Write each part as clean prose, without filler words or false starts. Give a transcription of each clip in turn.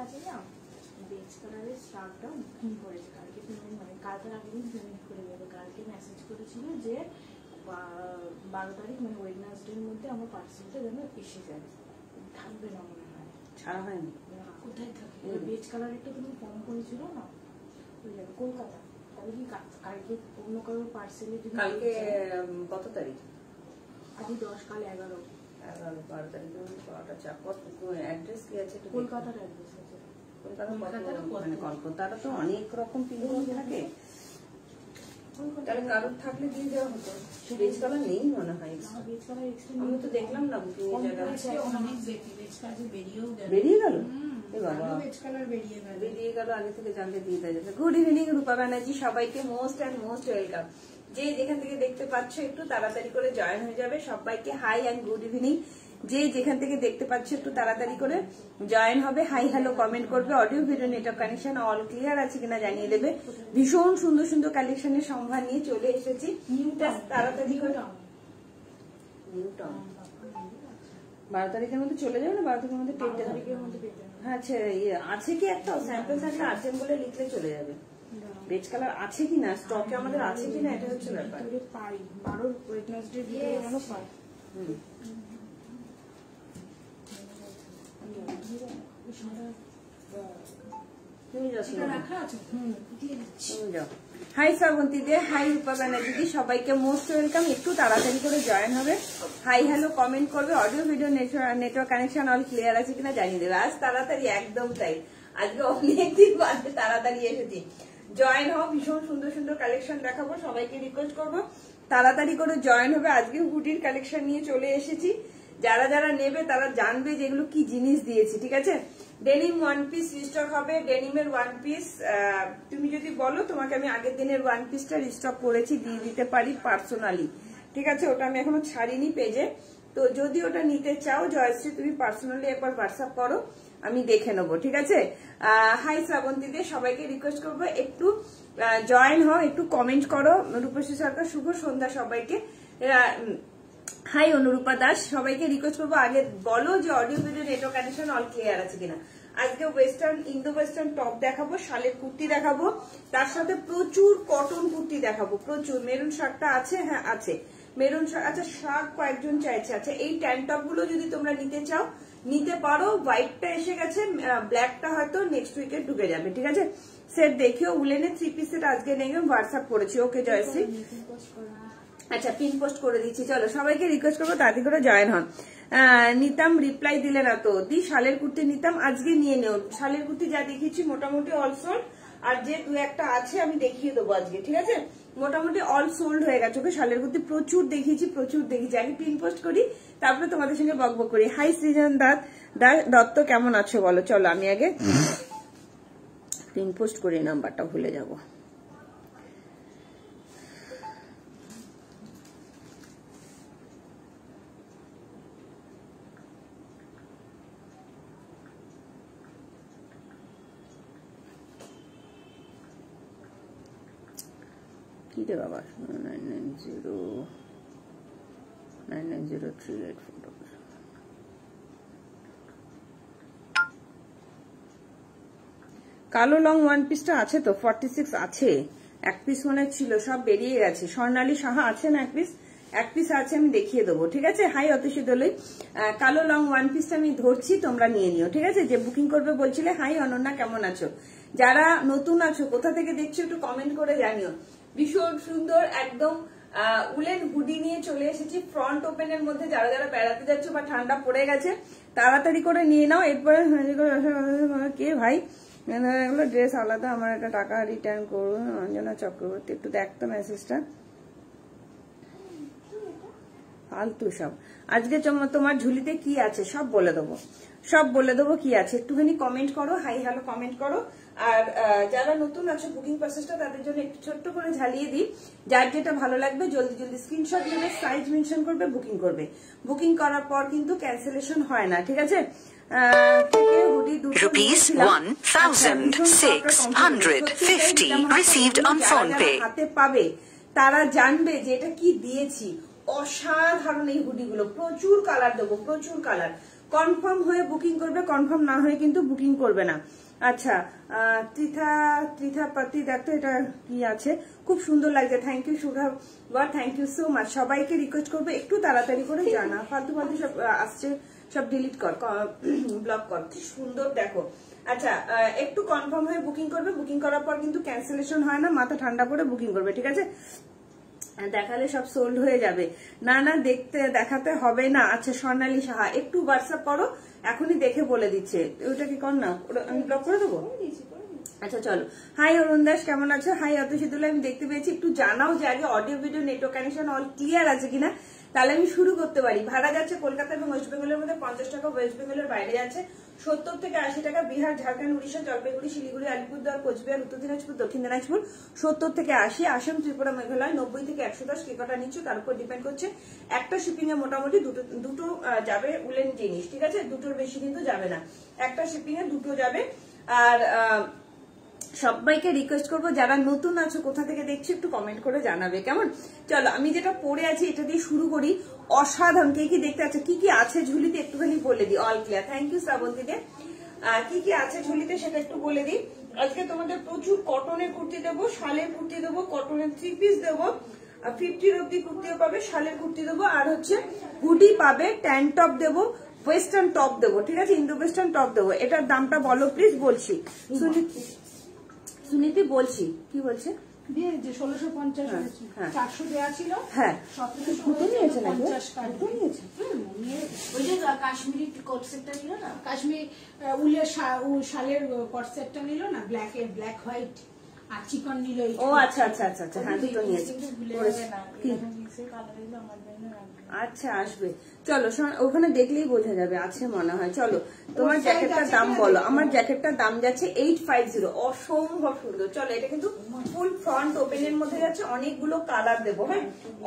আছে না বেজ কালারের শার্টটা বুকিং করেছে কালকে পেমেন্ট মানে কালকে আগের দিন পেমেন্ট করে দেবে। কালকে মেসেজ করেছিল যে 12 তারিখ মানে ওয়েডনেসডের মধ্যে আমার পার্সেলটা যেন এসে যায়, থাকবে না মনে হয়, ছাড়া হয়নি। কোথায় থাকে বেজ কালারেরটা তুমি ফর্ম করেছিল না ওই জায়গায় কলকাতা, তাহলে কি কালকে অন্য কারোর পার্সেলে কালকে কত তারিখ? আজ 10 কাল 11 12 তারিখের মধ্যে পাওয়াটা চাপ। অ্যাড্রেস কি আছে? কলকাতার অ্যাড্রেস আছে। কলকাতাটা তো অনেক রকম পিনকোড থাকে, তাহলে কারোর থাকলে দিয়ে দেওয়া হতো। বেজ কালার নেই মনে হয়, আমি তো দেখলাম না বুকিং এর জায়গায়। বেরিয়ে গেল? বেরিয়ে গেল, আগে থেকে জানলে দিয়ে দেওয়া যেত। গুড ইভিনিং রূপা ব্যানার্জি, সবাইকে মোস্ট অ্যান্ড মোস্ট ওয়েলকাম। যে যেখান থেকে দেখতে পাচ্ছ একটু তাড়াতাড়ি করে জয়েন হয়ে যাবে। সবাইকে হাই অ্যান্ড গুড ইভিনিং। যে যেখান থেকে দেখতে পাচ্ছ একটু তাড়াতাড়ি করে জয়েন হবে, হাই হ্যালো কমেন্ট করবে। Audio video network connection all clear আছে কিনা জানিয়ে দেবে। ভীষণ সুন্দর সুন্দর কালেকশনের সম্ভার নিয়ে চলে এসেছি। তাড়াতাড়ি করে 12 তারিখের মধ্যে চলে যাবে না? 12 তারিখের মধ্যে পেতে হবে। হ্যাঁ আছে কি একটা স্যাম্পল থাকলে আছেন বলে লিখলে চলে যাবে। বেজ কালার আছে কিনা, স্টকে আমাদের আছে কিনা, এটা হচ্ছে ব্যাপার। হাই শ্রাবন্তী দে, হাই রূপা ব্যানার্জি দি, সবাইকে মোস্ট ওয়েলকাম। একটু তাড়াতাড়ি করে জয়েন হবে, হাই হ্যালো কমেন্ট করবে। Audio video network connection all clear আছে কিনা জানিয়ে দেবে। আজ তাড়াতাড়ি একদম তাই, আজকে অনেকদিন বাদে তাড়াতাড়ি এসেছি। জয়েন হও, ভীষণ সুন্দর সুন্দর কালেকশন দেখাবো। সবাইকে রিকোয়েস্ট করবো তাড়াতাড়ি করে জয়েন হবে। আজকে হুডির কালেকশন নিয়ে চলে এসেছি। যারা যারা নেবে তারা জানবে যেগুলো কি জিনিস দিয়েছি, ঠিক আছে। ডেনিম ওয়ান পিস রিস্টক হবে। ডেনিমের ওয়ান পিস তুমি যদি বলো তোমাকে আমি আগের দিনের ওয়ান পিসটা রিস্টক করেছি, দিয়ে দিতে পারি পার্সোনালি, ঠিক আছে। ওটা আমি এখনো ছাড়িনি পেজে, তো যদি ওটা নিতে চাও জয়শ্রী তুমি পার্সোনালি একবার হোয়াটসঅ্যাপ করো, আমি দেখে নেবো, ঠিক আছে। হাই শ্রাবন্তীদের, সবাইকে রিকোয়েস্ট করবো একটু জয়েন হও, একটু কমেন্ট করো। রূপসী সরকার শুভ সন্ধ্যা সবাইকে। হাই অনুরূপা দাস, সবাইকে রিকোয়েস্ট করবো আগে বলো যে audio video network connection all clear আছে কিনা। আজকে ওয়েস্টার্ন ইন্দো ওয়েস্টার্ন টপ দেখাবো, শালের কুর্তি দেখাবো, তার সাথে প্রচুর কটন কুর্তি দেখাবো, প্রচুর। মেরুন শার্টটা আছে? হ্যাঁ আছে মেরুন শার্ট। আচ্ছা শার্ট কয়েকজন চাইছে। আচ্ছা এই ট্যান টপ গুলো যদি তোমরা নিতে চাও নিতে পারো। হোয়াইটটা এসে গেছে, ব্ল্যাকটা হয়তো নেক্সট উইকে ঢুকে যাবে, ঠিক আছে। সেট দেখিও, উলেনের 3 পিস সেট আজকে নেই, হোয়াটসঅ্যাপ করেছি। ওকে জয়শ্রী, আচ্ছা পিন পোস্ট করে দিচ্ছি। চলো সবাইকে রিকোয়েস্ট করবো তাড়াতাড়ি করে জয়েন হন। নিতাম রিপ্লাই দিলে না তো দি, শালের কুর্তি নিতাম আজকে নিয়ে নেও। শালের কুর্তি যা দেখিয়েছি মোটামুটি অল সোল্ড, আর যে 2-1টা আছে আমি দেখিয়ে দেবো আজকে, ঠিক আছে। মোটামুটি অল সোল্ড হয়ে গেছে। ওকে শালের কুর্তি প্রচুর দেখিয়েছি, প্রচুর দেখিয়েছি। আগে পিন পোস্ট করি তারপরে তোমাদের সঙ্গে বকবক করি। হাই সৃজন দত্ত, কেমন আছো বলো। চলো আমি আগে পিন পোস্ট করি, নাম্বারটা ভুলে যাবো। কি রে বাবা, 9909903844। কালো লং ওয়ান পিসটা আছে তো, 46 আছে। এক পিস মনে ছিল, সব বেরিয়ে গেছে। স্বর্ণালী সাহা আছে না এক পিস আছে, আমি দেখিয়ে দেবো, ঠিক আছে। হাই অতসী দোলই, কালো লং ওয়ান পিসটা আমি ধরছি, তোমরা নিয়ে নিও, ঠিক আছে। যে বুকিং করবে বলছিলে। হাই অনন্যা, কেমন আছো। যারা নতুন আছো কোথা থেকে দেখছো একটু কমেন্ট করে জানিও। ভীষণ সুন্দর একদম উলেন হুডি নিয়ে চলে এসেছি ফ্রন্ট ওপেনের মধ্যে। যারা যারা বেড়াতে যাচ্ছ বা ঠান্ডা পড়ে গেছে তাড়াতাড়ি করে নিয়ে নাও। এরপরে কে ভাই এগুলো ড্রেস আলাদা, আমার একটা টাকা রিটার্ন করুন। অঞ্জনা চক্রবর্তী, একটু দেখতো মেসেজটা। ফালতু সব। আজকে তোমার ঝুলিতে কি আছে সব বলে দেবো, কি আছে একটুখানি কমেন্ট করো, হাই হ্যালো কমেন্ট করো। আর যারা নতুন আছো বুকিং প্রসেসটা তাদের জন্য একটু ছোট্ট করে ঝালিয়ে দিই। যার যেটা ভালো লাগবে জলদি জলদি স্ক্রিনশট নেবে, সাইজ মেনশন করবে, বুকিং করবে। বুকিং করার পর কিন্তু ক্যান্সেলেশন হয় না, ঠিক আছে। হাতে পাবে তারা জানবে যে এটা কি দিয়েছি। অসাধারণ এই হুডিগুলো, প্রচুর কালার দেবো, প্রচুর কালার। কনফার্ম হয়ে বুকিং করবে, কনফার্ম না হয়ে কিন্তু বুকিং করবে না। আচ্ছা, ত্রিথাপতি দেখো এটা কি আছে, খুব সুন্দর লাগছে। থ্যাংক ইউ সুধা বর, থ্যাংক ইউ সো মাচ। সবাইকে রিকোয়েস্ট করবো একটু তাড়াতাড়ি করে জানা, ফালতু ফালতু সব আসছে, সব ডিলিট কর, ব্লক কর। কি সুন্দর দেখো। আচ্ছা, একটু কনফার্ম হয়ে বুকিং করবে, বুকিং করার পর কিন্তু ক্যান্সেলেশন হয় না, মাথা ঠান্ডা করে বুকিং করবে, ঠিক আছে? দেখালে সব সোল্ড হয়ে যাবে। না না দেখাতে হবে না। আচ্ছা, স্বর্ণালী সাহা একটু হোয়াটসঅ্যাপ করো, এখনই দেখে বলে দিচ্ছে। ওটা কি কর না, আমি ব্লক করে দেবো। আচ্ছা চলো, হাই অরুণ দাস কেমন আছো? হাই অতসিদুল্লাহ, আমি দেখতে পেয়েছি। একটু জানাও যে আগে audio video network connection all clear আছে কিনা, তাহলে আমি শুরু করতে পারি। ভাড়া যাচ্ছে কলকাতা এবং ওয়েস্ট বেঙ্গলের মধ্যে 50 টাকা, ওয়েস্ট বেঙ্গলের বাইরে যাচ্ছে 70 থেকে 80 টাকা। বিহার, ঝাড়খণ্ড, উড়িষ্যা, জলপাইগুড়ি, শিলিগুড়ি, আলিপুরদুয়ার, কোচবিহার, উত্তর দিনাজপুর, দক্ষিণ দিনাজপুর 70 থেকে 80। আসাম, ত্রিপুরা, মেঘালয় 90 থেকে 110। কে কটা নিচ্ছ তার উপর ডিপেন্ড করছে। একটা শিপিং এ মোটামুটি দুটো যাবে উলেন জিনিস, ঠিক আছে? দুটোর বেশি কিন্তু যাবে না, একটা শিপিং এ দুটো যাবে। আর সবাইকে রিকোয়েস্ট করবো যারা নতুন আছো, কোথা থেকে দেখছি একটু কমেন্ট করে জানাবে, কেমন? চলো, আমি যেটা পরে আছি এটা দিয়ে শুরু করি। অসাধারণ, কে কি দেখতে আছে, কি কি আছে ঝুলিতে একটুখানি বলে দিই। All clear, thank you Srabanti Dey. কি কি আছে ঝুলিতে সেটা একটু বলে দিই। আজকে তোমাদের প্রচুর কটনের কুর্তি দেবো, শালের কুর্তি দেবো, কটনের 3 পিস দেবো, 50 অব্দি কুর্তিও পাবে, শালের কুর্তি দেবো, আর হচ্ছে হুডি পাবে, ট্যান টপ দেবো, ওয়েস্টার্ন টপ দেবো, ঠিক আছে? ইন্দো ওয়েস্টার্ন টপ দেবো। এটার দামটা বলো প্লিজ, বলছি। সুনীতি বলছি, কি বলছে? 1650 400 দেওয়া ছিল। হ্যাঁ, 1750 নিয়েছে নাকি? নিয়েছে। ওই যে কাশ্মীরি কোট সেটটা নিল না, কাশ্মীরি উলের শালের কোট সেটটা নিল না, ব্ল্যাক হোয়াইট আর চিকন নিল। ও আচ্ছা আচ্ছা আচ্ছা আচ্ছা, হ্যাঁ দুটো নিয়েছে। আচ্ছা, আসবে, চলো ওখানে দেখলেই বোঝা যাবে, আছে মনে হয়। চলো, তোমার জ্যাকেটটার দাম বলো। আমার জ্যাকেটটার দাম যাচ্ছে 850, অসম্ভব সুন্দর। চলো, এটা কিন্তু ফুল ফ্রন্ট ওপেনের মধ্যে যাচ্ছে, অনেকগুলো কালার দেবো, হ্যাঁ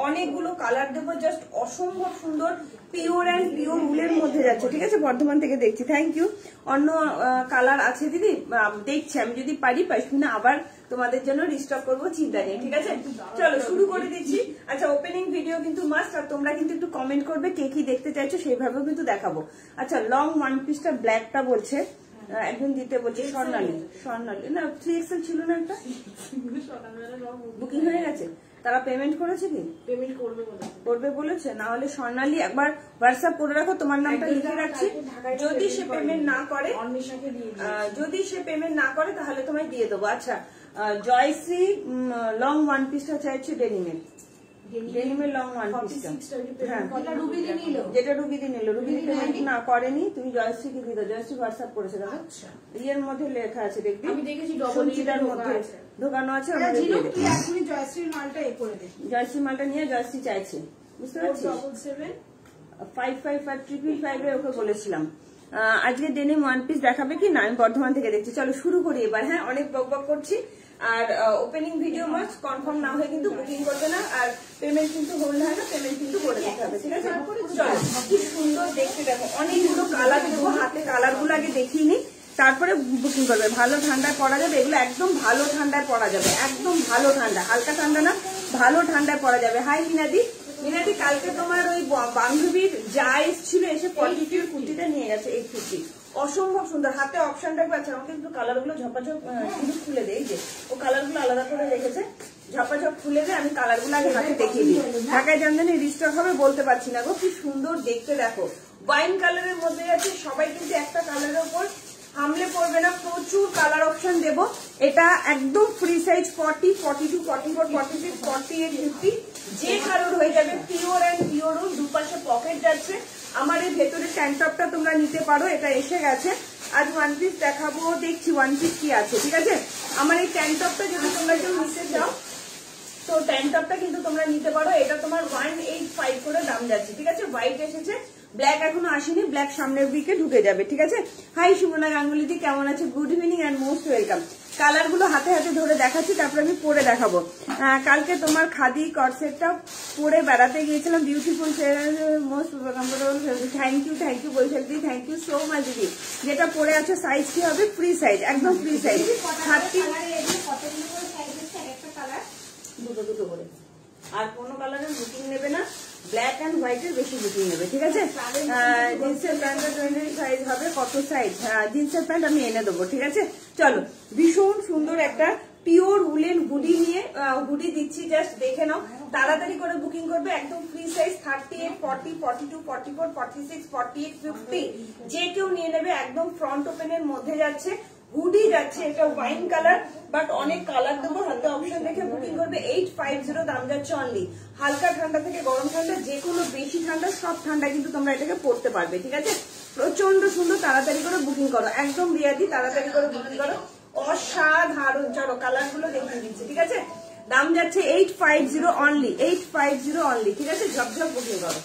অনেকগুলো কালার দেবো, জাস্ট অসম্ভব সুন্দর। পিওর অ্যান্ড পিওর উলের মধ্যে যাচ্ছে, ঠিক আছে? বর্ধমান থেকে দেখছি, থ্যাংক ইউ। অন্য কালার আছে দিদি, দেখছি আমি, যদি পারি পাশমিনা আবার তোমাদের জন্য রিস্টক করবো, চিন্তা নেই, ঠিক আছে? চলো শুরু করে দিচ্ছি। আচ্ছা, ওপেনিং ভিডিও কিন্তু মাস্ট, আর তোমরা কিন্তু একটু কমেন্ট করবে কে কি দেখতে চাইছো, সেইভাবেও কিন্তু দেখাবো। আচ্ছা, লং ওয়ান পিসটা ব্ল্যাকটা বলছে একদিন দিতে বলছে স্বর্ণালী না, 3XL ছিল না একটা, বুকিং হয়ে গেছে। তারা পেমেন্ট করেছে কি? পেমেন্ট করবে বলেছে, না হলে স্বর্ণালী একবার হোয়াটসঅ্যাপ করে রাখো, তোমার নামটা লিখে রাখছি। যদি সে পেমেন্ট না করে তাহলে তোমায় দিয়ে দেবো। আচ্ছা, জয়শ্রী লং ওয়ান পিসটা চাইছে ডেনিমের লং ওয়ান পিসটা, হ্যাঁ যেটা রুবিদি নিল। রুবিদি পেমেন্ট না করেনি, তুমি জয়শ্রীকে দিয়ে দাও। জয়শ্রী হোয়াটসঅ্যাপ করেছে, দেখো ইয়ের মধ্যে লেখা আছে, দেখবি সঞ্চিতার মধ্যে ঢোকানো আছে। জয়শ্রীর মালটা নিয়ে জয়শ্রী চাইছে, বুঝতে পারছিস? 555 ওকে বলেছিলাম। আজকে ডেনিম ওয়ান পিস দেখাবে কি না, আমি বর্ধমান থেকে দেখছি। চলো শুরু করি এবার, হ্যাঁ অনেক বকবক করছি। আর ওপেনিং ভিডিও মাস্ট, কনফার্ম না হয়ে কিন্তু বুকিং করবে না, আর পেমেন্ট কিন্তু হোল্ড হয় না, পেমেন্ট কিন্তু করে দিতে হবে, ঠিক আছে? চলো, কি সুন্দর দেখতে দেখো, অনেকগুলো কালার দেবো, হাতে কালার গুলো আগে দেখিয়ে নি, তারপরে বুকিং করবে। ভালো ঠান্ডায় পরা যাবে এগুলো, একদম ভালো ঠান্ডায় পরা যাবে, একদম ভালো ঠান্ডা, হালকা ঠান্ডা না, ভালো ঠান্ডায় পরা যাবে। হাই মিনাদি, কালকে তোমার ওই বান্ধবীর যা এসেছিল, এসে 42 কুর্তিটা নিয়ে গেছে, 850, অসম্ভব সুন্দর। হাতে অপশন রাখবে। আচ্ছা, আমাকে কিন্তু কালার গুলো ঝপাঝপ কিন্তু খুলে দেয়, যে ও কালার গুলো আলাদা করে রেখেছে, ঝপাঝপ খুলে দেয়। আমি কালার গুলো আগে হাতে দেখিয়ে দিই, ঢাকায় জানজানি রিস্টক হবে বলতে পারছি না গো। কি সুন্দর দেখতে দেখো, ওয়াইন কালারের মধ্যে যাচ্ছে। সবাই কিন্তু একটা কালারের উপর হামলে পড়বে না, প্রচুর কালার অপশন দেবো। এটা একদম ফ্রি সাইজ 40, 42, 44, 46, 48, 50 যে কারোর হয়ে যাবে। পিওর অ্যান্ড পিওর, দুপাশে পকেট যাচ্ছে। আমার এই ভেতরের ট্যাঙ্ক টপটা তোমরা নিতে পারো, এটা এসে গেছে। আজ ওয়ান পিস দেখাবো, দেখছি ওয়ান পিস কি আছে, ঠিক আছে? আমার এই ট্যাঙ্ক টপটা যদি তোমরা কেউ নিতে চাও, তো ট্যাঙ্ক টপটা কিন্তু তোমরা নিতে পারো। এটা তোমার 185 করে দাম যাচ্ছে, ঠিক আছে? হোয়াইট এসেছে, ব্ল্যাক এখনো আসেনি, ব্ল্যাক সামনের উইকে ঢুকে যাবে, ঠিক আছে? হাই সুমনা গাঙ্গুলিদি, কেমন আছে? Good evening and most welcome. Colour গুলো হাতে হাতে ধরে দেখাচ্ছি, তারপর আমি পরে দেখাবো। কালকে তোমার খাদি কটসেটটা পরে বেড়াতে গিয়েছিলাম, beautiful, most comfortable. Thank you Baishakhi, thank you so much দিদি। যেটা পরে আছে সাইজ কি হবে? ফ্রি সাইজ, একদম ফ্রি সাইজ। 30 দুটো করে, আর কোনো কালারের বুকিং নেবে না। ব্ল্যাক অ্যান্ড হোয়াইটের বেশি বুকিং নেবে, ঠিক আছে। জিন্সের প্যান্টের 20 সাইজ হবে, কত সাইজ? জিন্সের প্যান্ট আমি এনে দেবো, ঠিক আছে। চলো, ভীষণ সুন্দর একটা পিওর উলেন হুডি নিয়ে হুডি দিচ্ছি, জাস্ট দেখে নাও, তাড়াতাড়ি করে বুকিং করবে। একদম ফ্রি সাইজ 38, 40, 42, 44, 46, 48, 50 যে কেউ নিয়ে নেবে। একদম ফ্রন্ট ওপেনের মধ্যে যাচ্ছে, হুডি যাচ্ছে, এটা ওয়াইন কালার, বাট অনেক কালার দেবো, হাতে অপশন দেখে বুকিং করবে। 850 দাম যাচ্ছে অনলি। হালকা ঠান্ডা থেকে গরম ঠান্ডা, যে কোনো বেশি ঠান্ডা সব ঠান্ডা কিন্তু তোমরা এটাকে পড়তে পারবে, ঠিক আছে। প্রচন্ড সুন্দর, তাড়াতাড়ি করে বুকিং করো, একদম রিয়াদি, তাড়াতাড়ি করে বুকিং করো, অসাধারণ। চলো কালার গুলো দেখিয়ে দিচ্ছি, ঠিক আছে। দাম যাচ্ছে 850 অনলি, 850 অনলি, ঠিক আছে। ঝপঝপ বুকিং করো।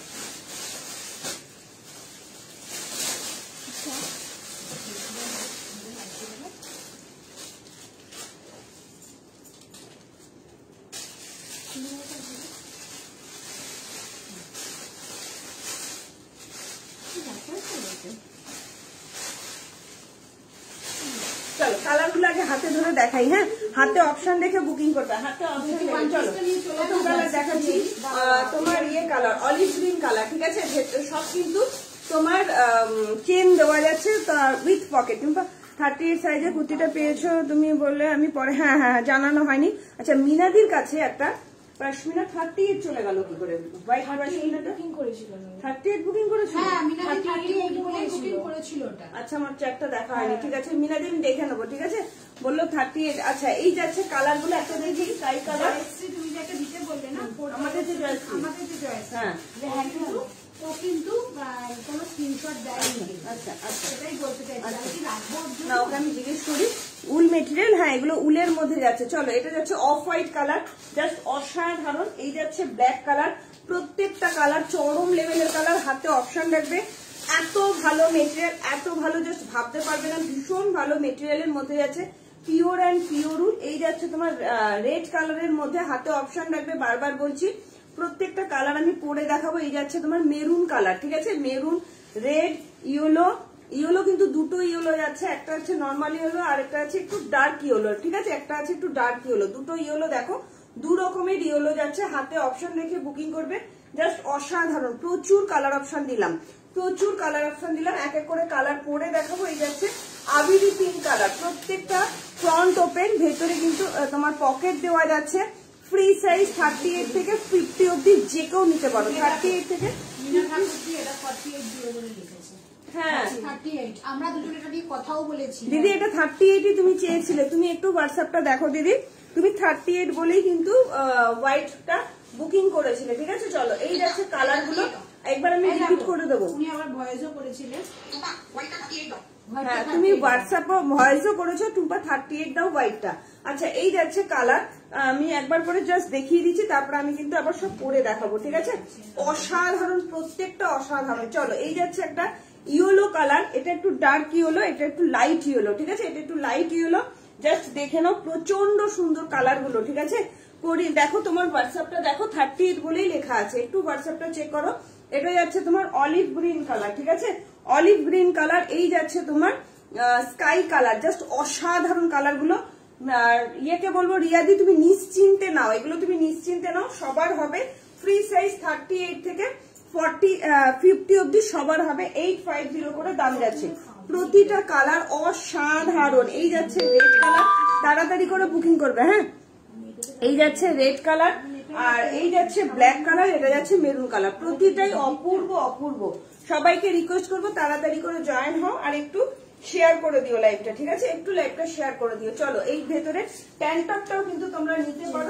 চলো কালার গুলো আগে হাতে ধরে দেখাই, হ্যাঁ, হাতে অপশন দেখে বুকিং করবে, হাতে অপশন দেখে। চলো প্রথম কালার দেখাচ্ছি, তোমার ইয়ে কালার, অলিভ গ্রিন কালার, ঠিক আছে। সব কিন্তু তোমার চেন দেওয়া যাচ্ছে উইথ পকেট। 38 সাইজের কুর্তিটা পেয়েছো তুমি বললে, আমি পরে, হ্যাঁ হ্যাঁ জানানো হয়নি। আচ্ছা, মিনাদির কাছে একটা পশমিনা 38 চলে গেল কি করে? হোয়াইট পশমিনা বুকিং করেছিল, 38 বুকিং করেছিল। হ্যাঁ, মিনাদি 38 বলে বুকিং করেছিল ওটা। আচ্ছা, আমার চারটা দেখা হয়নি, ঠিক আছে। মিনাদি আমি দেখে নেবো, ঠিক আছে। বললো 38। আচ্ছা, এই যাচ্ছে কালার গুলো, একটা দেখি স্কাই কালার। তুমি যেটা দিতে বললে না, আমাদের যে জয়েস, আমাদের যে জয়েস, হ্যাঁ, ও কিন্তু কোনো স্ক্রিনশট দেয়নি। আচ্ছা আচ্ছা, সেটাই বলতে চাইছি, আমি কি রাখবো না ওকে আমি জিজ্ঞেস করি। উল মেটেরিয়াল, হ্যাঁ এগুলো উলের মধ্যে যাচ্ছে। চলো, এটা যাচ্ছে অফ হোয়াইট কালার, জাস্ট অসাধারণ। এই যাচ্ছে ব্ল্যাক কালার, প্রত্যেকটা কালার চরম লেভেলের কালার, হাতে অপশন রাখবে। এত ভালো মেটেরিয়াল, এত ভালো, জাস্ট ভাবতে পারবে না, ভীষণ ভালো মেটেরিয়ালের মধ্যে যাচ্ছে, পিওর অ্যান্ড পিওর উল। এই যাচ্ছে তোমার রেড কালারের মধ্যে, হাতে অপশন রাখবে, বারবার বলছি প্রত্যেকটা কালার আমি পরে দেখাবো। এই যাচ্ছে তোমার মেরুন কালার, ঠিক আছে, মেরুন, রেড, ইয়েলো। ইয়েলো কিন্তু দুটো ইয়েলো যাচ্ছে, একটা হচ্ছে নর্মাল ইয়েলো আর একটা আছে একটু ডার্ক ইয়েলো, ঠিক আছে, একটা আছে একটু ডার্ক ইয়েলো, দুটো ইয়েলো দেখো, দু রকমের ইয়েলো যাচ্ছে। হাতে অপশন রেখে বুকিং করবে, জাস্ট অসাধারণ। প্রচুর কালার অপশন দিলাম, প্রচুর কালার অপশন দিলাম, এক এক করে কালার পরে দেখাবো। এই যাচ্ছে আবিরি পিঙ্ক কালার, প্রত্যেকটা ফ্রন্ট ওপেন, ভেতরে কিন্তু তোমার পকেট দেওয়া যাচ্ছে। ফ্রি সাইজ 38 থেকে 50 অব্দি যে কেউ নিতে পারো, 38 থেকে। হ্যাঁ 38, আমরা দুজন এটা নিয়ে কথাও বলেছি দিদি, এটা 38ই তুমি চেয়েছিলে, তুমি একটু হোয়াটসঅ্যাপটা দেখো দিদি, তুমি 38 বলেই কিন্তু হোয়াইটটা বুকিং করেছিলে, ঠিক আছে। চলো, এই যাচ্ছে কালার গুলো, একবার আমি রিপিট করে দেবো। উনি আবার ভয়েসও করেছিলেন, হ্যাঁ তুমি হোয়াটসঅ্যাপে ভয়েসও করেছো, টুপা 38 দাও হোয়াইটটা। আচ্ছা, এই যাচ্ছে কালার, আমি একবার করে জাস্ট দেখিয়ে দিচ্ছি, তারপর আমি কিন্তু আবার সব পরে দেখাবো, ঠিক আছে। অসাধারণ, প্রত্যেকটা অসাধারণ। চলো, এই যাচ্ছে একটা ইয়েলো কালার, এটা একটু ডার্ক ইয়েলো, এটা একটু লাইট ইয়েলো, ঠিক আছে, এটা একটু লাইট ইয়েলো, জাস্ট দেখে নাও, প্রচন্ড সুন্দর কালার গুলো, ঠিক আছে। করি দেখো, তোমার হোয়াটসঅ্যাপটা দেখো, 38 বলেই লেখা আছে, একটু হোয়াটসঅ্যাপটা চেক করো। এটা যাচ্ছে তোমার অলিভ গ্রিন কালার, ঠিক আছে, অলিভ গ্রিন কালার। এই যাচ্ছে তোমার স্কাই কালার, জাস্ট অসাধারণ কালার গুলো। ইয়েকে বলবো, রিয়াদি তুমি নিশ্চিন্তে নাও, এগুলো তুমি নিশ্চিন্তে নাও, সবার হবে। ফ্রি সাইজ 38 থেকে 50 অব্দি সবার হবে। 850 করে দাম যাচ্ছে, প্রতিটা কালার অসাধারণ। এই যাচ্ছে রেড কালার, তাড়াতাড়ি করে বুকিং করবে, হ্যাঁ। এই যাচ্ছে রেড কালার, আর এই যাচ্ছে ব্ল্যাক কালার, এটা যাচ্ছে মেরুন কালার, প্রতিটাই অপূর্ব অপূর্ব। সবাইকে রিকোয়েস্ট করবো তাড়াতাড়ি করে জয়েন হও, আর একটু শেয়ার করে দিও লাইভটা, ঠিক আছে, একটু লাইভটা শেয়ার করে দিও। চলো, এই ভেতরে ট্যান টপটাও কিন্তু তোমরা নিতে পারো,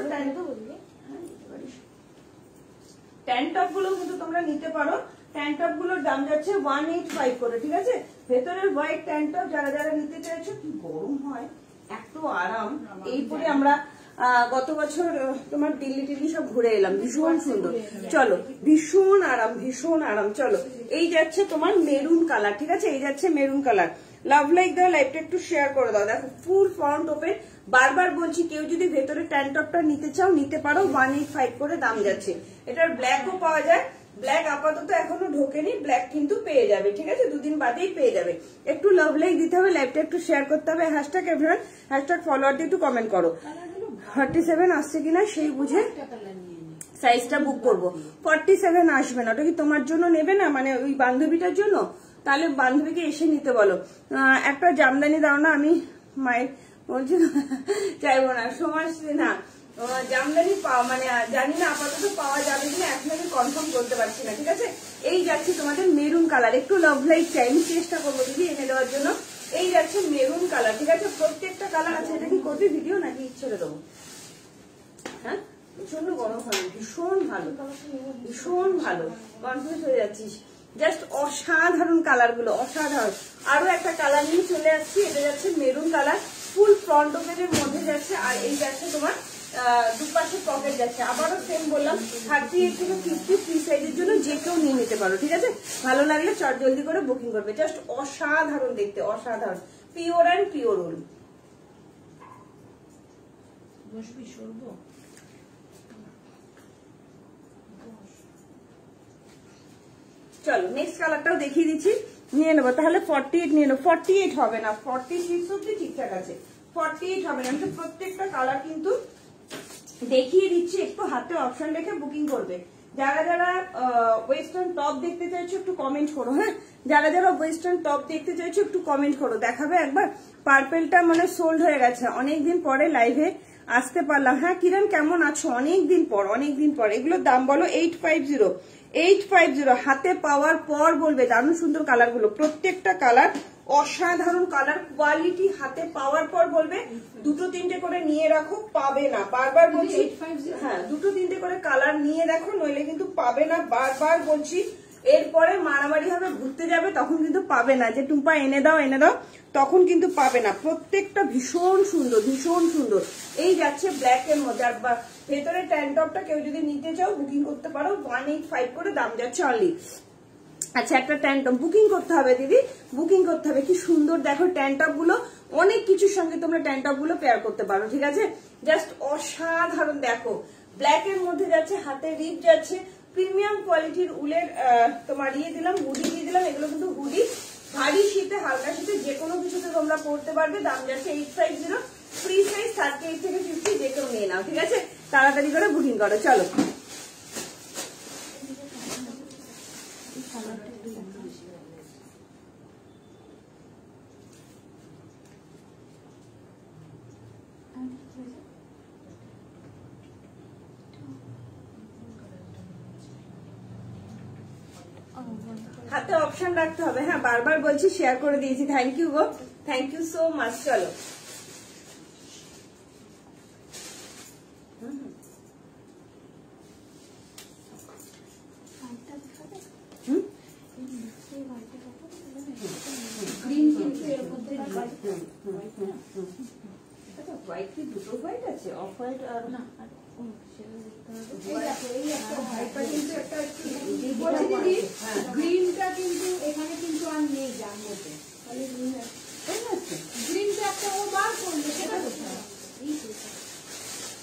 ট্যান টপ গুলো কিন্তু তোমরা নিতে পারো। ট্যান টপ গুলোর দাম যাচ্ছে 185 করে, ঠিক আছে। ভেতরের হোয়াইট ট্যান টপ যারা যারা নিতে চাইছো, কি গরম হয়, এত আরাম। এই পরে আমরা গত বছর তোমার দিল্লি টিল্লি সব ঘুরে এলাম, ভীষণ সুন্দর। চলো, ভীষণ আরাম, ভীষণ আরাম। চলো, এই যাচ্ছে তোমার মেরুন কালার, ঠিক আছে, এই যাচ্ছে মেরুন কালার। লাভ লাইক দাও, লাইভটা একটু শেয়ার করে দাও। দেখো, ফুল ফ্রন্ট ওপেন, বারবার বলছি, কেউ যদি ভেতরে ট্যান টপটা নিতে চাও নিতে পারো, 185 করে দাম যাচ্ছে। এটার ব্ল্যাকও পাওয়া যায়, ব্ল্যাক আপাতত এখনো ঢোকেনি, ব্ল্যাক কিন্তু পেয়ে যাবে, ঠিক আছে, দুদিন বাদেই পেয়ে যাবে। একটু লাভ লাইক দিতে হবে, লাইভটা একটু শেয়ার করতে হবে, হ্যাশট্যাগ এভরিওয়ান, হ্যাশট্যাগ ফলোয়ার দিয়ে একটু কমেন্ট করো। 37 আসছে কিনা সেই বুঝে সাইজটা বুক করবো। 47 আসবে না, ওটা কি তোমার জন্য নেবে না, মানে ওই বান্ধবীটার জন্য? তাহলে বান্ধবীকে এসে নিতে বলো। একটা জামদানি দাও না, আমি মায়ের বলছি চাইবো না সমাজ না জামদানি মানে জানি না আপাতত পাওয়া যাবে কিনা, এখন আমি কনফার্ম করতে পারছি না। ঠিক আছে, এই যাচ্ছে তোমাদের মেরুন কালার, একটু লাভ লাইট চাই, আমি চেষ্টা করবো দিদি এনে দেওয়ার জন্য। এই যাচ্ছে মেরুন কালার। ঠিক আছে, প্রত্যেকটা কালার আছে। এটা কি করবে ভিডিও নাকি ছেড়ে দেবো? হ্যাঁ, প্রচন্ড গরম হবে, ভীষণ ভালো, ভীষণ ভালো, কনফিউজ হয়ে যাচ্ছিস। জাস্ট অসাধারণ কালার গুলো, অসাধারণ। আরো একটা কালার নিয়ে চলে আসছি, এটা যাচ্ছে মেরুন কালার, ফুল ফ্রন্ট ওপেনের মধ্যে যাচ্ছে। আর এই যাচ্ছে তোমার দুপাশে পকেট যাচ্ছে। আবারও সেম বললাম, 38 থেকে 50 ফ্রি সাইজের জন্য যে কেউ নিয়ে নিতে পারো। ঠিক আছে, ভালো লাগলে চট জলদি করে বুকিং করবে। জাস্ট অসাধারণ দেখতে, অসাধারণ, পিওর অ্যান্ড পিওর উল। চলো নেক্সট কালারটাও দেখিয়ে দিচ্ছি, নিয়ে নেবো। তাহলে 48 নিয়ে নেবো। 48 হবে না, 46 অব্দি ঠিকঠাক আছে, 48 হবে না। আমি প্রত্যেকটা কালার কিন্তু দেখিয়ে দিচ্ছি, একটু হাতে অপশন রেখে বুকিং করবে। যারা যারা ওয়েস্টার্ন টপ দেখতে চাইছো একটু কমেন্ট করো। হ্যাঁ, যারা যারা ওয়েস্টার্ন টপ দেখতে চাইছো একটু কমেন্ট করো। দেখাবে একবার। পার্পেলটা মানে সোল্ড হয়ে গেছে, অনেকদিন পরে লাইভে আসতে পারলাম। হ্যাঁ কিরণ, কেমন আছো? অনেকদিন পর, অনেকদিন পর। এগুলোর দাম বলো? 850, 850। হাতে পাওয়ার পর বলবে। দারুণ সুন্দর কালার গুলো, প্রত্যেকটা কালার অসাধারণ কালার কোয়ালিটি। হাতে পাওয়ার পর বলবে। দুটো তিনটে করে নিয়ে রাখো, পাবে না, বারবার বলছি। হ্যাঁ, দুটো তিনটে করে কালার নিয়ে রাখো, নইলে কিন্তু পাবে না, বারবার বলছি। এরপরে মারামারি হবে, ঘুরতে যাবে, তখন কিন্তু পাবে না। যে টুম্পা এনে দাও এনে দাও, তখন কিন্তু পাবে না। প্রত্যেকটা ভীষণ সুন্দর, ভীষণ সুন্দর। এই যাচ্ছে ব্ল্যাক এর মধ্যে। আর ভেতরে ট্যান টপটা কেউ যদি নিতে চাও বুকিং করতে পারো, 185 করে দাম যাচ্ছে অনলি। আচ্ছা, একটা ট্যান টপ বুকিং করতে হবে দিদি, বুকিং করতে হবে। কি সুন্দর দেখো ট্যান টপ গুলো, অনেক কিছুর সঙ্গে তোমরা ট্যান টপ গুলো পেয়ার করতে পারো। ঠিক আছে, জাস্ট অসাধারণ। দেখো ব্ল্যাক এর মধ্যে যাচ্ছে, হাতে রিপ যাচ্ছে, প্রিমিয়াম কোয়ালিটির উলের তোমার ইয়ে দিলাম, হুডি দিয়ে দিলাম। এগুলো কিন্তু হুডি, ভারী শীতে হালকা শীতে যে কোনো কিছুতে তোমরা পড়তে পারবে। দাম যাচ্ছে 850, ফ্রি সাইজ 38 থেকে 50, যে কেউ নিয়ে নাও। ঠিক আছে, তাড়াতাড়ি করে বুকিং করো। চলো হাতে অপশন রাখতে হবে। হ্যাঁ, বারবার বলছি, শেয়ার করে দিয়েছি। থ্যাংক ইউ গো, থ্যাংক ইউ সো মাচ। চলো হোয়াইট কি দুটো হোয়াইট আছে? অফ হোয়াইট আর না, গ্রিনটা কিন্তু এখানে কিন্তু আর নেই, জানবো গ্রিনটা একটা ও বার করলো, সেটা কোথায়?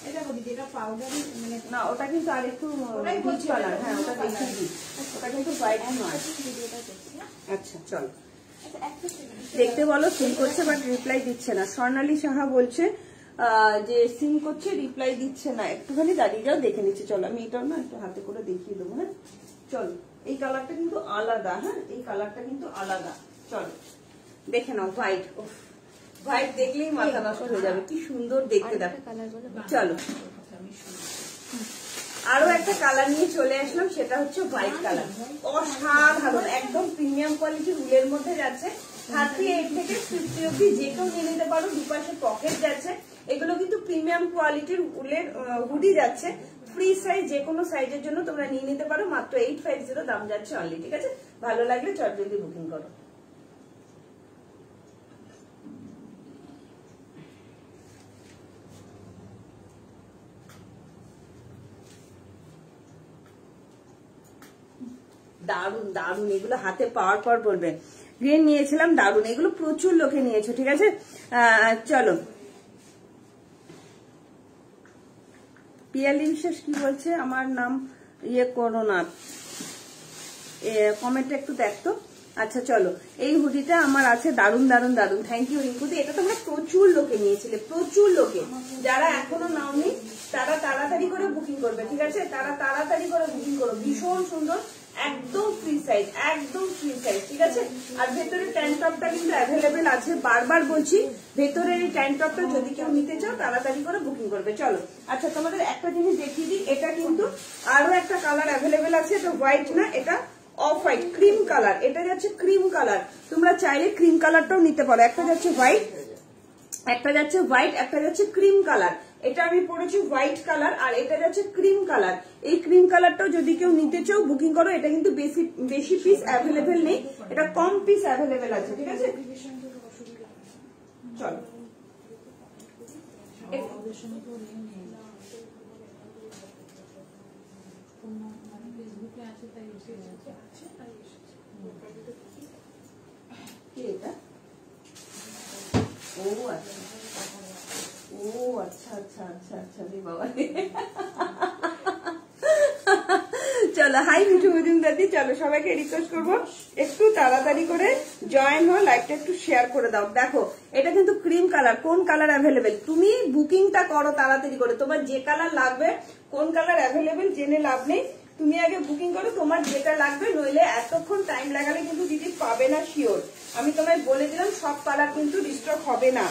এটা বলি যেটা পাউডারি মানে না, ওটা কিন্তু আর একটু কালার। হ্যাঁ, ওটা দেখিয়ে দিই, ওটা কিন্তু হোয়াইট নয়। আচ্ছা চলো দেখতে বলো। সিন করছে বাট রিপ্লাই দিচ্ছে না। স্বর্ণালী সাহা বলছে যে সিন করছে, রিপ্লাই দিচ্ছে না। একটুখানি দাঁড়িয়ে যাও, দেখে নিচ্ছে। চলো আমি এটাও না একটু হাতে করে দেখিয়ে দেবো। হ্যাঁ চলো, এই কালারটা কিন্তু আলাদা। হ্যাঁ, এই কালারটা কিন্তু আলাদা। চলো দেখে নাও। হোয়াইট, হোয়াইট দেখলেই মাথা নষ্ট হয়ে যাবে, কি সুন্দর দেখতে। দেখো চলো, আরো একটা কালার নিয়ে চলে আসলাম, সেটা হচ্ছে হোয়াইট কালার। অসাধারণ, একদম প্রিমিয়াম কোয়ালিটির উলের মধ্যে যাচ্ছে। 38 থেকে 50 অব্দি যে কেউ নিয়ে নিতে পারো। দুপাশে পকেট যাচ্ছে। এগুলো কিন্তু প্রিমিয়াম কোয়ালিটির উলের হুডি যাচ্ছে। ফ্রি সাইজ, যে কোনো সাইজের জন্য তোমরা নিয়ে নিতে পারো। মাত্র 850 দাম যাচ্ছে অনলি। ঠিক আছে, ভালো লাগলে চট জলদি বুকিং করো। দারুন দারুন, এগুলো হাতে পাওয়ার পর বলবে। গ্রিন নিয়েছিলাম, দারুন। এগুলো প্রচুর লোকে নিয়েছো। ঠিক আছে, চলো। পিয়ালি বিশ্বাস কি বলছে? আমার নাম ইয়ে করো না, কমেন্টটা একটু দেখতো। আচ্ছা চলো, এই হুডিটা আমার আছে, দারুন দারুন দারুন। থ্যাংক ইউ রিঙ্কুদি। এটা তোমরা প্রচুর লোকে নিয়েছিলে, প্রচুর লোকে। যারা এখনো নাওনি তারা তাড়াতাড়ি করে বুকিং করবে, ঠিক আছে? তারা তাড়াতাড়ি করে বুকিং করো। ভীষণ সুন্দর, একদম ফ্রি সাইজ, একদম ফ্রি সাইজ, ঠিক আছে? আর ভেতরে ট্যাঙ্ক টপটা কিন্তু অ্যাভেলেবেল আছে, বারবার বলছি। ভেতরের এই ট্যাঙ্ক টপটা যদি কেউ নিতে চাও তাড়াতাড়ি করে বুকিং করবে। চলো, আচ্ছা তোমাদের একটা জিনিস দেখিয়ে দিই। এটা কিন্তু আরো একটা কালার অ্যাভেলেবেল আছে। এটা হোয়াইট না, এটা অফ হোয়াইট, ক্রিম কালার। এটা যাচ্ছে ক্রিম কালার। তোমরা চাইলে ক্রিম কালারটাও নিতে পারো। একটা যাচ্ছে হোয়াইট, একটা যাচ্ছে হোয়াইট, একটা যাচ্ছে ক্রিম কালার। এটা আমি পরেছি হোয়াইট কালার, আর এটা যাচ্ছে ক্রিম কালার। এই ক্রিম কালারটাও যদি কেউ নিতে চাও বুকিং করো। এটা কিন্তু বেশি পিস অ্যাভেলেবেল নেই, এটা কম পিস অ্যাভেলেবেল আছে, ঠিক আছে? চলো, এটা ও আচ্ছা, ও আচ্ছা আচ্ছা আচ্ছা আচ্ছা বাবা। চলো, হাই মিঠু মজুমদারদি। চলো, সবাইকে রিকোয়েস্ট করবো একটু তাড়াতাড়ি করে জয়েন হও, লাইভটা একটু শেয়ার করে দাও। দেখো, এটা কিন্তু ক্রিম কালার। কোন কালার অ্যাভেলেবেল? তুমি বুকিংটা করো তাড়াতাড়ি করে। তোমার যে কালার লাগবে, কোন কালার অ্যাভেলেবেল জেনে লাভ নেই, তুমি আগে বুকিং করো তোমার যেটা লাগবে। নইলে এতক্ষণ টাইম লাগালে কিন্তু দিদি পাবে না, শিওর। আমি তোমায় বলে দিলাম, সব কালার কিন্তু রিস্টক হবে না।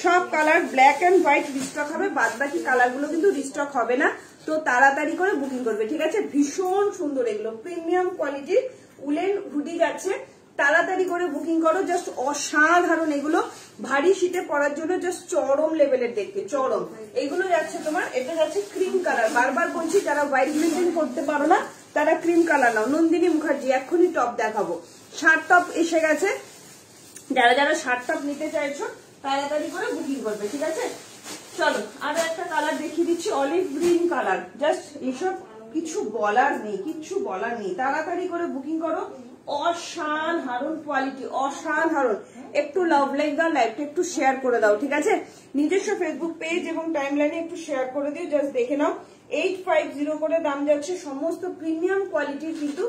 সব colour black and white restock হবে, বাদ বাকি কালার গুলো কিন্তু রিস্টক হবে না। তো তাড়াতাড়ি করে বুকিং করবে, ঠিক আছে? ভীষণ সুন্দর, এগুলো প্রিমিয়াম কোয়ালিটির উলেন হুডি যাচ্ছে। তাড়াতাড়ি করে বুকিং করো, জাস্ট অসাধারণ। এগুলো ভারী শীতে পরার জন্য জাস্ট চরম লেভেলের দেখতে, চরম। এগুলো যাচ্ছে তোমার, এটা যাচ্ছে ক্রিম কালার। বারবার বলছি, যারা হোয়াইট মেনটেন করতে পারো না তারা ক্রিম কালার নাও। নন্দিনী মুখার্জি, এক্ষুনি টপ দেখাবো। শার্ট টপ এসে গেছে। যারা যারা শার্ট টপ নিতে চাইছো তাড়াতাড়ি করে বুকিং করবে, ঠিক আছে? চলো, আরো একটা কালার দেখিয়ে দিচ্ছি, অলিভ গ্রিন কালার। জাস্ট এসব কিছু বলার নেই, কিচ্ছু বলার নেই। তাড়াতাড়ি করে বুকিং করো। অসাধারণ কোয়ালিটি, অসাধারণ। একটু লাভ লাইক দাও, লাইভটা একটু শেয়ার করে দাও, ঠিক আছে? নিজস্ব ফেসবুক পেজ এবং টাইমলাইনে একটু শেয়ার করে দিও, জাস্ট দেখে নাও। 850 করে দাম যাচ্ছে। সমস্ত প্রিমিয়াম কোয়ালিটির কিন্তু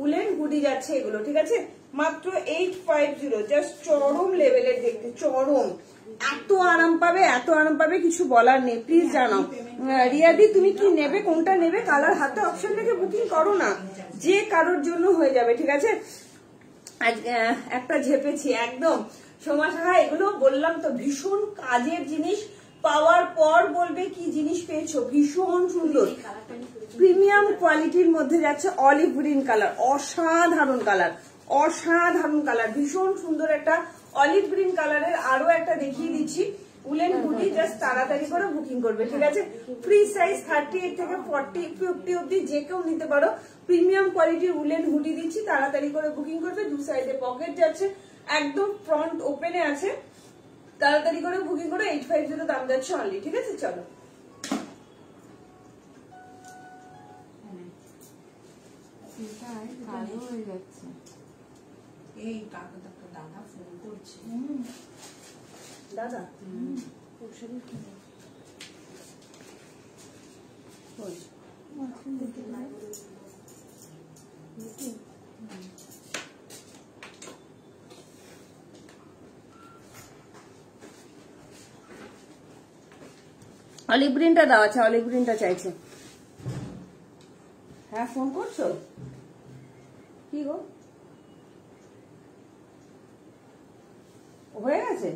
উলেন হুডি যাচ্ছে এগুলো, ঠিক আছে? মাত্র 850, জাস্ট চরম লেভেলের দেখতে, চরম। এত আরাম পাবে, এত আরাম পাবে, কিছু বলার নেই। প্লিজ জানাও রিয়াদি তুমি কি নেবে, কোনটা নেবে। কালার হাতে অপশন থেকে বুকিং করো না, যে কারোর জন্য হয়ে যাবে, ঠিক আছে? আজ একটা ঝেপেছি একদম সোমা শাখা। এগুলো বললাম তো, ভীষণ কাজের জিনিস। পাওয়ার পর বলবে কি জিনিস পেয়েছো। ভীষণ সুন্দর প্রিমিয়াম কোয়ালিটির মধ্যে যাচ্ছে অলিভ গ্রিন কালার। অসাধারণ কালার, অসাধারণ কালার, ভীষণ সুন্দর একটা অলিভ গ্রিন কালারের। আরো একটা দেখিয়ে দিচ্ছি উলেন হুডি, জাস্ট তাড়াতাড়ি করে বুকিং করবে, ঠিক আছে? ফ্রি সাইজ 38 থেকে 40 50 অব্দি যে কেউ নিতে পারো। প্রিমিয়াম কোয়ালিটির উলেন হুডি দিচ্ছি, তাড়াতাড়ি করে বুকিং করবে। দু সাইডে পকেট যাচ্ছে, একদম ফ্রন্ট ওপেনে আছে। তাড়াতাড়ি করে বুকিং করে। 850 দাম যাচ্ছে অনলি, ঠিক আছে? চলো, এই দাদা ফোন করছে। দাদা অলিভ গ্রিনটা দাও। আচ্ছা, অলিভ গ্রিনটা চাইছে। হ্যাঁ, ফোন করছো কি গো? হয়ে গেছে,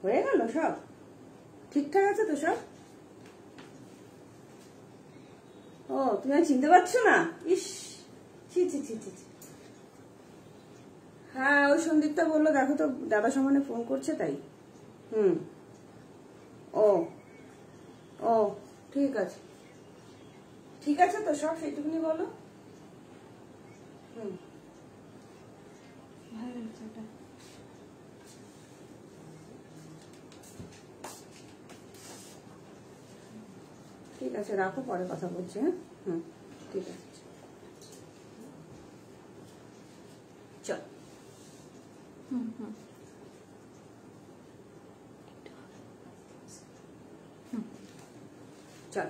হয়ে গেল সব ঠিকঠাক আছে তো সব? ও, তুমি আর চিনতে পারছো না? ইস, ছি ছি ছি ছি। হ্যাঁ, ওই সন্দীপটা বললো দেখো তো দাদা সমানে ফোন করছে তাই। ও ও, ঠিক আছে, ঠিক আছে তো সব, সেইটুকুনি বলো। ঠিক আছে, রাখো, পরে কথা বলছি। হ্যাঁ, ঠিক আছে, চল। চল,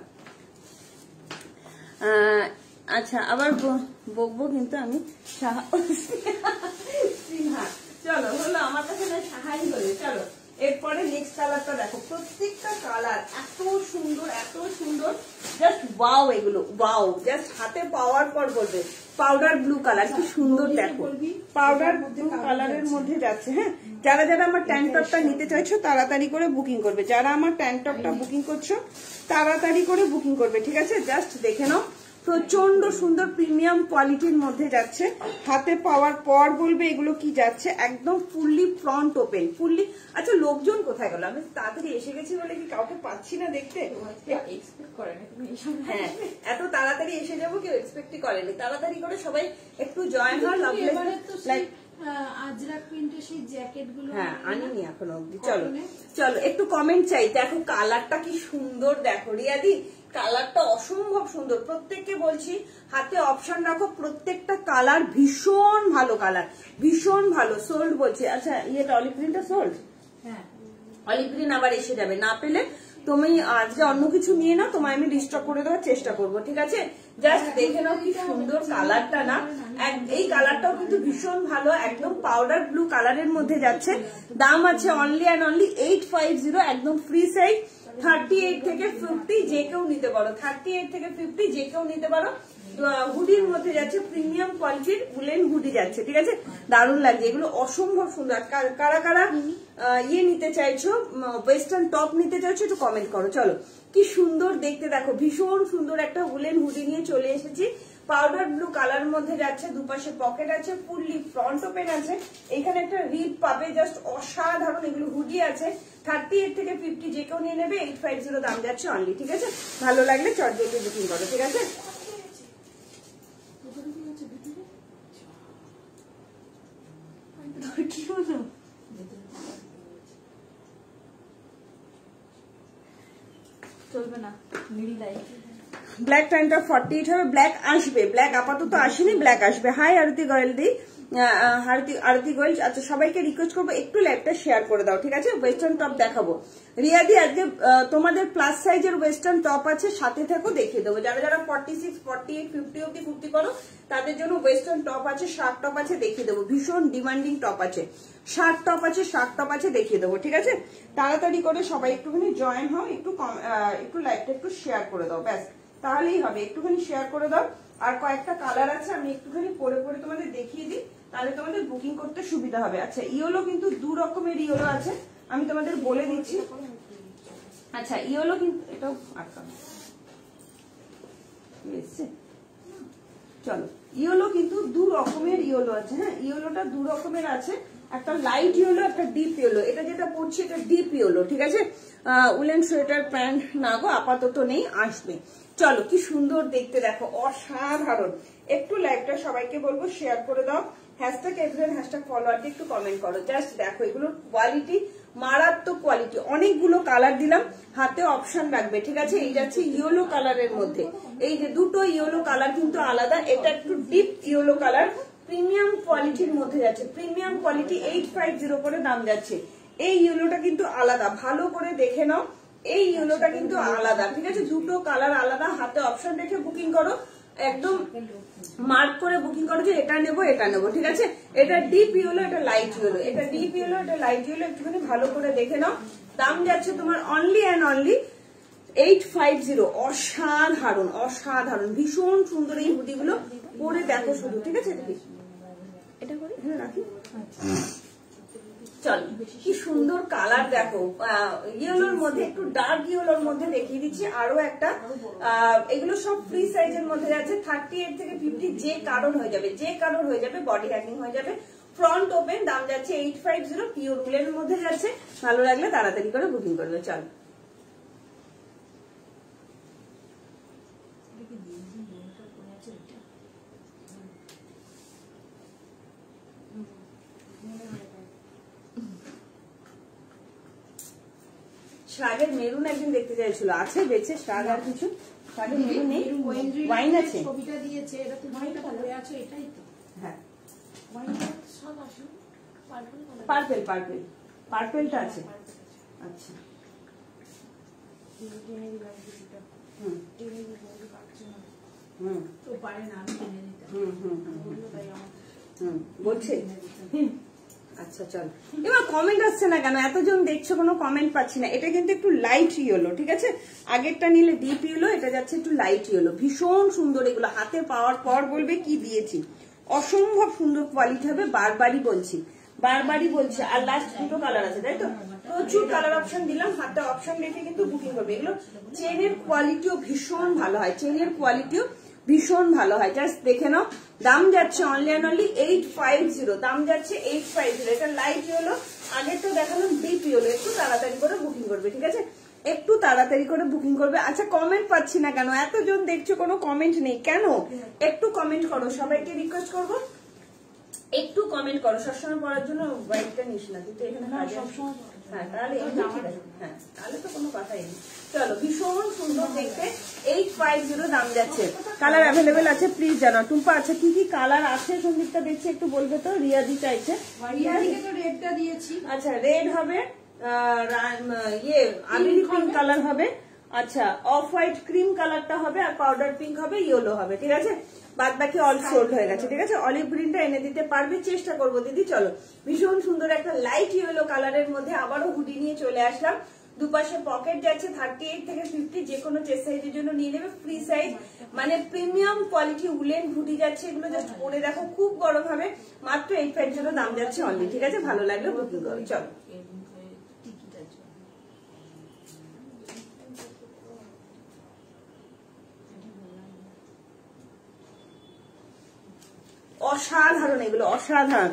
আচ্ছা, আবার বকবো কিন্তু আমি সিনহা। চলো হলো, আমার কাছে না সাহাই হলে। চলো এরপরে নেক্সট কালারটা দেখো, প্রত্যেকটা কালার এত সুন্দর এত সুন্দর, জাস্ট ওয়াও, এগুলো ওয়াও, জাস্ট হাতে পাওয়ার পর বলবে। পাউডার ব্লু কালার কি সুন্দর দেখো, পাউডার ব্লু কালারের মধ্যে যাচ্ছে। হ্যাঁ, যারা যারা আমার ট্যাঙ্ক টপটা নিতে চাইছো তাড়াতাড়ি করে বুকিং করবে, যারা আমার ট্যাঙ্ক টপটা বুকিং করছো তাড়াতাড়ি করে বুকিং করবে, ঠিক আছে? জাস্ট দেখে নাও, প্রচন্ড সুন্দর প্রিমিয়াম কোয়ালিটির মধ্যে যাচ্ছে। হাতে পাওয়ার পর বলবে এগুলো কি যাচ্ছে, একদম ফুললি ফ্রন্ট ওপেন, ফুললি। আচ্ছা লোকজন কোথায় গেল? আমি তাড়াতাড়ি এসে গেছি বলে কি কাউকে পাচ্ছি না দেখতে? এক্সপেক্ট করেনি তুমি এইসব। হ্যাঁ, এত তাড়াতাড়ি এসে যাবো কেউ এক্সপেক্টই করেনি। তাড়াতাড়ি করে সবাই একটু জয়েন হওয়া। এবারে তো আজরাক প্রিন্টের সেই জ্যাকেট গুলো হ্যাঁ আনিনি এখনো অব্দি। চলো চলো একটু কমেন্ট চাই। দেখো কালারটা কি সুন্দর, দেখো রিয়াদি কালারটা অসম্ভব সুন্দর। প্রত্যেককে বলছি হাতে অপশন রাখো, প্রত্যেকটা কালার ভীষণ ভালো, কালার ভীষণ ভালো। সোল্ড বলছে, আচ্ছা ইয়েটা অলিভ গ্রিনটা সোল্ড। হ্যাঁ, অলিভ গ্রিন আবার এসে যাবে, না পেলে তুমি আজকে অন্য কিছু নিয়ে নাও, তোমায় আমি রিস্টক করে দেওয়ার চেষ্টা করবো, ঠিক আছে? জাস্ট দেখে নাও কি সুন্দর কালারটা না। এই কালারটাও কিন্তু ভীষণ ভালো, একদম পাউডার ব্লু কালারের মধ্যে যাচ্ছে। দাম আছে অনলি অ্যান্ড অনলি 850, একদম ফ্রি সাইজ। 38 থেকে 50 যে কেউ নিতে পারো, 38 থেকে 50 যে কেউ নিতে পারো। হুডির মধ্যে যাচ্ছে, প্রিমিয়াম কোয়ালিটির উলেন হুডি যাচ্ছে, ঠিক আছে? দারুণ লাগছে এগুলো, অসম্ভব সুন্দর। কারা কারা ইয়ে নিতে চাইছো, ওয়েস্টার্ন টপ নিতে চাইছো, একটু কমেন্ট করো। চলো কি সুন্দর দেখতে, দেখো ভীষণ সুন্দর একটা উলেন হুডি নিয়ে চলে এসেছি। পাউডার ব্লু কালার মধ্যে যাচ্ছে, দুপাশে পকেট আছে, ফুললি ফ্রন্ট ওপেন আছে, এখানে একটা রিপ পাবে, জাস্ট অসাধারণ। এগুলো হুডি আছে, 38 থেকে 50 যে কেউ নিয়ে নেবে। 850 দাম যাচ্ছে অনলি, ঠিক আছে? ভালো লাগলে চটজলদি বুকিং করো, ঠিক আছে? কি হলো? চলবে না, মিডি লাইট। ব্ল্যাক টাইমটা 48 হবে, ব্ল্যাক আসবে, ব্ল্যাক আপাতত আসেনি, ব্ল্যাক আসবে। হাই আরতি গোয়েল দি, আরতি গোয়েল। আচ্ছা সবাইকে রিকোয়েস্ট করবো একটু লাইভটা শেয়ার করে দাও, ঠিক আছে? ওয়েস্টার্ন টপ দেখাবো রিয়াদি আজকে, তোমাদের প্লাস সাইজের ওয়েস্টার্ন টপ আছে, সাথে থাকো দেখিয়ে দেবো। যারা যারা 46, 48, 50 অব্দি কুর্তি করো তাদের জন্য ওয়েস্টার্ন টপ আছে, শার্ট টপ আছে, দেখিয়ে দেবো। ভীষণ ডিমান্ডিং টপ আছে, শার্ট টপ আছে, শার্ট টপ আছে, দেখিয়ে দেবো, ঠিক আছে? তাড়াতাড়ি করে সবাই একটুখানি জয়েন হও, একটু লাইভটা একটু শেয়ার করে দাও, ব্যাস তাহলেই হবে। একটুখানি শেয়ার করে দাও। আর কয়েকটা কালার আছে, আমি একটুখানি পরে পরে তোমাদের দেখিয়ে দিই, তাহলে তোমাদের বুকিং করতে সুবিধা হবে। আচ্ছা ইয়েলো কিন্তু 2 রকমের ইয়েলো আছে, আমি তোমাদের বলে দিচ্ছি। আচ্ছা ইয়েলো কিন্তু এটাও আটকানো, চলো ইয়েলো কিন্তু 2 রকমের ইয়েলো আছে। হ্যাঁ, ইয়েলোটা 2 রকমের আছে, একটা লাইট ইয়েলো, একটা ডিপ ইয়েলো। এটা যেটা পড়ছি এটা ডিপ ইয়েলো, ঠিক আছে? উলেন সোয়েটার প্যান্ট না গো আপাতত নেই, আসবে। চলো কি সুন্দর দেখতে, দেখো অসাধারণ। একটু লাইভটা সবাইকে বলবো শেয়ার করে দাও, হ্যাশট্যাগ এভরিওয়ান, হ্যাশট্যাগ ফলোয়ারকে একটু কমেন্ট করো। জাস্ট দেখো এগুলোর কোয়ালিটি, মারাত্মক কোয়ালিটি। অনেকগুলো কালার দিলাম, হাতে অপশন রাখবে, ঠিক আছে? এই যাচ্ছে ইয়েলো কালারের মধ্যে, এই যে দুটো ইয়েলো কালার কিন্তু আলাদা, এটা একটু ডিপ ইয়েলো কালার, প্রিমিয়াম কোয়ালিটির মধ্যে যাচ্ছে, প্রিমিয়াম কোয়ালিটি। 850 করে দাম যাচ্ছে। এই ইয়েলোটা কিন্তু আলাদা, ভালো করে দেখে নাও, এই ইয়েলোটা কিন্তু আলাদা, ঠিক আছে? দুটো কালার আলাদা, হাতে অপশন রেখে বুকিং করো, একদম মার্ক করে বুকিং করো যে এটা নেবো এটা নেবো, ঠিক আছে? এটা ডিপ ইয়েলো, এটা লাইট ইয়েলো, এটা ডিপ ইয়েলো, এটা লাইট ইয়েলো, একটুখানি ভালো করে দেখে নাও। দাম যাচ্ছে তোমার অনলি অ্যান্ড অনলি 850। অসাধারণ অসাধারণ, ভীষণ সুন্দর এই হুডিগুলো, পরে দেখো শুধু, ঠিক আছে? এটা করে রাখি। চল কি সুন্দর কালার দেখো, ইয়েলোর মধ্যে একটু ডার্ক ইয়েলোর মধ্যে দেখিয়ে দিচ্ছি আরো একটা। এগুলো সব ফ্রি সাইজের মধ্যে যাচ্ছে, 38 থেকে 50 যে কারণ হয়ে যাবে, যে কারণ হয়ে যাবে, বডি হ্যাঙ্গিং হয়ে যাবে, ফ্রন্ট ওপেন। দাম যাচ্ছে 850, পিওর উলের মধ্যে যাচ্ছে। ভালো লাগলে তাড়াতাড়ি করে বুকিং করবে। চল শাগের মেরুন একদিন দেখতে চাইছিল, আছে বেঁচে শাগ আর কিছু? শাগের মেরুন নেই, ওয়াইন আছে। ছবিটা দিয়েছে, এটা তুমি পরে আছো, এটাই তো? হ্যাঁ ওয়াইনটা সব আসুন, পার্পেল, পার্পেল, পার্পেলটা আছে। আচ্ছা তো পারে না, আমি কিনে দিতাম। বললো তাই আমার বলছে আচ্ছা চল। এবার কমেন্ট আসছে না কেন? এতজন দেখছো, কোনো কমেন্ট পাচ্ছি না। এটা কিন্তু একটু লাইট ইয়েলো, ঠিক আছে? আগেরটা নিলে ডিপ ইয়েলো, এটা যাচ্ছে একটু লাইট ইয়েলো। ভীষণ সুন্দর এগুলো, হাতে পাওয়ার পর বলবে কি দিয়েছি। অসম্ভব সুন্দর কোয়ালিটি হবে, বারবারই বলছি। আর লাস্ট দুটো কালার আছে, তাই তো? প্রচুর কালার অপশন দিলাম, হাতে অপশন রেখে কিন্তু বুকিং করবে। এগুলো চেনের কোয়ালিটিও ভীষণ ভালো হয়, জাস্ট দেখে নাও। দাম যাচ্ছে অনলি অ্যান্ড অনলি 850, দাম যাচ্ছে 850। এটা লাইট হলো, আগের তো দেখালাম ডিপ হলো। একটু তাড়াতাড়ি করে বুকিং করবে, ঠিক আছে? একটু তাড়াতাড়ি করে বুকিং করবে। আচ্ছা কমেন্ট পাচ্ছি না কেন? এতজন দেখছো, কোনো কমেন্ট নেই কেন? একটু কমেন্ট করো, সবাইকে রিকোয়েস্ট করবো একটু কমেন্ট করো। সবসময় পড়ার জন্য হোয়াইটটা নিস না, কিন্তু এখানে সবসময় হ্যাঁ তাহলে হ্যাঁ তাহলে তো কোনো কথাই নেই। চলো, ভীষণ সুন্দর দেখতে, 850 দাম যাচ্ছে। কালার অ্যাভেলেবেল আছে, প্লিজ জানাও। টুম্পা আচ্ছা কি কি কালার আছে সন্দীপটা দেখছি একটু বলবে তো? রিয়াদি চাইছে। রিয়াদিকে তো রেডটা দিয়েছি। আচ্ছা রেড হবে, আবির পিঙ্ক কালার হবে, আচ্ছা অফ হোয়াইট ক্রিম কালারটা হবে, আর পাউডার পিঙ্ক হবে, ইয়েলো হবে, ঠিক আছে? বাদ বাকি অল সোল্ড হয়ে গেছে, ঠিক আছে? অলিভ গ্রিনটা এনে দিতে পারবে, চেষ্টা করবো দিদি। চলো, ভীষণ সুন্দর একটা লাইট ইয়েলো কালারের মধ্যে আবারও হুডি নিয়ে চলে আসলাম। দুপাশে পকেট যাচ্ছে, 38 থেকে 50, যে কোনো চেস্ট সাইজের জন্য নিয়ে নেবে। ফ্রি সাইজ, মানে প্রিমিয়াম কোয়ালিটি উলেন হুডি যাচ্ছে। এগুলো জাস্ট পরে দেখো, খুব গরম হবে। মাত্র 850 দাম যাচ্ছে অনলি, ঠিক আছে? ভালো লাগলে বুকিং করো। চলো, অসাধারণ এগুলো, অসাধারণ।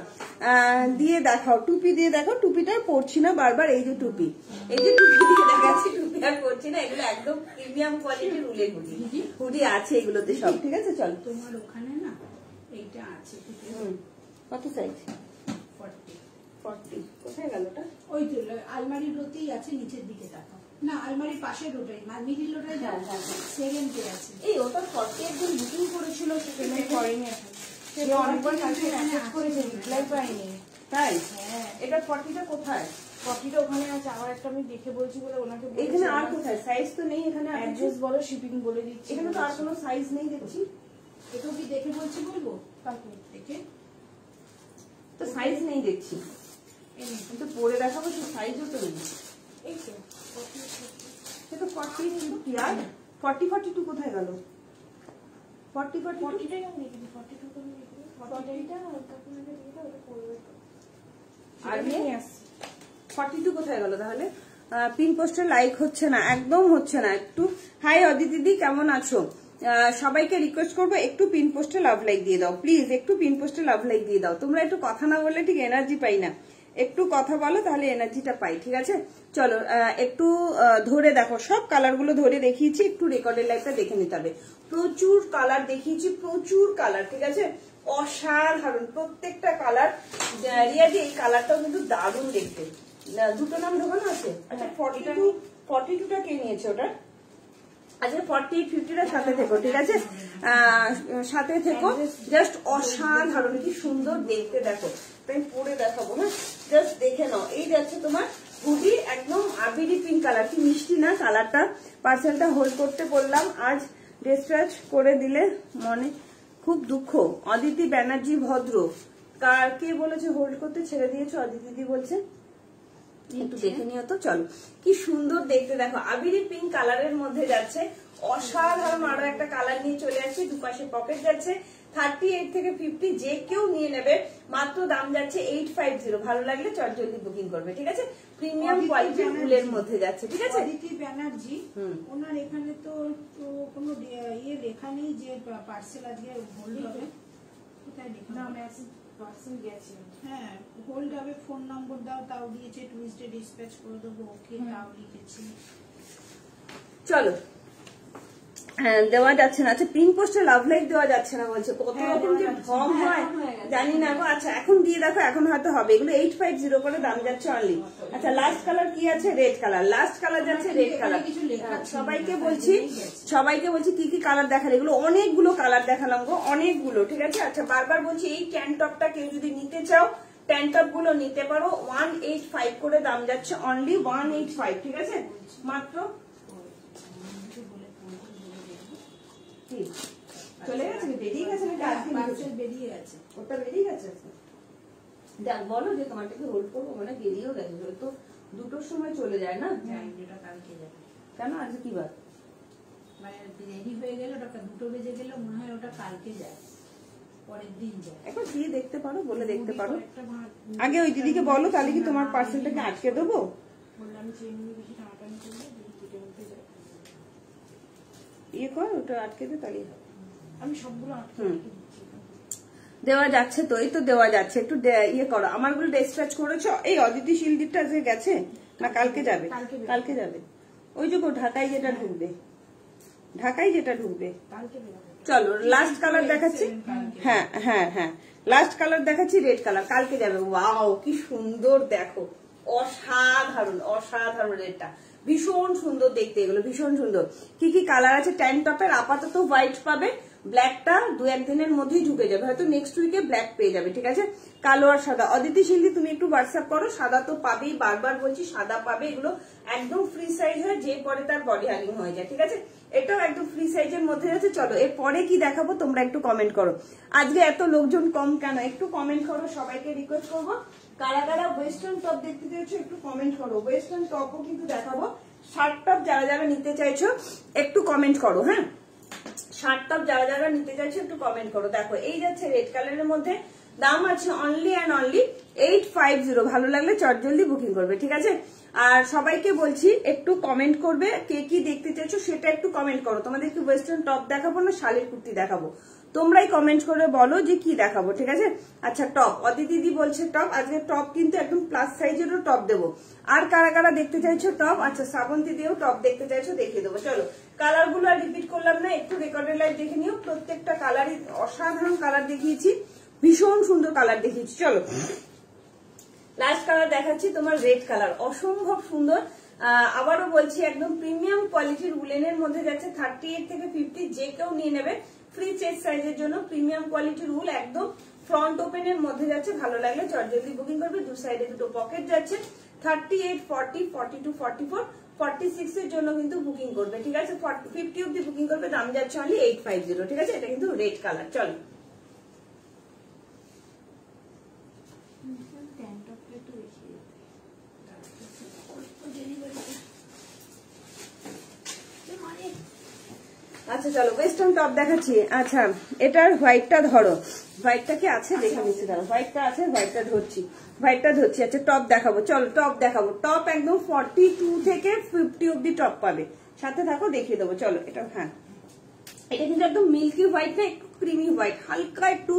দিয়ে দেখাও, টুপি দিয়ে দেখো। টুপিটা পরছি না বারবার, এই যে টুপি দিয়ে দেখাচ্ছি, টুপি আর পরছি না। এগুলো একদম প্রিমিয়াম কোয়ালিটির উলের হুডি আছে এগুলোতে সব, ঠিক আছে? চলো, তোমার ওখানে না এইটা আছে, কত সাইজ? 40। কোথায় গেল ওটা? ওই তো আলমারির রোতেই আছে, নিচের দিকে তাকাও না, আলমারির পাশের রোটাই, মিডিল রোটাই সেকেন্ডে আছে। এই ওটা 40 একজন বুকিং করেছিল, সেখানে করেনি এখন। সে অনেকবার কালকে মেসেজ করেছে, রিপ্লাই পাইনি। তাই? হ্যাঁ, এটা 40টা কোথায়? 40টা ওখানে আছে। আবার একটা আমি দেখে বলছি বলে ওনাকে বলেছি। এখানে আর কোথায় সাইজ তো নেই? এখানে অ্যাড্রেস বলো, শিপিং বলে দিচ্ছি। এখানে তো আর কোনো সাইজ নেই দেখছি। এটাও কি দেখে বলছি, বলবো কাকে? দেখে তো সাইজ নেই দেখছি, কিন্তু পরে দেখাবো, তো সাইজও তো নেই। এই তো সে তো 40 50 আর 40 42 কোথায় গেল? 40 40টাই আমি দেখেছি, 42 করে দেখেছি। 40টা আপনাকে দিয়ে দাও, ওটা করবে তো। আর নিয়ে আসছি। 42 কোথায় গেল তাহলে? পিন পোস্টে লাইক হচ্ছে না, একদম হচ্ছে না। একটু হাই অদিতি দিদি, কেমন আছো? সবাইকে রিকোয়েস্ট করবো একটু পিন পোস্টে লাভ লাইক দিয়ে দাও, প্লিজ। একটু পিন পোস্টে লাভ লাইক দিয়ে দাও। তোমরা একটু কথা না বললে ঠিক এনার্জি পাই না। একটু কথা বলো, তাহলে এনার্জিটা পাই, ঠিক আছে? চলো, একটু ধরে দেখো, সব কালার গুলো ধরে দেখিয়েছি। একটু রেকর্ডের লাইভটা দেখে নিতে হবে। প্রচুর কালার দেখিয়েছি, প্রচুর কালার, ঠিক আছে? অসাধারণ প্রত্যেকটা কালার। রিয়াদি এই কালারটাও কিন্তু দারুণ দেখতে। দুটো নাম ঢোকানো আছে। আচ্ছা 42টা কে নিয়েছে ওটা? আচ্ছা 48 50টা সাথে থেকো, ঠিক আছে? সাথে থেকো। জাস্ট অসাধারণ, কি সুন্দর দেখতে দেখো। আমি পরে দেখাবো, হ্যাঁ? জাস্ট দেখে নাও। এই যাচ্ছে তোমার হুডি, একদম আবিরি পিঙ্ক কালার। কি মিষ্টি না কালারটা? পার্সেলটা হোল্ড করতে বললাম, আজ ডিসপ্যাচ করে দিলে মনে খুব দুঃখ। অদিতি ব্যানার্জি ভদ্র, কে বলেছে হোল্ড করতে? ছেড়ে দিয়েছে অদিতি দি বলছে। একটু দেখে নিও তো। চলো, কি সুন্দর দেখতে দেখো, আবিরি পিঙ্ক কালারের মধ্যে যাচ্ছে। অসাধারণ আরো একটা কালার নিয়ে চলে আসছে। দুপাশে পকেট যাচ্ছে, 38 থেকে 50 যে কেউ নিয়ে নেবে। মাত্র দাম যাচ্ছে 850। ভালো লাগলে চট জলদি বুকিং করবে, ঠিক আছে? প্রিমিয়াম কোয়ালিটির ফুলের মধ্যে যাচ্ছে, ঠিক আছে? অদিতি ব্যানার্জি, ওনার এখানে তো কোনো ইয়ে লেখা নেই যে পার্সেল আজকে হোল্ড হবে। কোথায় লেখা? না, মেসেজ পার্সেল গেছে। হ্যাঁ, হোল্ড হবে, ফোন নম্বর দাও, তাও দিয়েছে। টুইসডে ডিসপ্যাচ করে দেবো, ওকে, তাও লিখেছি। চলো, দেওয়া যাচ্ছে না। আচ্ছা পিঙ্ক পোস্টে লাভ লাইক দেওয়া যাচ্ছে না বলছে। কত রকম যে ঢং হয় জানি না গো। আচ্ছা এখন দিয়ে দেখো, এখন হয়তো হবে। এগুলো 850 করে দাম যাচ্ছে অনলি। আচ্ছা লাস্ট কালার কি আছে? Red colour. লাস্ট কালার যাচ্ছে রেড কালার। সবাইকে বলছি কি কি কালার দেখালে। এগুলো অনেকগুলো কালার দেখালাম গো, অনেকগুলো, ঠিক আছে? আচ্ছা বারবার বলছি, এই ট্যান টপটা কেউ যদি নিতে চাও, ট্যান টপ গুলো নিতে পারো। 185 করে দাম যাচ্ছে অনলি, 185, ঠিক আছে? মাত্র চলে গেছে, বেরিয়ে গেছে নাকি আজকে পার্সেল বেরিয়ে গেছে। ওটা বেরিয়ে গেছে। দেখ বলো যে তোমারটাকে হোল্ড করবো, মানে বেরিয়েও গেছে, তো 2টোর সময় চলে যায় না? ওটা কালকে যাবে। কেন আজকে কি বার? মানে রেডি হয়ে গেলে ওটা 2টো বেজে গেলে মনে হয় ওটা কালকে যায়, পরের দিন যায়। এখন দিয়ে দেখতে পারো, বলে দেখতে পারো। একটা ভাত আগে ওই দিদিকে বলো, তাহলে কি তোমার পার্সেলটাকে আটকে দেবো? বললাম চেনি বেশি টানাটানি করলে দুটো মধ্যে যায়। ইয়ে কর, ওটা আটকে দে, তাহলেই হবে। আমি সবগুলো আটকে রেখে দিচ্ছি। দেওয়া যাচ্ছে তো, এই তো দেওয়া যাচ্ছে। একটু ইয়ে করো, আমারগুলো ডিসপ্যাচ করেছো? এই অদিতি শিলদিরটা আজকে গেছে না কালকে যাবে? কালকে যাবে। ওই যে ঢাকায় যেটা ঢুকবে, ঢাকায় যেটা ঢুকবে। কালকে বেরোবে। চলো লাস্ট কালার দেখাচ্ছি। হ্যাঁ হ্যাঁ হ্যাঁ, লাস্ট কালার দেখাচ্ছি, রেড কালার। কালকে যাবে। ওয়াও কি সুন্দর দেখো, অসাধারণ অসাধারণ। এটা ভীষণ সুন্দর দেখতে, এগুলো ভীষণ সুন্দর। কি কি কালার আছে ট্যান টপের? আপাতত হোয়াইট পাবে, ব্ল্যাকটা 2-1 দিনের মধ্যেই ঢুকে যাবে, হয়তো নেক্সট উইকে ব্ল্যাক পেয়ে যাবে, ঠিক আছে? কালো আর সাদা। অদিতি শিল্দি তুমি একটু হোয়াটসঅ্যাপ করো, সাদা তো পাবেই, বারবার বলছি সাদা পাবে। এগুলো একদম ফ্রি সাইজ হয়, যে পরে তার বডি হাগিং হয়ে যায়, ঠিক আছে? এটাও একদম ফ্রি সাইজের মধ্যে আছে। চলো এর পরে কি দেখাবো তোমরা একটু কমেন্ট করো। আজকে এত লোকজন কম কেন? একটু কমেন্ট করো, সবাইকে রিকোয়েস্ট করবো। কারা কারা ওয়েস্টার্ন টপ দেখতে চাইছো একটু কমেন্ট করো। ওয়েস্টার্ন টপও কিন্তু দেখাবো। শার্ট টপ যারা যারা নিতে চাইছো একটু কমেন্ট করো। হ্যাঁ, শার্ট টপ যারা যারা নিতে চাইছো একটু কমেন্ট করো। দেখো এই যাচ্ছে রেড কালারের মধ্যে, দাম আছে অনলি অ্যান্ড অনলি 850। ভালো লাগলে চটজলদি বুকিং করবে, ঠিক আছে? আর সবাইকে বলছি একটু কমেন্ট করবে, কে কি দেখতে চাইছো সেটা একটু কমেন্ট করো। তোমাদের কি ওয়েস্টার্ন টপ দেখাবো না শালের কুর্তি দেখাবো? তোমরাই কমেন্ট করে বলো যে কি দেখাবো, ঠিক আছে? আচ্ছা টপ, অদিতি দিদি বলছে টপ। আজকে টপ কিন্তু একদম প্লাস সাইজেরও টপ দেবো। আর কারা কারা দেখতে চাইছো টপ? আচ্ছা শ্রাবন্তী দিয়েও টপ দেখতে চাইছো, দেখিয়ে দেবো। চলো কালার গুলো আর রিপিট করলাম না, একটু রেকর্ডের লাইভ দেখে নিও। প্রত্যেকটা কালারই অসাধারণ কালার দেখিয়েছি, ভীষণ সুন্দর কালার দেখিয়েছি। চলো লাস্ট কালার দেখাচ্ছি, তোমার রেড কালার, অসম্ভব সুন্দর। আবারও বলছি একদম প্রিমিয়াম কোয়ালিটির উলেনের মধ্যে যাচ্ছে। 38 থেকে 50 যে কেউ নিয়ে নেবে, ফ্রি চেস্ট সাইজের জন্য প্রিমিয়াম কোয়ালিটির উল, একদম ফ্রন্ট ওপেনের মধ্যে যাচ্ছে। ভালো লাগলে চটজলদি বুকিং করবে। দু সাইডে দুটো পকেট যাচ্ছে। 38, 40, 42, 44, 46 এর জন্য কিন্তু বুকিং করবে, ঠিক আছে? 50 অব্দি বুকিং করবে, দাম যাচ্ছে অনলি 850, ঠিক আছে? এটা কিন্তু রেড কালার। চলো ট্যানটপটা একটু বেশি আচ্ছা চলো ওয়েস্টার্ন টপ দেখাচ্ছি। আচ্ছা এটার হোয়াইটটা ধরো, হোয়াইটটা কি আছে দেখে নিচ্ছি, ধরো হোয়াইটটা আছে, হোয়াইটটা ধরছি, হোয়াইটটা ধরছি। আচ্ছা টপ দেখাবো, চলো টপ দেখাবো। টপ একদম 42 থেকে 50 অব্দি টপ পাবে, সাথে থাকো দেখিয়ে দেবো। চলো এটা, হ্যাঁ এটা কিন্তু একদম মিল্কি হোয়াইট না, একটু ক্রিমি হোয়াইট, হালকা একটু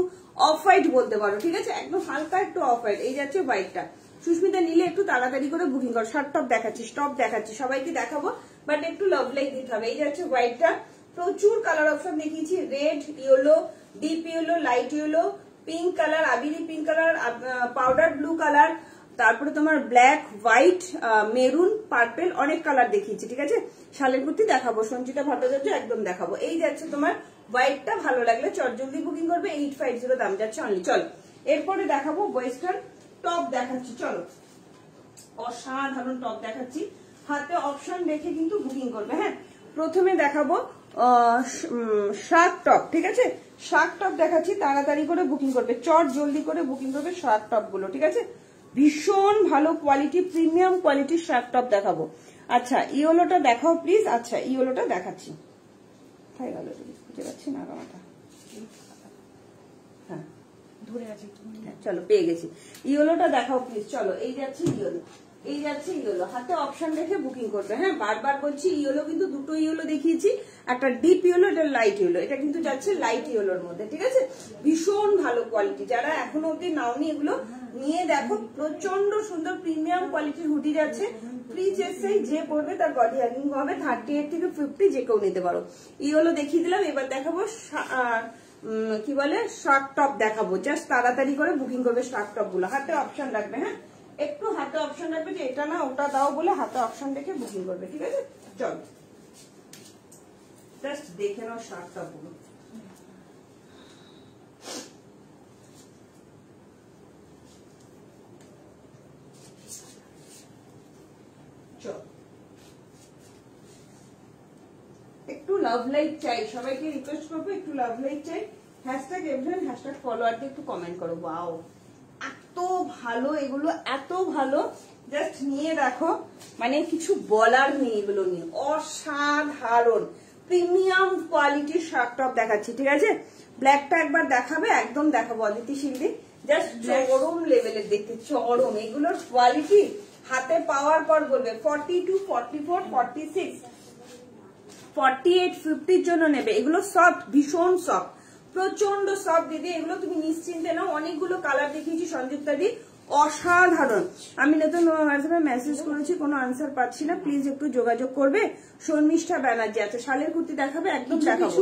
অফ হোয়াইট বলতে পারো, ঠিক আছে? একদম হালকা একটু অফ হোয়াইট। এই যাচ্ছে হোয়াইটটা। সুস্মিতা নিলে একটু তাড়াতাড়ি করে বুকিং করো। শার্ট টপ দেখাচ্ছি, টপ দেখাচ্ছি, সবাইকে দেখাবো, বাট একটু লাভ লাইক দিতে হবে। এই যাচ্ছে হোয়াইটটা, প্রচুর কালার অপশন দেখিয়েছি। Red, yellow, deep yellow, light yellow, pink colour, আবিরি pink colour, powder blue colour, তারপরে তোমার ব্ল্যাক, হোয়াইট, মেরুন, পার্পেল, অনেক কালার দেখিয়েছি, ঠিক আছে? শালের কুর্তি দেখাবো, সঞ্চিতা ভট্টাচার্য একদম দেখাবো। এই যাচ্ছে তোমার হোয়াইটটা, ভালো লাগলে চটজলদি বুকিং করবে। 850 দাম যাচ্ছে অনলি। চলো এরপরে দেখাবো ওয়েস্টার্ন টপ দেখাচ্ছি। চলো অসাধারণ টপ দেখাচ্ছি, হাতে অপশন রেখে কিন্তু বুকিং করবে। হ্যাঁ প্রথমে দেখাবো শার্ট টপ, ঠিক আছে? শার্ট টপ দেখাচ্ছি, তাড়াতাড়ি করে বুকিং করবে, চট জলদি করে বুকিং করবে শার্ট টপ গুলো, ঠিক আছে? ভীষণ ভালো কোয়ালিটি, প্রিমিয়াম কোয়ালিটির শার্ট টপ দেখাবো। আচ্ছা ইয়েলোটা দেখাও প্লিজ। আচ্ছা ইয়েলোটা দেখাচ্ছি, কোথায় গেল খুঁজে পাচ্ছি না গামাটা। হ্যাঁ ধরে আছে, চলো পেয়ে গেছি। ইয়েলোটা দেখাও প্লিজ। চলো এই যাচ্ছে ইয়েলো, এই যাচ্ছে ইয়েলো, হাতে অপশন রেখে বুকিং করবে। হ্যাঁ বারবার বলছি ইয়েলো কিন্তু দুটো ইয়েলো দেখিয়েছি, একটা ডিপ ইয়েলো, এটা লাইট ইয়েলো। এটা কিন্তু যাচ্ছে লাইট ইয়েলোর মধ্যে, ঠিক আছে? ভীষণ ভালো কোয়ালিটি, যারা এখনো অব্দি নাওনি এগুলো নিয়ে দেখো, প্রচন্ড সুন্দর প্রিমিয়াম কোয়ালিটির হুডি যাচ্ছে। ফ্রি চেস্ট সাইজ, যে পড়বে তার বডি হাগিং হবে। 38 থেকে 50 যে কেউ নিতে পারো। ইয়েলো দেখিয়ে দিলাম, এবার দেখাবো কি বলে শার্ট টপ দেখাবো। জাস্ট তাড়াতাড়ি করে বুকিং করবে শার্ট টপ গুলো, হাতে অপশন রাখবে। হ্যাঁ একটু হাতে অপশন রাখবে যে এটা না ওটা দাও বলে, হাতে অপশন রেখে বুকিং করবে, ঠিক আছে? চল জাস্ট দেখে নাও শার্ট টপ গুলো। একটু লাভ লাইক চাই, সবাইকে রিকোয়েস্ট করবো একটু লাভ লাইক চাই। হ্যাশট্যাগ এভরিওয়ান, হ্যাশট্যাগ ফলোয়ার দিয়ে একটু কমেন্ট করো। ওয়াও এত ভালো এগুলো, এত ভালো, জাস্ট নিয়ে দেখো, মানে কিছু বলার নেই এগুলো নিয়ে, অসাধারণ প্রিমিয়াম কোয়ালিটির শার্ট টপ দেখাচ্ছি, ঠিক আছে? ব্ল্যাকটা একবার দেখাবে, একদম দেখাবো অদিতি শিল্পী, জাস্ট চরম লেভেলের দেখতে, চরম এগুলোর কোয়ালিটি হাতে পাওয়ার পর বলবে 42, 44, 46, 48, 50 জন্য নেবে। এগুলো সফট, ভীষণ সফট, প্রচন্ড সফট দিদি, এগুলো তুমি নিশ্চিন্তে নাও। অনেকগুলো কালার দেখিয়েছি সঞ্যুক্তা দি, অসাধারণ। আমি নতুন হোয়াটসঅ্যাপে মেসেজ করেছি, কোনো আনসার পাচ্ছি না, প্লিজ একটু যোগাযোগ করবে। শর্মিষ্ঠা ব্যানার্জি, আচ্ছা শালের কুর্তি দেখাবে, একদম দেখাবো।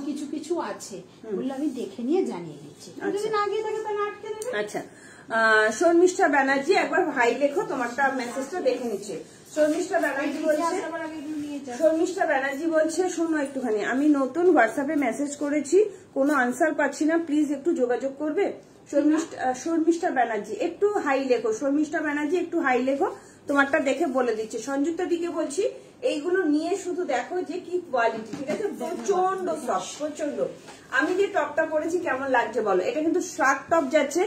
কিছু কিছু আছে, বললে আমি দেখে নিয়ে জানিয়ে দিচ্ছি। আচ্ছা শর্মিষ্ঠা ব্যানার্জি, একবার ভাই লেখো, তোমারটা মেসেজটা দেখে নিচ্ছে। শর্মিষ্ঠা ব্যানার্জি বলছে, শর্মিষ্ঠা ব্যানার্জি বলছে শোনো একটুখানি, আমি নতুন হোয়াটসঅ্যাপে মেসেজ করেছি, কোনো আনসার পাচ্ছি না, প্লিজ একটু যোগাযোগ করবে। শর্মিষ্ঠা ব্যানার্জি একটু হাই লেখো, শর্মিষ্ঠা ব্যানার্জি একটু হাই লেখো, তোমারটা দেখে বলে দিচ্ছে। সঞ্যুক্তা দিকে বলছি এইগুলো নিয়ে শুধু দেখো যে কি কোয়ালিটি, ঠিক আছে? প্রচন্ড সফট, প্রচন্ড। আমি যে টপটা পরেছি কেমন লাগছে বলো? এটা কিন্তু শার্ট টপ যাচ্ছে,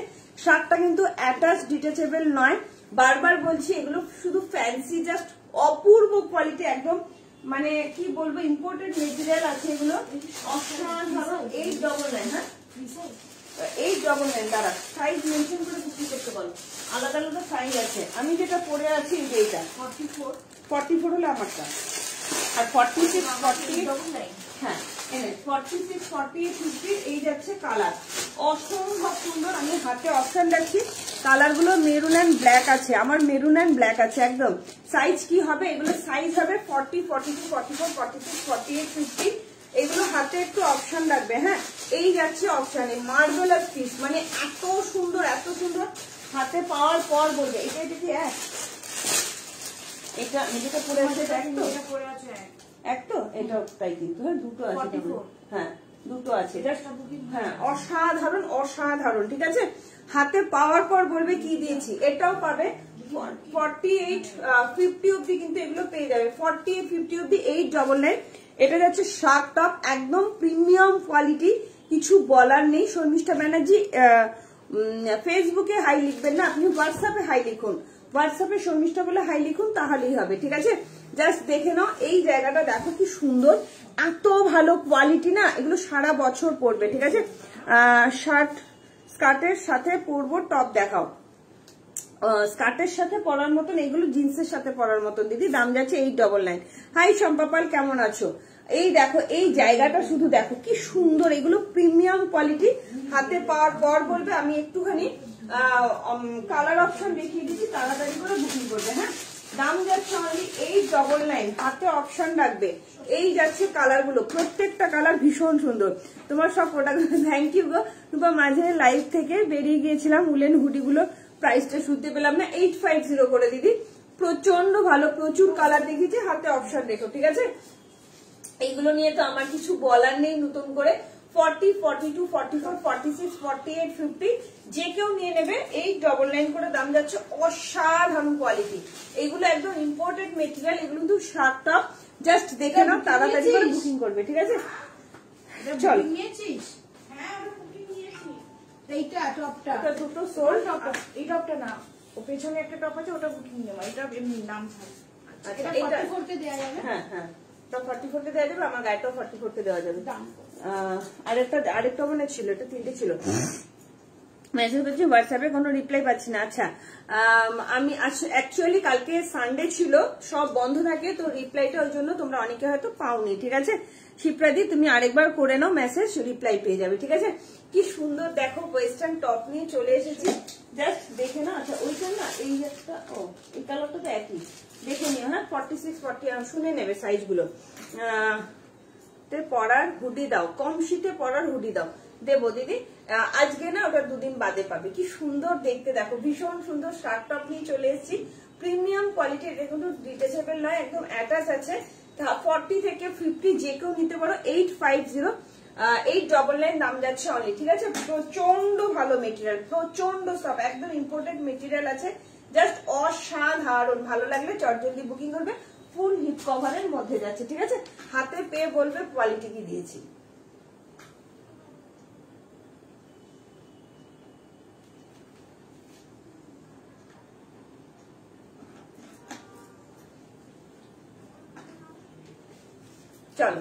শার্টটা কিন্তু অ্যাটাচ ডিটাচেবল নয়, বারবার বলছি এগুলো শুধু ফ্যান্সি, জাস্ট অপূর্ব কোয়ালিটি, একদম মানে কি বলবো, ইম্পোর্টেড মেটেরিয়াল আছে এগুলো, অসাধারণ। 899, হ্যাঁ 899, দাঁড়া সাইজ মেনশন করে বিক্রি করতে বলো, আলাদা আলাদা সাইজ আছে। আমি যেটা পরে আছি এইটা 44 হলো আমারটা, আর 46, 48, হ্যাঁ 46, 48, 50 এই যাচ্ছে কালার, অসম্ভব সুন্দর। আমি হাতে অপশন রাখছি, কালার গুলো মেরুন অ্যান্ড ব্ল্যাক আছে, আমার মেরুন অ্যান্ড ব্ল্যাক আছে একদম। সাইজ কি হবে? এগুলো সাইজ হবে 40, 42, 44, 46, 48, 50। এগুলো হাতে একটু অপশন রাখবে, হ্যাঁ। এই যাচ্ছে অপশনে মার্বেলাস পিস, মানে এত সুন্দর, এত সুন্দর, হাতে পাওয়ার পর বলবে এটা দেখি এটা নিজেটা পরে আছে, এক তো এটাও তাই, কিন্তু হ্যাঁ দুটো আছে, হ্যাঁ দুটো আছে, হ্যাঁ অসাধারণ, অসাধারণ, ঠিক আছে? হাতে পাওয়ার পর বলবে কি দিয়েছি। এটাও পাবে 48, 50 অব্দি, কিন্তু এগুলো পেয়ে যাবে 48, 50 অব্দি, 899। এটা যাচ্ছে শার্ট টপ, একদম প্রিমিয়াম কোয়ালিটি, কিছু বলার নেই। শর্মিষ্ঠা ব্যানার্জি ফেসবুকে হাই লিখবেন না, আপনি হোয়াটসঅ্যাপে হাই লিখুন, হোয়াটসঅ্যাপে শর্মিষ্ঠা বলে হাই লিখুন, তাহলেই হবে, ঠিক আছে? জাস্ট দেখে নাও এই জায়গাটা, দেখো কি সুন্দর, এত ভালো কোয়ালিটি না, এগুলো সারা বছর পরবে, ঠিক আছে? স্কার্টের সাথে পরবো, টপ দেখাও। স্কার্টের সাথে পরার মতন, এগুলো জিন্সের সাথে পরার মতন দিদি, দাম যাচ্ছে 899। হাই শম্পাপাল, কেমন আছো? এই দেখো এই জায়গাটা শুধু দেখো কি সুন্দর, এগুলো প্রিমিয়াম কোয়ালিটি, হাতে পাওয়ার পর বলবে। আমি একটুখানি কালার অপশন দেখিয়ে দিচ্ছি, তাড়াতাড়ি করে বুকিং করবে, হ্যাঁ। দাম যাচ্ছে অনলি 899, হাতে অপশন রাখবে। এই যাচ্ছে কালার গুলো, প্রত্যেকটা কালার ভীষণ সুন্দর। তোমার সব প্রোডাক্ট, থ্যাংক ইউ গো। তোমার মাঝে লাইভ থেকে বেরিয়ে গিয়েছিলাম, উলেন হুডি গুলো প্রাইসটা শুনতে পেলাম না, 850 করে দিদি, প্রচন্ড ভালো, প্রচুর কালার দেখিয়েছে, হাতে অপশন রেখো, ঠিক আছে? এইগুলো নিয়ে তো আমার কিছু বলার নেই। নতুন করে 40, 42, 44, 46, 48, 50 যে কেউ নিয়ে নেবে। 899 করে দাম যাচ্ছে, অসাধারণ কোয়ালিটি, এগুলো একদম ইম্পোর্টেড মেটেরিয়াল, এগুলো কিন্তু শার্ট টপ, জাস্ট দেখে নাও, তাড়াতাড়ি করে বুকিং করবে, ঠিক আছে? চল নিয়েছিস? হ্যাঁ বুকিং নিয়েছি। এইটা টপটা, ওটা দুটো সোল, এই টপটা না, ও পেছনে একটা টপ আছে, ওটা বুকিং নেওয়া, এটা এমনি নাম থাকে। এটা 44 তে দেয়া যাবে? হ্যাঁ হ্যাঁ, 44 তে দেওয়া যাবে, আমার গায়েটাও 44 তে দেওয়া যাবে। আরেকটা মনে ছিল, এটা 3টে ছিল। মেসেজ করছি হোয়াটসঅ্যাপে, কোনো রিপ্লাই পাচ্ছি না। আচ্ছা আমি অ্যাকচুয়ালি কালকে সানডে ছিল, সব বন্ধ থাকে, তো রিপ্লাইটা ওই জন্য তোমরা অনেকে হয়তো পাওনি, ঠিক আছে? শিপ্রাদি তুমি আরেকবার করে নাও মেসেজ, রিপ্লাই পেয়ে যাবে, ঠিক আছে? কি সুন্দর দেখো, ওয়েস্টার্ন টপ নিয়ে চলে এসেছি, জাস্ট দেখে না। আচ্ছা ওইটা না, এই একটা, ও এই কালারটা তো একই, দেখে নিও, হ্যাঁ 46, 40 শুনে নেবে সাইজ গুলো। পরার হুডি দাও, কম শীতে পরার হুডি দাও, দেবো দিদি, আজকে না, ওটা 2 দিন বাদে পাবে। কি সুন্দর দেখতে দেখো, ভীষণ সুন্দর শার্ট টপ নিয়ে চলে এসেছি, প্রিমিয়াম কোয়ালিটি, এটা কিন্তু ডিটাচেবল নয়, একদম অ্যাটাচ আছে। 40 থেকে 50 যে কেউ নিতে পারো, 850, 899 দাম যাচ্ছে অনলি, ঠিক আছে? প্রচন্ড ভালো মেটেরিয়াল, প্রচন্ড সব, একদম ইম্পোর্টেড মেটেরিয়াল আছে, জাস্ট অসাধারণ। ভালো লাগলে চটজলদি বুকিং করবে। ফুল হিপ কভারের মধ্যে যাচ্ছে, ঠিক আছে? হাতে পেয়ে বলবে কোয়ালিটি কি দিয়েছি। চলো,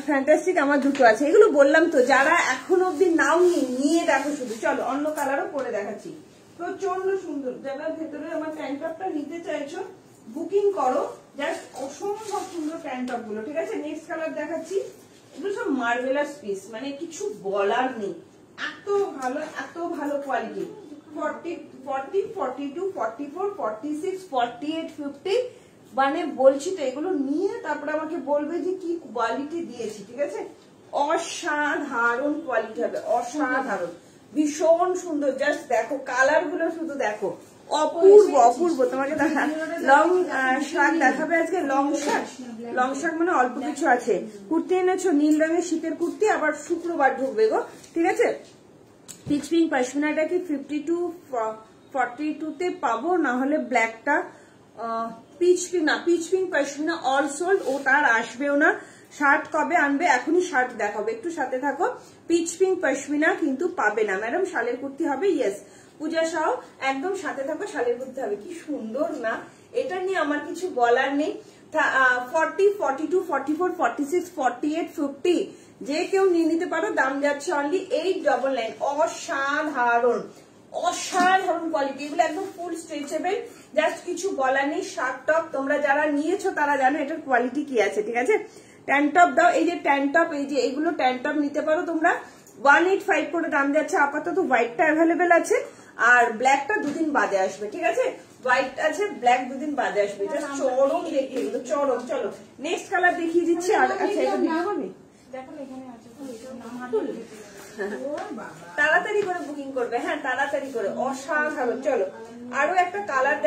ফ্যান্টাস্টিক আমার দুটো আছে, এগুলো বললাম তো, যারা এখন অব্দি নাও নিয়ে দেখো শুধু। চলো অন্য কালারও পরে দেখাচ্ছি, প্রচন্ড সুন্দর। যারা ভেতরে আমার প্যান্ট টপটা নিতে চাইছো বুকিং করো, জাস্ট অসম্ভব সুন্দর প্যান্ট টপ গুলো, ঠিক আছে? নেক্সট কালার দেখাচ্ছি, এগুলো সব মার্ভেলাস পিস, মানে কিছু বলার নেই, এত ভালো কোয়ালিটি। 40, 40, 42, 44, 46, 48, 50, মানে বলছি তো, এগুলো নিয়ে তারপরে আমাকে বলবে যে কি কোয়ালিটি দিয়েছি, ঠিক আছে? অসাধারণ কোয়ালিটি হবে, অসাধারণ, ভীষণ সুন্দর। জাস্ট দেখো কালার গুলো, শুধু দেখো, অপূর্ব অপূর্ব। তোমাকে লং শার্ট দেখাবে আজকে, লং শার্ট মানে অল্প কিছু আছে। কুর্তি এনেছো নীল রঙের শীতের কুর্তি, আবার শুক্রবার ঢুকবে গো, ঠিক আছে? পিচ পিঙ্ক পশমিনাটা কি 52, 42 তে পাবো, না হলে ব্ল্যাকটা pitch pink pashmina all sold, ওটা আর আসবেও না। শার্ট কবে আনবে? এখনই শার্ট দেখাবে, একটু সাথে থাকো। পিচ পিঙ্ক পশমিনা কিন্তু পাবে না ম্যাডাম, শালের কুর্তি হবে। ইয়েস পূজা সাও, একদম সাথে থাকো, শালের কুর্তি হবে। কি সুন্দর না, এটা নিয়ে আমার কিছু বলার নেই। 40, 42, 44, 46, 48, 50 যে কেউ নিয়ে নিতে পারো। দাম যাচ্ছে অনলি 899। অসাধারণ অসাধারণ কোয়ালিটি, এগুলো একদম ফুল স্ট্রেচেবল, জাস্ট কিছু বলার নেই। শার্ট টপ তোমরা যারা নিয়েছো তারা জানো এটার কোয়ালিটি কি আছে, ঠিক আছে? ট্যান্ট টপ দাও, এই যে ট্যান্ট টপ, এই যে এগুলো ট্যান্ট টপ নিতে পারো তোমরা। 185 করে দাম যাচ্ছে আপাতত। হোয়াইটটা অ্যাভেলেবেল আছে, আর ব্ল্যাকটা দুদিন বাদে আসবে, ঠিক আছে? হোয়াইট আছে, ব্ল্যাক দুদিন বাদে আসবে। জাস্ট চরম দেখে, চরম। চলো নেক্সট কালার দেখিয়ে দিচ্ছি। আর আচ্ছা এটা ভিডিও হবে, দেখো এখানে আছে, তাড়াতাড়ি করে বুকিং করবে, হ্যাঁ তাড়াতাড়ি করে, অসাধারণ। চলো আরো একটা কালার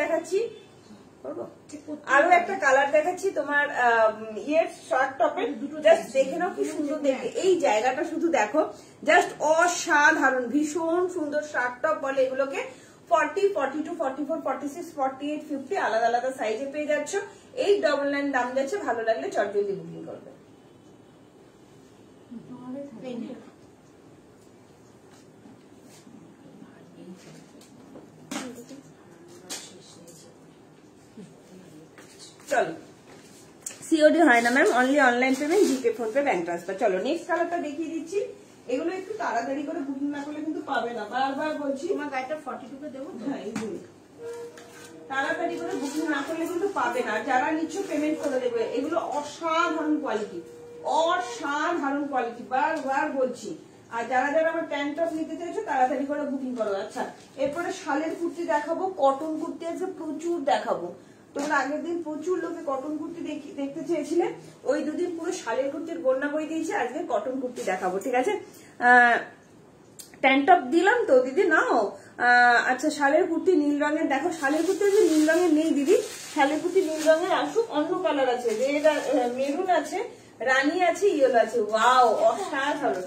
দেখাচ্ছি, তোমার ইয়ের শর্ট টপের, জাস্ট দেখে নাও কি সুন্দর দেখে। এই জায়গাটা শুধু দেখো, জাস্ট অসাধারণ, ভীষণ সুন্দর শর্ট টপ বলে এগুলোকে। 40, 42, 44, 46, 48, 50 আলাদা আলাদা সাইজে পেয়ে যাচ্ছ। 899 দাম যাচ্ছে। ভালো লাগলে চটজলদি বুকিং করবে। চলো সিওডি হয় না ম্যাম, অনলি অনলাইন পেমেন্ট, জিপে, ফোন পে, ব্যাংক ট্রান্সফার। চলো নেক্সট কালারটা দেখিয়ে দিচ্ছি। এগুলো একটু তাড়াতাড়ি করে বুকিং না করলে কিন্তু পাবে না, বারবার বলছি। তোমার গাড়িটা 42 কে দেবো। হ্যাঁ এইগুলো তাড়াতাড়ি করে বুকিং না করলে কিন্তু পাবে না, যারা নিচ্ছ পেমেন্ট করে দেবে। এগুলো অসাধারণ কোয়ালিটি, অসাধারণ কোয়ালিটি, বারবার বলছি। আর যারা যারা আমার প্যান্ট টপ নিতে চাইছো তাড়াতাড়ি করে বুকিং করো। আচ্ছা এরপরে শালের কুর্তি দেখাবো, কটন কুর্তি আছে প্রচুর দেখাবো। তোমরা আগের দিন প্রচুর লোকে কটন কুর্তি দেখতে চেয়েছিলে, ওই দুদিন পুরো শালের কুর্তির বন্যা বই দিয়েছে। আজকে কটন কুর্তি দেখাবো, ঠিক আছে? প্যান্ট টপ দিলাম তো দিদি, নাও। আচ্ছা শালের কুর্তি নীল রঙের দেখো, শালের কুর্তি যে নীল রঙের নেই দিদি, শালের কুর্তি নীল রঙের আসুক, অন্য কালার আছে, রেড, মেরুন আছে, রানী আছে, ইয়েলো আছে। ওয়াও অসাধারণ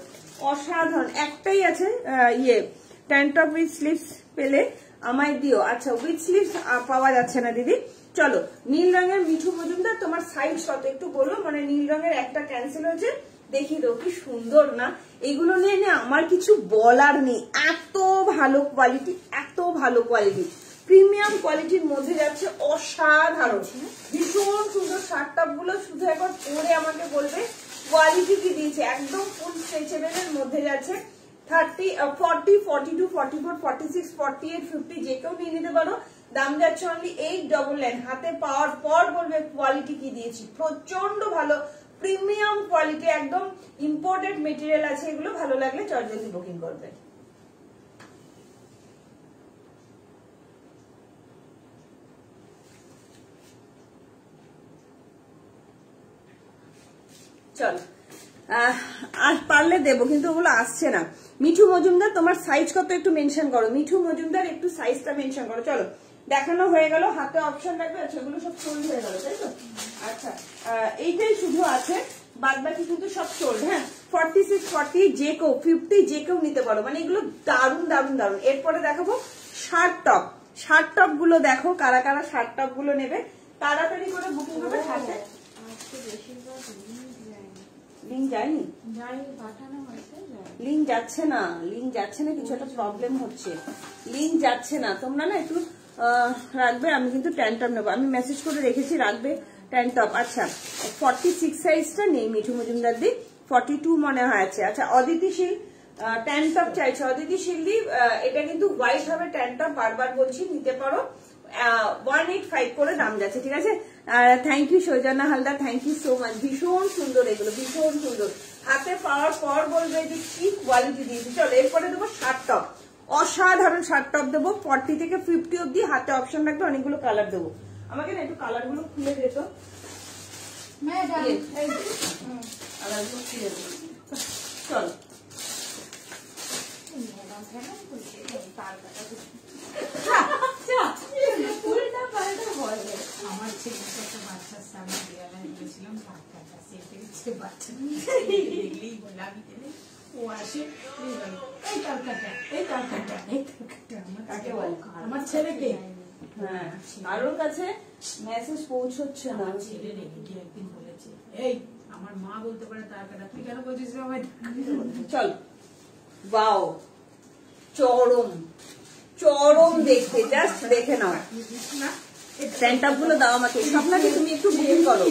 অসাধারণ। একটাই আছে ইয়ে প্যান্ট টপ উইথ স্লিভস, পেলে আমায় দিও। আচ্ছা উইথ স্লিভস পাওয়া যাচ্ছে না দিদি। চলো নীল রঙের মিঠু মজুমদার, তোমার সাইজ কত একটু বলো, মানে নীল রঙের একটা ক্যান্সেল হয়েছে, দেখিয়ে দাও। কি সুন্দর না, এগুলো নিয়ে আমার কিছু বলার নেই, এত ভালো কোয়ালিটি, এত ভালো কোয়ালিটি, প্রিমিয়াম কোয়ালিটির মধ্যে যাচ্ছে, অসাধারণ, ভীষণ সুন্দর। শার্ট টপ গুলো শুধু একবার পরে আমাকে বলবে কোয়ালিটি কি দিয়েছে, একদম ফুল স্ট্রেচেবলের মধ্যে যাচ্ছে। 30, 40, 42, 44, 46, 48, 50 যে কেউ নিয়ে নিতে পারো। দাম যাচ্ছে অনলি 899। হাতে পাওয়ার পর বলবে কোয়ালিটি কি দিয়েছি, প্রচন্ড ভালো প্রিমিয়াম কোয়ালিটি, একদম ইম্পোর্টেড মেটেরিয়াল আছে এগুলো। ভালো লাগলে চটজলদি বুকিং করবে। চল আর পারলে দেবো, কিন্তু ওগুলো আসছে না। মিঠু মজুমদার তোমার সাইজ কত একটু মেনশন করো, মিঠু মজুমদার একটু সাইজটা মেনশন করো। চলো দেখানো হয়ে গেল, হাতে অপশন রাখবে। আচ্ছা এগুলো সব সোল্ড হয়ে গেল তাই তো? আচ্ছা এইটাই শুধু আছে, বাদ বাকি কিন্তু সব সোল্ড। হ্যাঁ 46, 40 যে কেউ, 50 যে কেউ নিতে পারো, মানে এগুলো দারুন দারুন দারুন। এরপরে দেখাবো শার্ট টপ। শার্ট টপ গুলো দেখো, কারা কারা শার্ট টপ গুলো নেবে তাড়াতাড়ি করে বুকিং করবে। লিঙ্ক যায়নি, পাঠানো হয়েছে, লিঙ্ক যাচ্ছে না, লিঙ্ক যাচ্ছে না, কিছু একটা প্রবলেম হচ্ছে, লিঙ্ক যাচ্ছে না। তোমরা না একটু রাখবে, আমি কিন্তু ট্যান টপ নেবো, আমি মেসেজ করে রেখেছি রাখবে ট্যান টপ। আচ্ছা 46 সাইজটা নেই মিঠু মজুমদার দি, 42 মনে হয় আছে। আচ্ছা অদিতিশীল ট্যান টপ চাইছে, অদিতিশীল দি এটা কিন্তু হোয়াইট হবে ট্যান টপ, বারবার বলছি নিতে পারো, 185 করে দাম যাচ্ছে, ঠিক আছে। Thank you Soujanya Haldar, thank you so much, ভীষণ সুন্দর এগুলো, ভীষণ সুন্দর, হাতে পাওয়ার পর বলবে যে কি কোয়ালিটি দিয়েছি। চলো এরপরে দেবো শার্ট টপ, অসাধারণ শার্ট টপ দেবো, 40 থেকে 50 অব্দি, হাতে অপশন রাখবে, অনেকগুলো কালার দেবো। আমাকে না একটু কালার গুলো খুলে দিত, কালার গুলো খুলে দেবো। চলো আমার ছেলেকে একটা বাচ্চার সামনে দেওয়ালে দিয়েছিলাম তার কাটা, সে বাচ্চা দেখলেই বলে আমি গেলে ও আসে এই তার কাটা, এই তার কাটা, এই তার কাটা। আমার ছেলেকে, হ্যাঁ কারোর কাছে মেসেজ পৌঁছচ্ছে না, আমার ছেলে রেখে গিয়ে একদিন বলেছে এই আমার মা বলতে পারে তার কাটা, তুই কেন বলছিস আমার? চল বাও, চরম চরম দেখতে, জাস্ট দেখে নাও, স্ট্যান্ড গুলো দাও আমাকে, স্বপ্নাকে তুমি একটু বুকিং করো,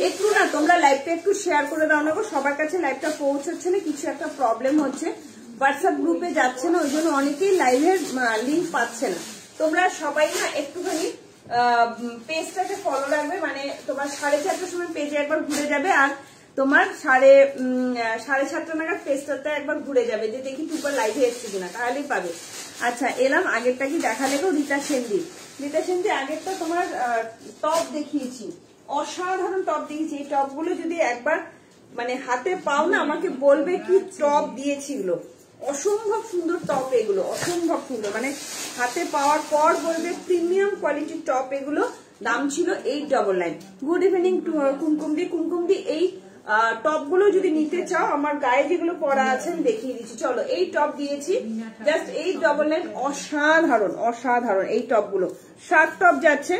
একটু না তোমরা লাইভটা একটু শেয়ার করে দাও না গো, সবার কাছে লাইভটা পৌঁছচ্ছে না, কিছু একটা প্রবলেম হচ্ছে, হোয়াটসঅ্যাপ গ্রুপে যাচ্ছে না, ওই জন্য অনেকেই লাইভের লিঙ্ক পাচ্ছে না। তোমরা সবাই না একটুখানি পেজটাকে ফলো রাখবে, মানে তোমার 4:30টার সময় পেজে একবার ঘুরে যাবে, আর তোমার 7:30 নাগাদ পেজটাতে একবার ঘুরে যাবে, যে দেখি তুই লাইভে এসছি কিনা, তাহলেই পাবে। আচ্ছা এলাম, আগেরটা কি দেখালে গো? রীতা সেনদি, রীতা সেনদি আগেরটা তোমার টপ দেখিয়েছি, অসাধারণ টপ দেখিয়েছি, এই টপ গুলো যদি একবার মানে হাতে পাও না আমাকে বলবে কি টপ দিয়েছিল, অসম্ভব সুন্দর টপ এগুলো, অসম্ভব সুন্দর, মানে হাতে পাওয়ার পর বলবে প্রিমিয়াম কোয়ালিটির টপ এগুলো, দাম ছিল 899। গুড ইভিনিং কুমকুমদি, কুমকুমদি এই টপ গুলো যদি নিতে চাও আমার গায়ে যেগুলো পরা আছে আমি দেখিয়ে দিচ্ছি, চলো এই টপ দিয়েছি জাস্ট 899, অসাধারণ অসাধারণ এই টপ গুলো, শার্ট টপ যাচ্ছে,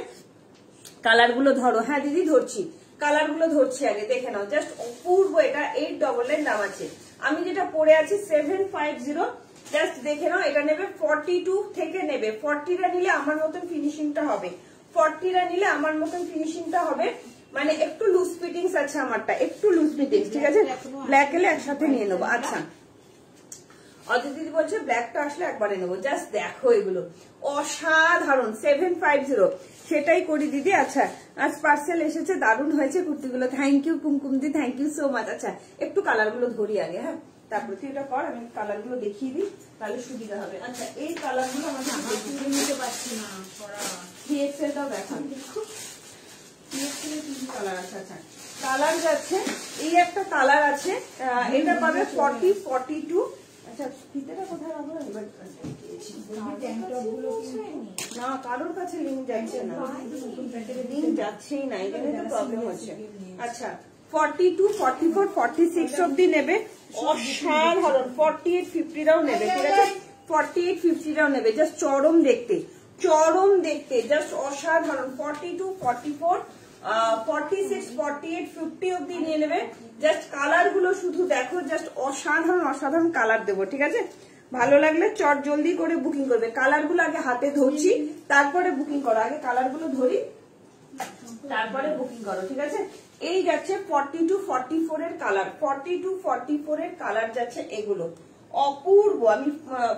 কালার গুলো ধরো, হ্যাঁ দিদি ধরছি, কালার গুলো ধরছি, আগে দেখে নাও, জাস্ট অপূর্ব, এটা 899 দাম আছে। আমি যেটা পরে আছি 750, জাস্ট দেখে নাও, এটা নেবে 42 থেকে নেবে, 40টা নিলে আমার মতন ফিনিশিংটা হবে, 40টা নিলে আমার মতন ফিনিশিংটা হবে, মানে একটু লুজ ফিটিংস আছে আমারটা, একটু লুজ ফিটিংস, ঠিক আছে, ব্ল্যাক এলে একসাথে নিয়ে নেবো। আচ্ছা অদিতি দিদি বলছে ব্ল্যাকটা আসলে একবারে নেবো, জাস্ট দেখো এগুলো অসাধারণ, 750 সেটাই করি দিদি। আচ্ছা আজ পার্সেল এসেছে, দারুণ হয়েছে কুর্তিগুলো, thank you Kumkum di, thank you so much. আচ্ছা একটু কালার গুলো ধরি আগে, হ্যাঁ তারপর তুই এটা কর, আমি কালার গুলো দেখিয়ে দিই তাহলে সুবিধা হবে। আচ্ছা এই কালার গুলো আমাকে নিতে পারছি না, থ্রিএক্সেলটাও দেখান, কালার আছে। আচ্ছা কালার যাচ্ছে, এই একটা কালার আছে, এটা পাবে 40, 42। আচ্ছা ফিতেটা কোথায় রাখবো? না কারোর কাছে লিঙ্ক যাচ্ছে না, লিঙ্ক যাচ্ছেই না, এই জন্য তো প্রবলেম হচ্ছে। আচ্ছা 42, 44, 46 অব্দি নেবে, অসাধারণ, 48, 50টাও নেবে, ঠিক আছে, 48, 50টাও নেবে, জাস্ট চরম দেখতে, চরম দেখতে, জাস্ট অসাধারণ, 42, 44, 46, 48, 50 অব্দি নিয়ে নেবে, জাস্ট কালার গুলো শুধু দেখো, জাস্ট অসাধারণ অসাধারণ কালার দেবো, ঠিক আছে। ভালো লাগলে চট জলদি করে বুকিং করবে, কালার গুলো আগে হাতে ধরছি তারপরে বুকিং করো, আগে কালার গুলো ধরি তারপরে বুকিং করো, ঠিক আছে। এই যাচ্ছে 42, 44 এর কালার, 42, 44 এর কালার যাচ্ছে এগুলো, অপূর্ব। আমি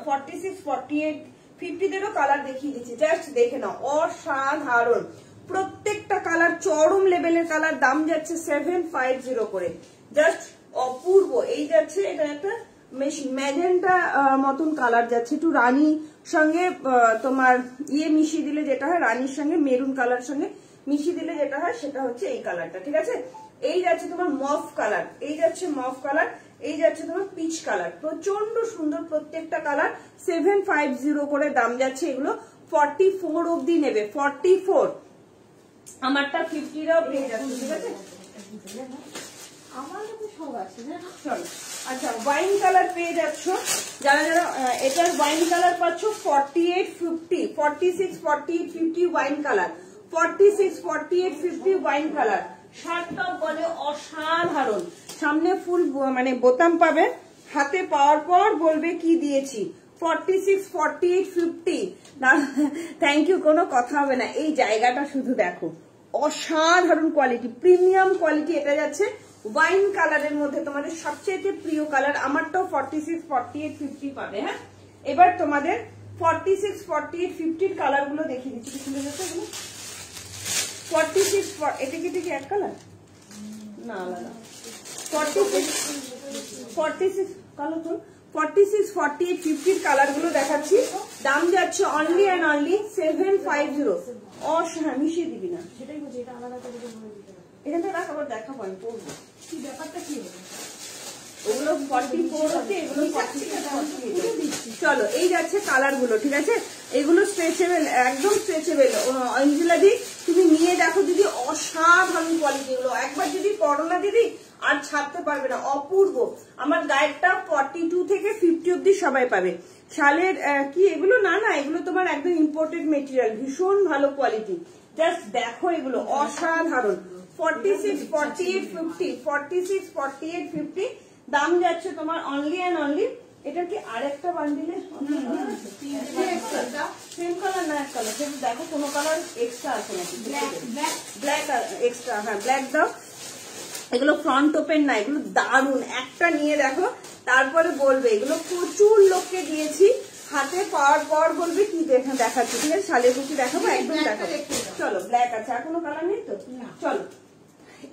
46, 48, 50 দেরও কালার দেখিয়ে দিচ্ছি, জাস্ট দেখে নাও, অসাধারণ, প্রত্যেকটা কালার চরম লেভেলের কালার, দাম যাচ্ছে 750 করে, জাস্ট অপূর্ব। এই যাচ্ছে এটা একটা ম্যাজেন্টা মতন কালার যাচ্ছে, একটু রানী সঙ্গে তোমার ইয়ে মিশিয়ে দিলে যেটা হয়, রানীর সঙ্গে মেরুন কালার সঙ্গে মিশিয়ে দিলে যেটা হয় সেটা হচ্ছে এই কালারটা, ঠিক আছে। এই যাচ্ছে তোমার মফ কালার, এই যাচ্ছে মফ কালার, এই যাচ্ছে তোমার পিচ কালার, প্রচন্ড সুন্দর প্রত্যেকটা কালার, 750 করে দাম যাচ্ছে এগুলো, 44 অব্দি নেবে, 44, আমারটা 50টাও পেয়ে যাচ্ছে, ঠিক আছে। আমার কাছে সব আছে, চলো আচ্ছা ওয়াইন কালার পেয়ে যাচ্ছ, যারা যারা এটার ওয়াইন কালার পাচ্ছ 48, 50, 46, 48, 50 wine colour, 46, 48, 50 wine colour, shirt top বলে অসাধারণ। সামনে ফুল মানে বোতাম পাবে, হাতে পাওয়ার পর বলবে কি দিয়েছি। 46, 48, 50। থ্যাংক ইউ, কোনো কথা হবে না। এই জায়গাটা শুধু দেখো, অসাধারণ কোয়ালিটি, প্রিমিয়াম কোয়ালিটি। এটা যাচ্ছে ওয়াইন কালারের মধ্যে, তোমাদের সবচেয়ে প্রিয় কালার। আমারটাও 46, 48, 50 পাবে। হ্যাঁ, এবার তোমাদের 46, 48, 50 কালার গুলো দেখিয়ে দিচ্ছি। কি সুন্দর যাচ্ছে এগুলো। 46, এটা কি এক কালার না আলাদা? 46, 46 কালার তো 46, 48, 50 কালার গুলো দেখাচ্ছি। দাম যাচ্ছে অনলি অ্যান্ড অনলি 750। হ্যাঁ, মিশিয়ে দিবি না, সেটাই বলছি, এটা আলাদা করে বলে দিতে হবে। এখান থেকে রাখ, আবার দেখাবো আমি পড়বো। কি ব্যাপারটা কি হবে? ওগুলো 44 হচ্ছে, এগুলো 46। চলো, এই যাচ্ছে কালার গুলো, ঠিক আছে? এগুলো স্ট্রেচেবল, একদম স্ট্রেচেবল। অঞ্জলা দি তুমি নিয়ে দেখো দিদি, অসাধারণ কোয়ালিটি। এগুলো একবার যদি পড়ো না দিদি আর ছাড়তে পারবে না, অপূর্ব। আমার গাইডটা 42 থেকে 50 অব্দি সবাই পাবে। শালের কি এগুলো? না না, এগুলো তোমার একদম ইম্পোর্টেড মেটেরিয়াল, ভীষণ ভালো কোয়ালিটি। জাস্ট দেখো, এগুলো অসাধারণ। 46, 48, 50, 46, 48, 50 দাম যাচ্ছে তোমার অনলি অ্যান্ড অনলি। এটা কি আরেকটা বান্ডিলে সেম কালার না এক কালার? দেখো কোনো কালার এক্সট্রা আছে নাকি? ব্ল্যাক এক্সট্রা, হ্যাঁ ব্ল্যাক দাও। এগুলো ফ্রন্ট ওপেন না, এগুলো দারুন। একটা নিয়ে দেখো, তারপরে বলবে। এগুলো প্রচুর লোককে দিয়েছি, হাতে পাওয়ার পর বলবে কি দেখাচ্ছি, ঠিক আছে? শালের কুচি দেখাবো, একদম দেখাবো। চলো, ব্ল্যাক আছে, আর কোনো কালার নেই তো? চলো,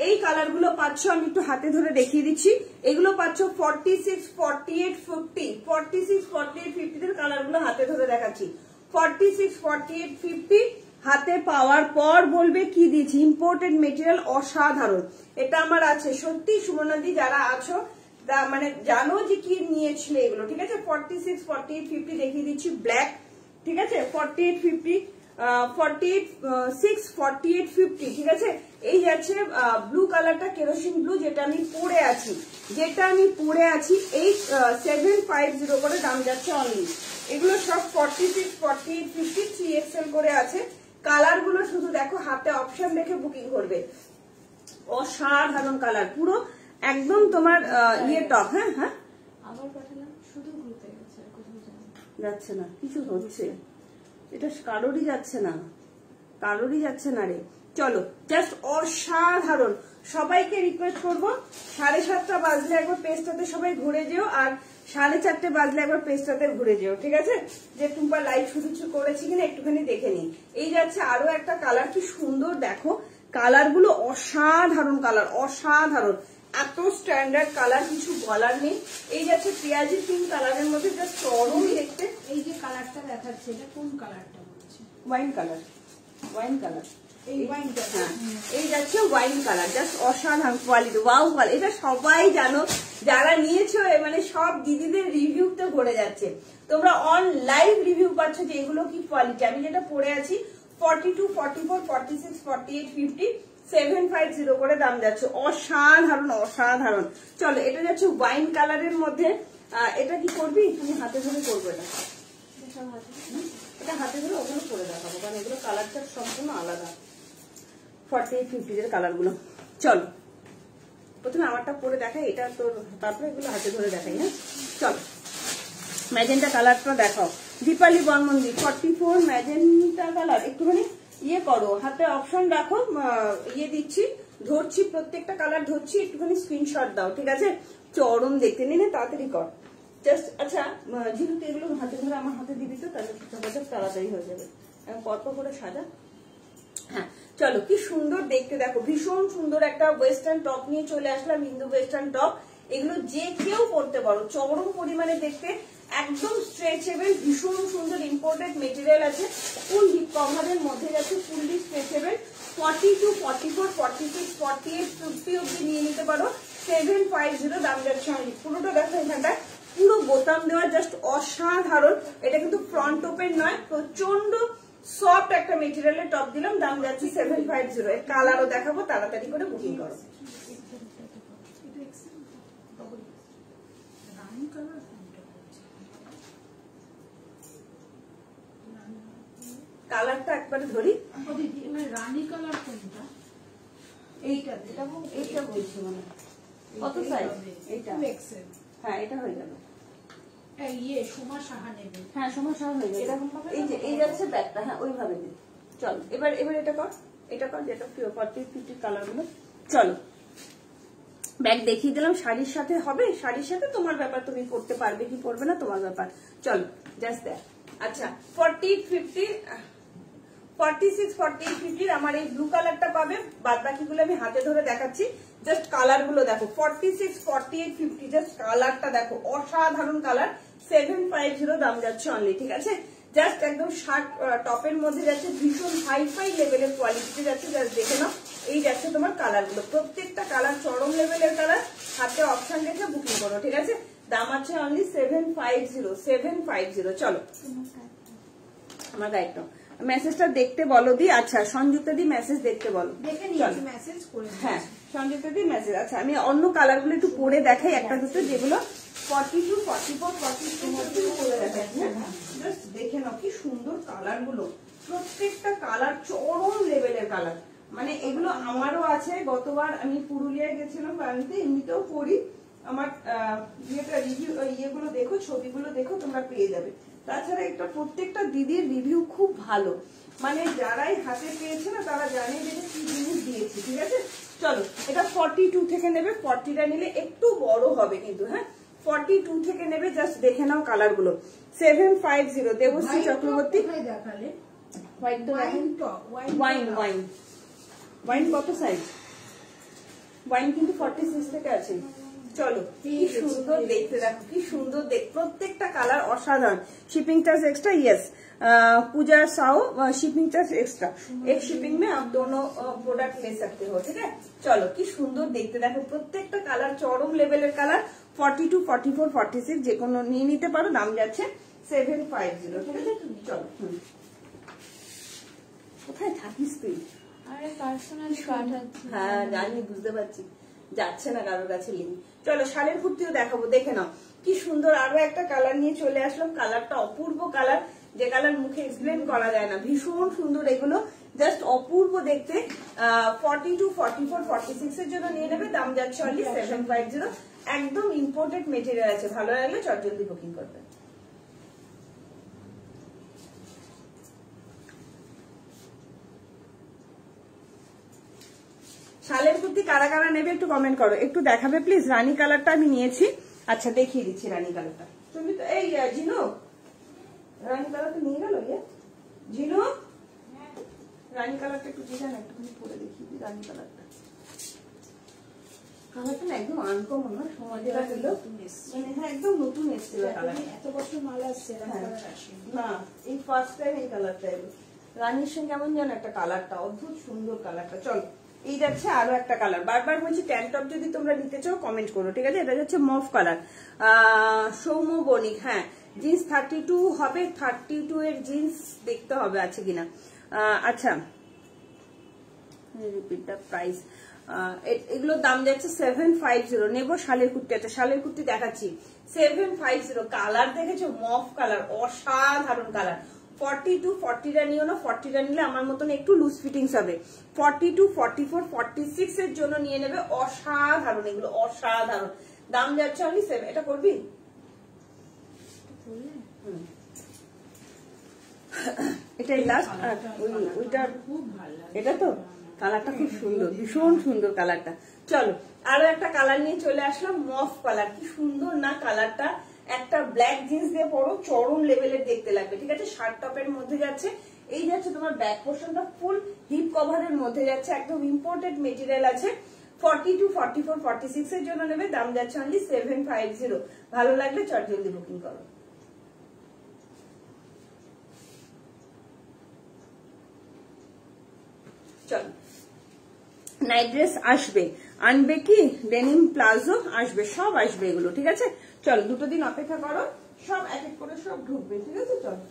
এই কালার গুলো পাচ্ছ, আমি একটু হাতে ধরে দেখিয়ে দিচ্ছি। এগুলো পাচ্ছ 46, 48, 50, 46, 48, 50 কালার গুলো হাতে ধরে দেখাচ্ছি। 46, 48, 50 হাতে পাওয়ার পর বলবে কি দিয়েছি। ইম্পোর্টেড মেটেরিয়াল, অসাধারণ। এটা আমার আছে সত্যি। সুমনাদি যারা আছো মানে জানো যে কি নিয়েছিলে এগুলো, ঠিক আছে? 46, 48, 50 দেখিয়ে দিচ্ছি ব্ল্যাক, ঠিক আছে? 48, 50, 46, 48, 50, ঠিক আছে? এই যাচ্ছে ব্লু কালারটা, কেরোসিন ব্লু, যেটা আমি পরে আছি, এই 750 করে দাম যাচ্ছে অনলি। এগুলো সব 46, 48, 50, 3XL করে আছে। কালার গুলো শুধু দেখো, হাতে অপশন দেখে বুকিং করবে। অসাধারণ কালার, পুরো একদম তোমার ইয়ে টপ। হ্যাঁ হ্যাঁ, আবার পাঠালাম, শুধু গ্রুপে গেছে, আর কোথাও যাচ্ছে না, কিছু হচ্ছে, এটা কারোরই যাচ্ছে না রে। চলো, জাস্ট অসাধারণ। সবাইকে রিকোয়েস্ট করবো, 7:30 বাজলে একবার পেজটাতে সবাই ঘুরে যেও, আর 4:30 বাজলে একবার পেজটাতে ঘুরে যেও, ঠিক আছে? যে টুম্পা লাইভ শুরু করেছি কিনা একটুখানি দেখে নি। এই যাচ্ছে আরো একটা কালার, কি সুন্দর দেখো। কালার গুলো অসাধারণ, কালার অসাধারণ, এত স্ট্যান্ডার্ড কালার, কিছু বলার নেই। এই যাচ্ছে পেঁয়াজি পিঙ্ক কালারের মধ্যে, জাস্ট চরম দেখতে। এই যে কালারটা দেখাচ্ছে, এটা কোন কালারটা বলছে? ওয়াইন কালার, এই ওয়াইনটা। হ্যাঁ, এই যাচ্ছে ওয়াইন কালার, জাস্ট অসাধারণ কোয়ালিটি। ওয়াও, এটা সবাই জানো, যারা নিয়েছো মানে সব দিদিদের রিভিউতে ভরে যাচ্ছে। তোমরা অন লাইভ রিভিউ পাচ্ছ যে এগুলো কি কোয়ালিটি। আমি যেটা পরে আছি 42, 44, 46, 48, 50, 750 করে দাম যাচ্ছে। অসাধারণ। চলো, এটা যাচ্ছে ওয়াইন কালারের মধ্যে। এটা কি করবি তুমি? হাতে ধরে করবো এটা, হাতে ধরে ওগুলো করে দেখাবো, কারণ এগুলো কালারটা সম্পূর্ণ আলাদা। 48, 50 এর কালার গুলো। চলো, প্রথমে আমারটা পরে দেখাই, এটা তোর, তারপরে এগুলো হাতে ধরে দেখাই। হ্যাঁ, চলো, ম্যাজেন্টা কালারটা দেখাও। দীপালি বর্মন্দি 44 ম্যাজেন্টা কালার। একটুখানি ইয়ে করো, হাতে অপশন রাখো, ইয়ে দিচ্ছি, ধরছি, প্রত্যেকটা কালার ধরছি, একটুখানি স্ক্রিনশট দাও, ঠিক আছে? চরম দেখতে নিলে তাড়াতাড়ি কর জাস্ট। আচ্ছা যেহেতু এগুলো হাতে ধরে আমার হাতে দিবি তো, তাহলে তাড়াতাড়ি হয়ে যাবে। কত করে সাজা। হ্যাঁ, চলো, কি সুন্দর দেখতে দেখো, ভীষণ সুন্দর একটা ওয়েস্টার্ন টপ নিয়ে চলে আসলাম, হিন্দু ওয়েস্টার্ন টপ। এগুলো যে কেউ পরতে পারো, চরম পরিমাণে দেখতে, একদম স্ট্রেচেবল, ভীষণ সুন্দর ইম্পোর্টেড মেটেরিয়াল আছে। ফুল হিপ কভারের মধ্যে যাচ্ছে, ফুললি স্ট্রেচেবল। 42, 44, 46, 48, 50 অব্দি নিয়ে নিতে পারো। 750 দাম যাচ্ছে। পুরোটা দেখো, এখানটা পুরো বোতাম দেওয়া, জাস্ট অসাধারণ। এটা কিন্তু ফ্রন্ট ওপেন নয়, প্রচন্ড সফট একটা মেটেরিয়ালের টপ দিলাম, দাম যাচ্ছে 750। এর কালারও দেখাবো, তাড়াতাড়ি করে বুকিং করো। কালারটা একবারে ধরি। রানী কালার কোনটা? এইটা এইটা বলছি মানে কত সাইজ? এইটা এক্সেল। হ্যাঁ এটা হয়ে যাবে। ইয়ে সোমা সাহা নেবে। হ্যাঁ সমস্যা হয়ে যাবে। এরকম ভাবে এই যে এই যাচ্ছে ব্যাগটা, হ্যাঁ ওইভাবে দিন। চল এবার এটা কর যেটা 40-50 কালার গুলো। চলো ব্যাগ দেখিয়ে দিলাম, শাড়ির সাথে হবে, শাড়ির সাথে তোমার ব্যাপার, তুমি পড়তে পারবে কি পড়বে না তোমার ব্যাপার। চলো জাস্ট দেখ। আচ্ছা 40-50 46 48 50 আমার এই ব্লু কালারটা পাবে, বাদ বাকিগুলো আমি হাতে ধরে দেখাচ্ছি। জাস্ট কালার গুলো দেখো, 46 48 50 জাস্ট কালারটা দেখো, অসাধারণ কালার। 750 দাম যাচ্ছে অনলি, ঠিক আছে। জাস্ট একদম শার্ট টপের মধ্যে যাচ্ছে, ভীষণ হাই লেভেলের কোয়ালিটিতে যাচ্ছে। জাস্ট দেখে নাও, এই যাচ্ছে তোমার কালার গুলো, প্রত্যেকটা কালার চরম লেভেলের কালার। হাতে অপশন রেখে বুকিং করো, ঠিক আছে। দাম আছে অনলি 750। চলো আমার গাইডটা মেসেজটা দেখতে বলো দি। আচ্ছা সংযুক্তা দি মেসেজ দেখতে বলো। দেখে নিয়েছি, মেসেজ করে। হ্যাঁ সংযুক্তা দি মেসেজ। আচ্ছা আমি অন্য কালার গুলো একটু পরে দেখাই একটা দুটো, যেগুলো 42 44 42 পরে দেখাই। জাস্ট দেখে নাও কি সুন্দর কালার গুলো, প্রত্যেকটা কালার চরম লেভেলের কালার। মানে এগুলো আমারও আছে, গতবার আমি পুরুলিয়ায় গেছিলাম বাড়িতে, এমনিতেও পরি। আমার ইয়েগুলো দেখো, ছবিগুলো দেখো, তোমরা পেয়ে যাবে। তাছাড়া একটা প্রত্যেকটা দিদির রিভিউ খুব ভালো, মানে যারাই হাতে পেয়েছে না তারা জানে যে কি জিনিস দিয়েছি, ঠিক আছে। চলো এটা 42 থেকে নেবে, 40টা নিলে একটু বড় হবে কিন্তু, হ্যাঁ 42 থেকে নেবে। জাস্ট দেখে নাও কালার গুলো। 750 দেবশ্রী চক্রবর্তী। দেখালে হোয়াইট তো ওয়াইন কত সাইজ? ওয়াইন কিন্তু 46 থেকে আছে। চলো কি সুন্দর দেখতে, দেখো কি সুন্দর দেখ, প্রত্যেকটা কালার অসাধারণ। शिपिंग चार्ज एक्स्ट्रा, यस पूजा साओ शिपिंग चार्ज एक्स्ट्रा, एक शिपिंग में आप दोनों प्रोडक्ट ले सकते हो, ठीक है। चलो কি সুন্দর দেখতে, দেখো প্রত্যেকটা কালার চরম লেভেলের কালার। 42 44 46 যে কোনো নিয়ে নিতে পারো। দাম যাচ্ছে 750, ঠিক আছে। চলো কোথায় থাকিস তুই? আরে পার্সোনালি পাঠাচ্ছি। হ্যাঁ জানি, বুঝতে পারছি, যাচ্ছে না কারোর কাছে লিঙ্ক। চলো শালের কুর্তিও দেখাবো, দেখে নাও কি সুন্দর। আরো একটা কালার নিয়ে চলে আসলাম, কালারটা অপূর্ব কালার, যে কালার মুখে এক্সপ্লেন করা যায় না, ভীষণ সুন্দর এগুলো, জাস্ট অপূর্ব দেখতে। 42 44 46 এর জন্য নিয়ে নেবে। দাম যাচ্ছে অনলি 750। একদম ইম্পোর্টেড মেটেরিয়াল আছে, ভালো লাগলে চটজলদি বুকিং করবে। শালের কুর্তি কারা কারা নেবে একটু কমেন্ট করো, একটু দেখাবে প্লিজ। রানী কালারটা আমি নিয়েছি, আচ্ছা দেখিয়ে দিচ্ছি রানী কালারটা। তুমি তো এই জিনু রানী কালারটা নিয়ে গেল, জিনু রানী কালারটা একটু দিলে না, একটুখানি পরে দেখিয়ে দিই রানী কালারটা। কালারটা না একদম আনকমন না, সমাজে রাখলো মানে, হ্যাঁ একদম নতুন এসেছিল কালার। এত বছর মাল আসছে না, এই ফার্স্ট টাইম এই কালারটা এলো। রানীর সঙ্গে কেমন যেন একটা কালারটা, অদ্ভুত সুন্দর কালারটা। চলো এই যাচ্ছে আরো একটা কালার, বারবার বলছি ট্যান টপ যদি তোমরা নিতে চাও কমেন্ট করো, ঠিক আছে। এটা যাচ্ছে মভ কালার, সৌম্য বণিক। হ্যাঁ জিন্স 32 হবে, 32 এর জিন্স দেখতে হবে আছে কিনা। আচ্ছা রিপিট দ্য প্রাইস। এগুলোর দাম যাচ্ছে 750। নেবো শালের কুর্তি, আছে শালের কুর্তি দেখাচ্ছি 750। কালার দেখেছো, মভ কালার, অসাধারণ কালার। 42 40টা নিও না, 40টা নিলে আমার মতন একটু লুজ ফিটিংস হবে। 42 44 46 এর জন্য নিয়ে নেবে, অসাধারণ এগুলো, অসাধারণ। দাম যাচ্ছে অনলি 7। এটা করবি? এটাই লাস্ট। ওইটা খুব ভালো লাগে, এটা তো কালারটা খুব সুন্দর, ভীষণ সুন্দর কালারটা। চলো আরো একটা কালার নিয়ে চলে আসলাম, মফ কালার। কি সুন্দর না কালারটা, একটা ব্ল্যাক জিন্স দিয়ে পরো, চরম লেভেলের দেখতে লাগবে, ঠিক আছে। শার্ট টপের মধ্যে যাচ্ছে, এই যাচ্ছে তোমার ব্যাক পোর্শনটা ফুল হিপ কভারের মধ্যে যাচ্ছে, একদম ইম্পোর্টেড মেটেরিয়াল আছে। 42 44 46 এর জন্য নেবে, দাম যাচ্ছে অনলি 750। ভালো লাগলে চট জলদি বুকিং করো। চলো নাইট ড্রেস আসবে, আনবে কি ডেনিম প্লাজো আসবে, সব আসবে এগুলো, ঠিক আছে। চলো দুটো দিন অপেক্ষা করো, সব এক এক করে সব ঢুকবে, ঠিক আছে। চলো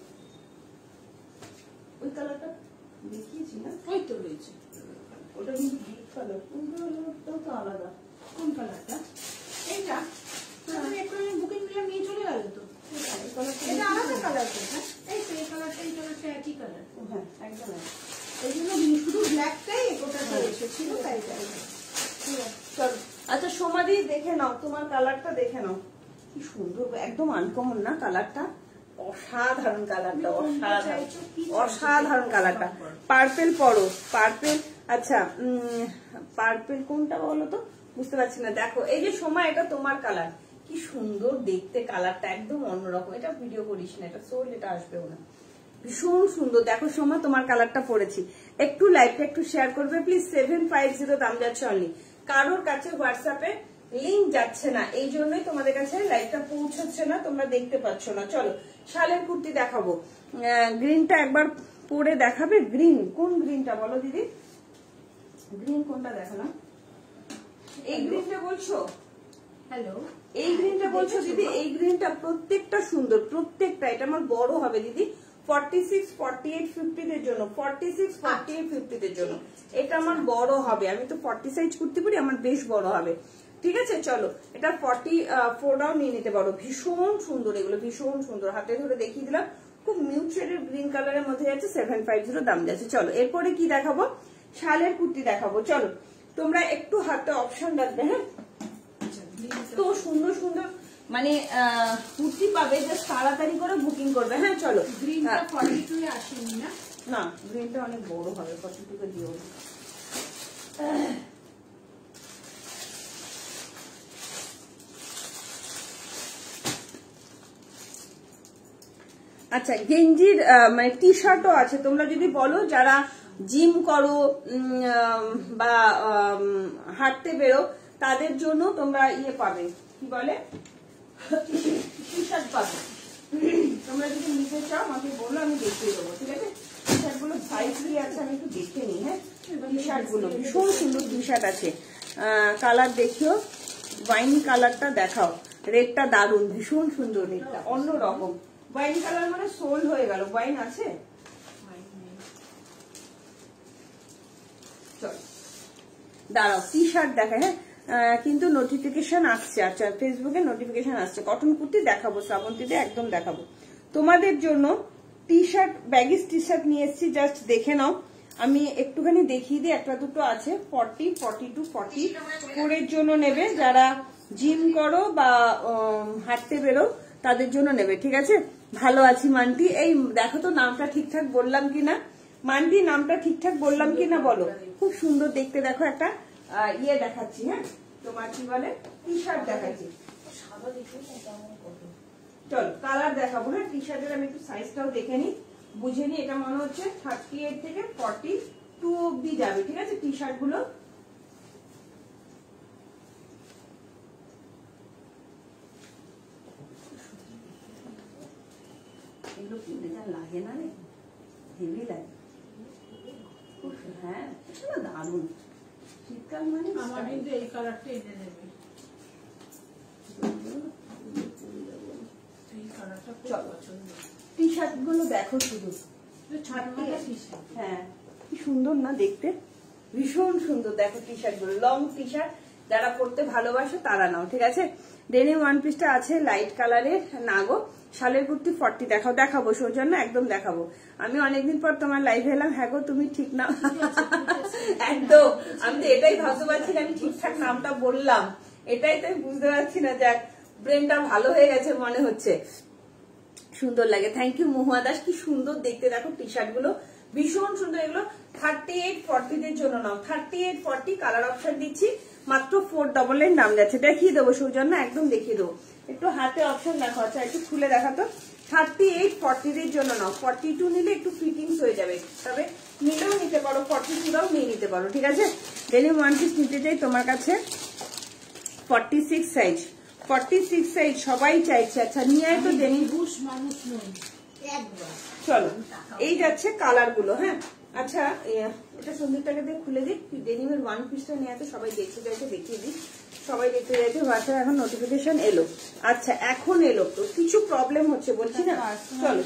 ওই কালারটা দেখিয়েছি না, ওই তো রয়েছে, ওটা কিন্তু ডিপ কালার, কোন কালারটাও তো আলাদা। কোন কালারটা? এইটা একটু বুকিং দিলাম, নিয়ে চলে গেল তো। এটা আলাদা কালার তো, হ্যাঁ এই তো এই কালারটা, এই কালারটা একই কালার, হ্যাঁ একদম। এই জন্য শুধু ব্ল্যাকটাই ওটা এসেছিল তাই যাই। চলো আচ্ছা সোমাদি দেখে নাও, তোমার কালারটা দেখে নাও, কি সুন্দর একদম আনকমন না কালারটা, অসাধারণ কালারটা, অসাধারণ কালারটা। পার্পেল পরো, পার্পেল। আচ্ছা পার্পেল কোনটা বলো তো, বুঝতে পারছি না। দেখো এই যে সোমা, এটা তোমার কালার, কি সুন্দর দেখতে কালারটা, একদম অন্যরকম। এটা ভিডিও করিস না, এটা সোল, এটা আসবেও না, ভীষণ সুন্দর। দেখো সোমা তোমার কালারটা পরেছি। একটু লাইভটা একটু শেয়ার করবে প্লিজ। 750 দাম যাচ্ছে অনলি। কারোর কাছে হোয়াটসঅ্যাপে লিঙ্ক যাচ্ছে না, এই জন্যই তোমাদের কাছে লাইভটা পৌঁছাচ্ছে না, তোমরা দেখতে পাচ্ছ না। চলো শালের কুর্তি দেখাবো। গ্রিনটা একবার পরে দেখাবে। গ্রিন কোন গ্রিনটা বলো দিদি, গ্রিন কোনটা দেখালাম? এই গ্রিনটা বলছো? হ্যালো, এই গ্রিনটা বলছো দিদি? এই গ্রিনটা প্রত্যেকটা সুন্দর, প্রত্যেকটা। এটা আমার বড় হবে দিদি, 46, 48, 50 দের জন্য, 46, 48, 50 দের জন্য। এটা আমার বড় হবে, আমি তো 40 সাইজ কুর্তি পরি, আমার বেশ বড় হবে। ঠিক আছে চলো, এটা 44টাও নিয়ে নিতে পারো। ভীষণ সুন্দর এগুলো, ভীষণ সুন্দর। হাতে ধরে দেখিয়ে দিলাম, খুব মিউচুয়াল গ্রিন কালারের মধ্যে যাচ্ছে, 750 দাম যাচ্ছে। চলো এরপরে কি দেখাবো? শালের কুর্তি দেখাবো। চলো তোমরা একটু হাতে অপশন রাখবে। হ্যাঁ, তো সুন্দর সুন্দর মানে কুর্তি পাবে, জাস্ট তাড়াতাড়ি করে বুকিং করবে। হ্যাঁ চলো, গ্রিনটা 42 এ আসেনি না? না গ্রিনটা অনেক বড় হবে, 42 দিও। আচ্ছা গেঞ্জির মানে টি শার্টও আছে। তোমরা যদি বলো যারা জিম করো বা হাঁটতে বেরো, তাদের জন্য তোমরা ইয়ে পাবে, কি বলে, টি শার্ট পাবে। তোমরা যদি নিতে চাও আমাকে বলো, আমি দেখিয়ে দেবো। ঠিক আছে, টি শার্ট গুলো সাইজ কি আছে আমি একটু দেখে নিই। হ্যাঁ, টি শার্ট গুলো ভীষণ সুন্দর টি শার্ট আছে। কালার দেখিও, ওয়াইন কালারটা দেখাও। রেডটা দারুন, ভীষণ সুন্দর, রেডটা অন্যরকম। ওয়াইন কালার মানে সোল হয়ে গেল। ওয়াইন আছে? দাঁড়াও টি শার্ট দেখা। হ্যাঁ কিন্তু নোটিফিকেশন আসছে, আচ্ছা ফেসবুকে নোটিফিকেশন আসছে। কটন কুর্তি দেখাবো শ্রাবন্তীতে, একদম দেখাবো তোমাদের জন্য। টি শার্ট, ব্যাগিস টি শার্ট নিয়ে এসেছি, জাস্ট দেখে নাও। আমি একটুখানি দেখিয়ে দিই, একটা দুটো আছে। 40, 42, 44 এর জন্য নেবে, যারা জিম করো বা হাঁটতে বেরো তাদের জন্য নেবে। ঠিক আছে, ভালো আছি মান্টি। এই দেখো তো নামটা ঠিকঠাক বললাম কিনা, মান্টি নামটা ঠিকঠাক বললাম কিনা বলো। খুব সুন্দর দেখতে। দেখো একটা ইয়ে দেখাচ্ছি। হ্যাঁ তোমার কি বলে, টি শার্ট দেখাচ্ছি। চলো কালার দেখাবো। হ্যাঁ টি শার্টের আমি একটু সাইজটাও দেখে নিই, বুঝে নিই। এটা মনে হচ্ছে 38 থেকে 42 অব্দি যাবে। ঠিক আছে, টি শার্ট গুলো এগুলো কিনতে যা লাগে না রে, হেভি লাগে। হ্যাঁ দারুন, শীতকাল মানে আমার কিন্তু এই কালারটা এনে দেবে, এই কালারটা খুব পছন্দ। টি শার্ট গুলো দেখো শুধু, হ্যাঁ কি সুন্দর না দেখতে, ভীষণ সুন্দর। দেখো টি শার্ট গুলো, লং টি শার্ট, যারা পরতে ভালোবাসে তারা নাও। ঠিক আছে, ডেনিম ওয়ান পিসটা আছে লাইট কালারের। না গো, শালের কুর্তি 40 দেখাও। দেখাবো সৌজন্য, একদম দেখাবো। আমি অনেকদিন পর তোমার লাইভে এলাম। হ্যাঁ গো তুমি ঠিক না, একদম। আমি তো এটাই ভাবতে পারছি না, আমি ঠিকঠাক নামটা বললাম, এটাই তো বুঝতে পারছি না। যাক, ব্রেনটা ভালো হয়ে গেছে মনে হচ্ছে, সুন্দর লাগে। থ্যাংক ইউ মহুয়া দাস, কি সুন্দর দেখতে। দেখো টি শার্ট গুলো ভীষণ সুন্দর। এগুলো 38, 40 দের জন্য নাও। 38, 40 কালার অপশন দিচ্ছি, মাত্র 499 দাম যাচ্ছে। দেখিয়ে দেবো সৌজন্য, একদম দেখিয়ে দেবো। একটু হাতে অপশন দেখো। আচ্ছা একটু খুলে দেখাতো। 38, 40 দের জন্য নাও। 42 নিলে একটু ফিটিংস হয়ে যাবে, তবে নিলেও নিতে পারো, 42টাও নিয়ে নিতে পারো। ঠিক আছে, ডেনিম ওয়ান পিস নিতে চাই তোমার কাছে 46 সাইজ, 46 সাইজ সবাই চাইছে। আচ্ছা নিয়ে আয় তো ডেনিম। মানুষ নই একবার। চলো এই যাচ্ছে কালার গুলো। হ্যাঁ আচ্ছা এটা সন্দীপটাকে দিয়ে খুলে দিই। ডেনিমের ওয়ান পিসটা নিয়ে তো সবাই দেখতে চাইছে, দেখিয়ে দিই। সবাই দেখতে চাইছে, হোয়াটসঅ্যাপ এখন নোটিফিকেশন এলো। আচ্ছা এখন এলো তো, কিছু প্রবলেম হচ্ছে বলছি না। চলো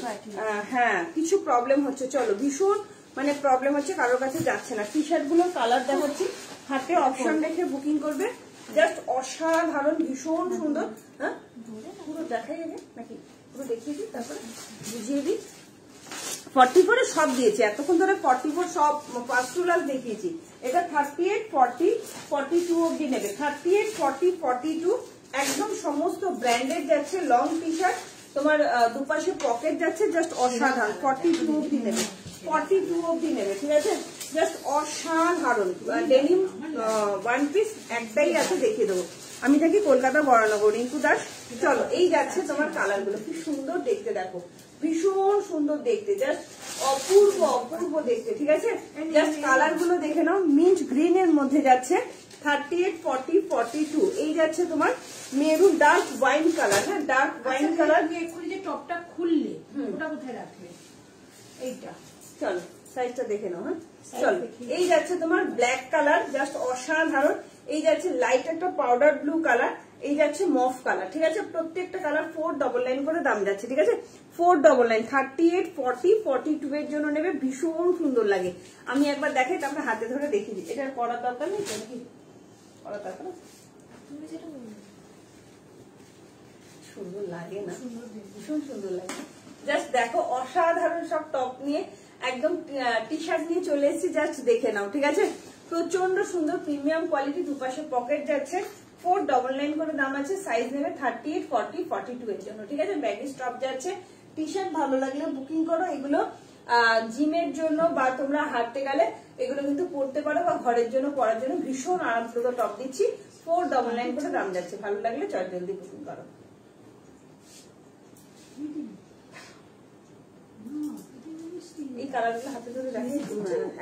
হ্যাঁ কিছু প্রবলেম হচ্ছে, চলো ভীষণ মানে প্রবলেম হচ্ছে, কারোর কাছে যাচ্ছে না। টি শার্ট গুলো কালার দেখাচ্ছি, হাতে অপশন রেখে বুকিং করবে। জাস্ট অসাধারণ, ভীষণ সুন্দর। হ্যাঁ পুরো দেখাই যাবে নাকি, পুরো দেখিয়ে দিই তারপরে বুঝিয়ে দিই। 44 সব দিয়েছি এতক্ষণ ধরে, 44 সব পাঁচটুলাল দেখিয়েছি। এটা 38, 40, 42 অবধি নেবে। 38, 40, 42 একদম সমস্ত ব্র্যান্ডেড যাচ্ছে। লং টি শার্ট, তোমার দুপাশে পকেট যাচ্ছে, জাস্ট অসাধারণ। 42 অবধি নেবে, 42 অবধি নেবে, ঠিক আছে? জাস্ট অসাধারণ ডেনিম ওয়ান পিস একটাই আছে, দেখিয়ে দেবো। আমি থাকি কলকাতা বরানগর, রিঙ্কু দাস। চলো, এই যাচ্ছে তোমার কালার গুলো, কি সুন্দর দেখতে, দেখো ভীষণ সুন্দর দেখতে, জাস্ট অপূর্ব অপূর্ব দেখতে, ঠিক আছে? জাস্ট কালার গুলো দেখে নাও। মিন্ট গ্রিন এর মধ্যে যাচ্ছে 38, 40, 42। এই যাচ্ছে তোমার মেরুন ডার্ক ওয়াইন কালার। হ্যাঁ, ডার্ক ওয়াইন কালার। এক্ষুনি যে টপটা খুললে ওটা কোথায় রাখবে? এইটা চলো সাইজটা দেখে নাও। হ্যাঁ, চলো, এই যাচ্ছে তোমার ব্ল্যাক কালার, জাস্ট অসাধারণ। এই যাচ্ছে লাইট একটা পাউডার ব্লু কালার, এই যাচ্ছে মফ কালার, ঠিক আছে? প্রত্যেকটা কালার 499 করে দাম যাচ্ছে, ঠিক আছে? 499, 38, 40, 42 এর জন্য নেবে। ভীষণ সুন্দর লাগে। আমি একবার দেখাই, তারপরে হাতে ধরে দেখিয়ে দিই। এটা করার দরকার নেই, কি করার দরকার? তুমি যেটা বললে সুন্দর লাগে না? ভীষণ সুন্দর লাগে। জাস্ট দেখো, অসাধারণ সব টপ নিয়ে একদম টি শার্ট নিয়ে চলে এসেছি, জাস্ট দেখে নাও, ঠিক আছে? প্রচন্ড সুন্দর প্রিমিয়াম কোয়ালিটি, দুপাশে পকেট যাচ্ছে। 499 করে দাম আছে। সাইজ নেবে 38, 40, 42 এর জন্য, ঠিক আছে? ব্যাগেজ টপ যাচ্ছে। টি শার্ট ভালো লাগলে বুকিং করো। এগুলো জিমের জন্য বা তোমরা হাঁটতে গেলে এগুলো কিন্তু পরতে পারো, বা ঘরের জন্য পরার জন্য ভীষণ আরামদায়ক টপ দিচ্ছি। 499 করে দাম যাচ্ছে। ভালো লাগলে চট জলদি বুকিং করো। এই কালারগুলো হাতে ধরে দেখে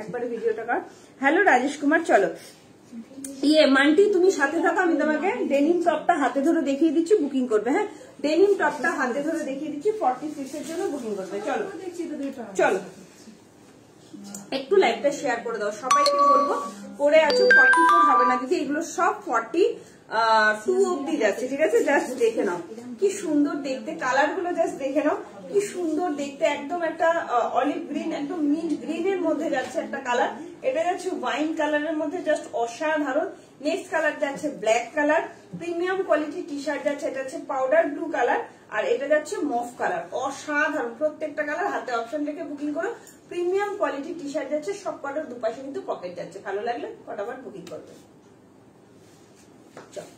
একবারে ভিডিওটা কর। হ্যালো রাজেশ কুমার, চলো মান্টি তুমি সাথে থাকো, আমি তোমাকে ডেনিম টপটা হাতে ধরে দেখিয়ে দিচ্ছি, বুকিং করবে। হ্যাঁ, ডেনিম টপটা হাতে ধরে দেখিয়ে দিচ্ছি, 46 এর জন্য বুকিং করবে। চলো চলো, একটু লাইভটা শেয়ার করে দাও, সবাইকে বলবো। পরে আছো 44 হবে না দিদি, এগুলো সব 42 অব্দি যাচ্ছে, ঠিক আছে? জাস্ট দেখে নাও কি সুন্দর দেখতে, কালার গুলো জাস্ট দেখে নাও কি সুন্দর দেখতে। একদম একটা অলিভ গ্রিন, একদম মিন্ট গ্রিন এর মধ্যে যাচ্ছে একটা কালার। এটা যাচ্ছে ওয়াইন কালারের মধ্যে, জাস্ট অসাধারণ। নেক্সট কালার যাচ্ছে black colour, premium quality T shirt যাচ্ছে। এটা হচ্ছে পাউডার ব্লু কালার, আর এটা যাচ্ছে মফ কালার। অসাধারণ প্রত্যেকটা কালার। হাতে অপশন রেখে বুকিং করো। প্রিমিয়াম কোয়ালিটি টি শার্ট যাচ্ছে, সব কটার দুপাশে কিন্তু পকেট যাচ্ছে। ভালো লাগলে কটাবার বুকিং করবে। চলো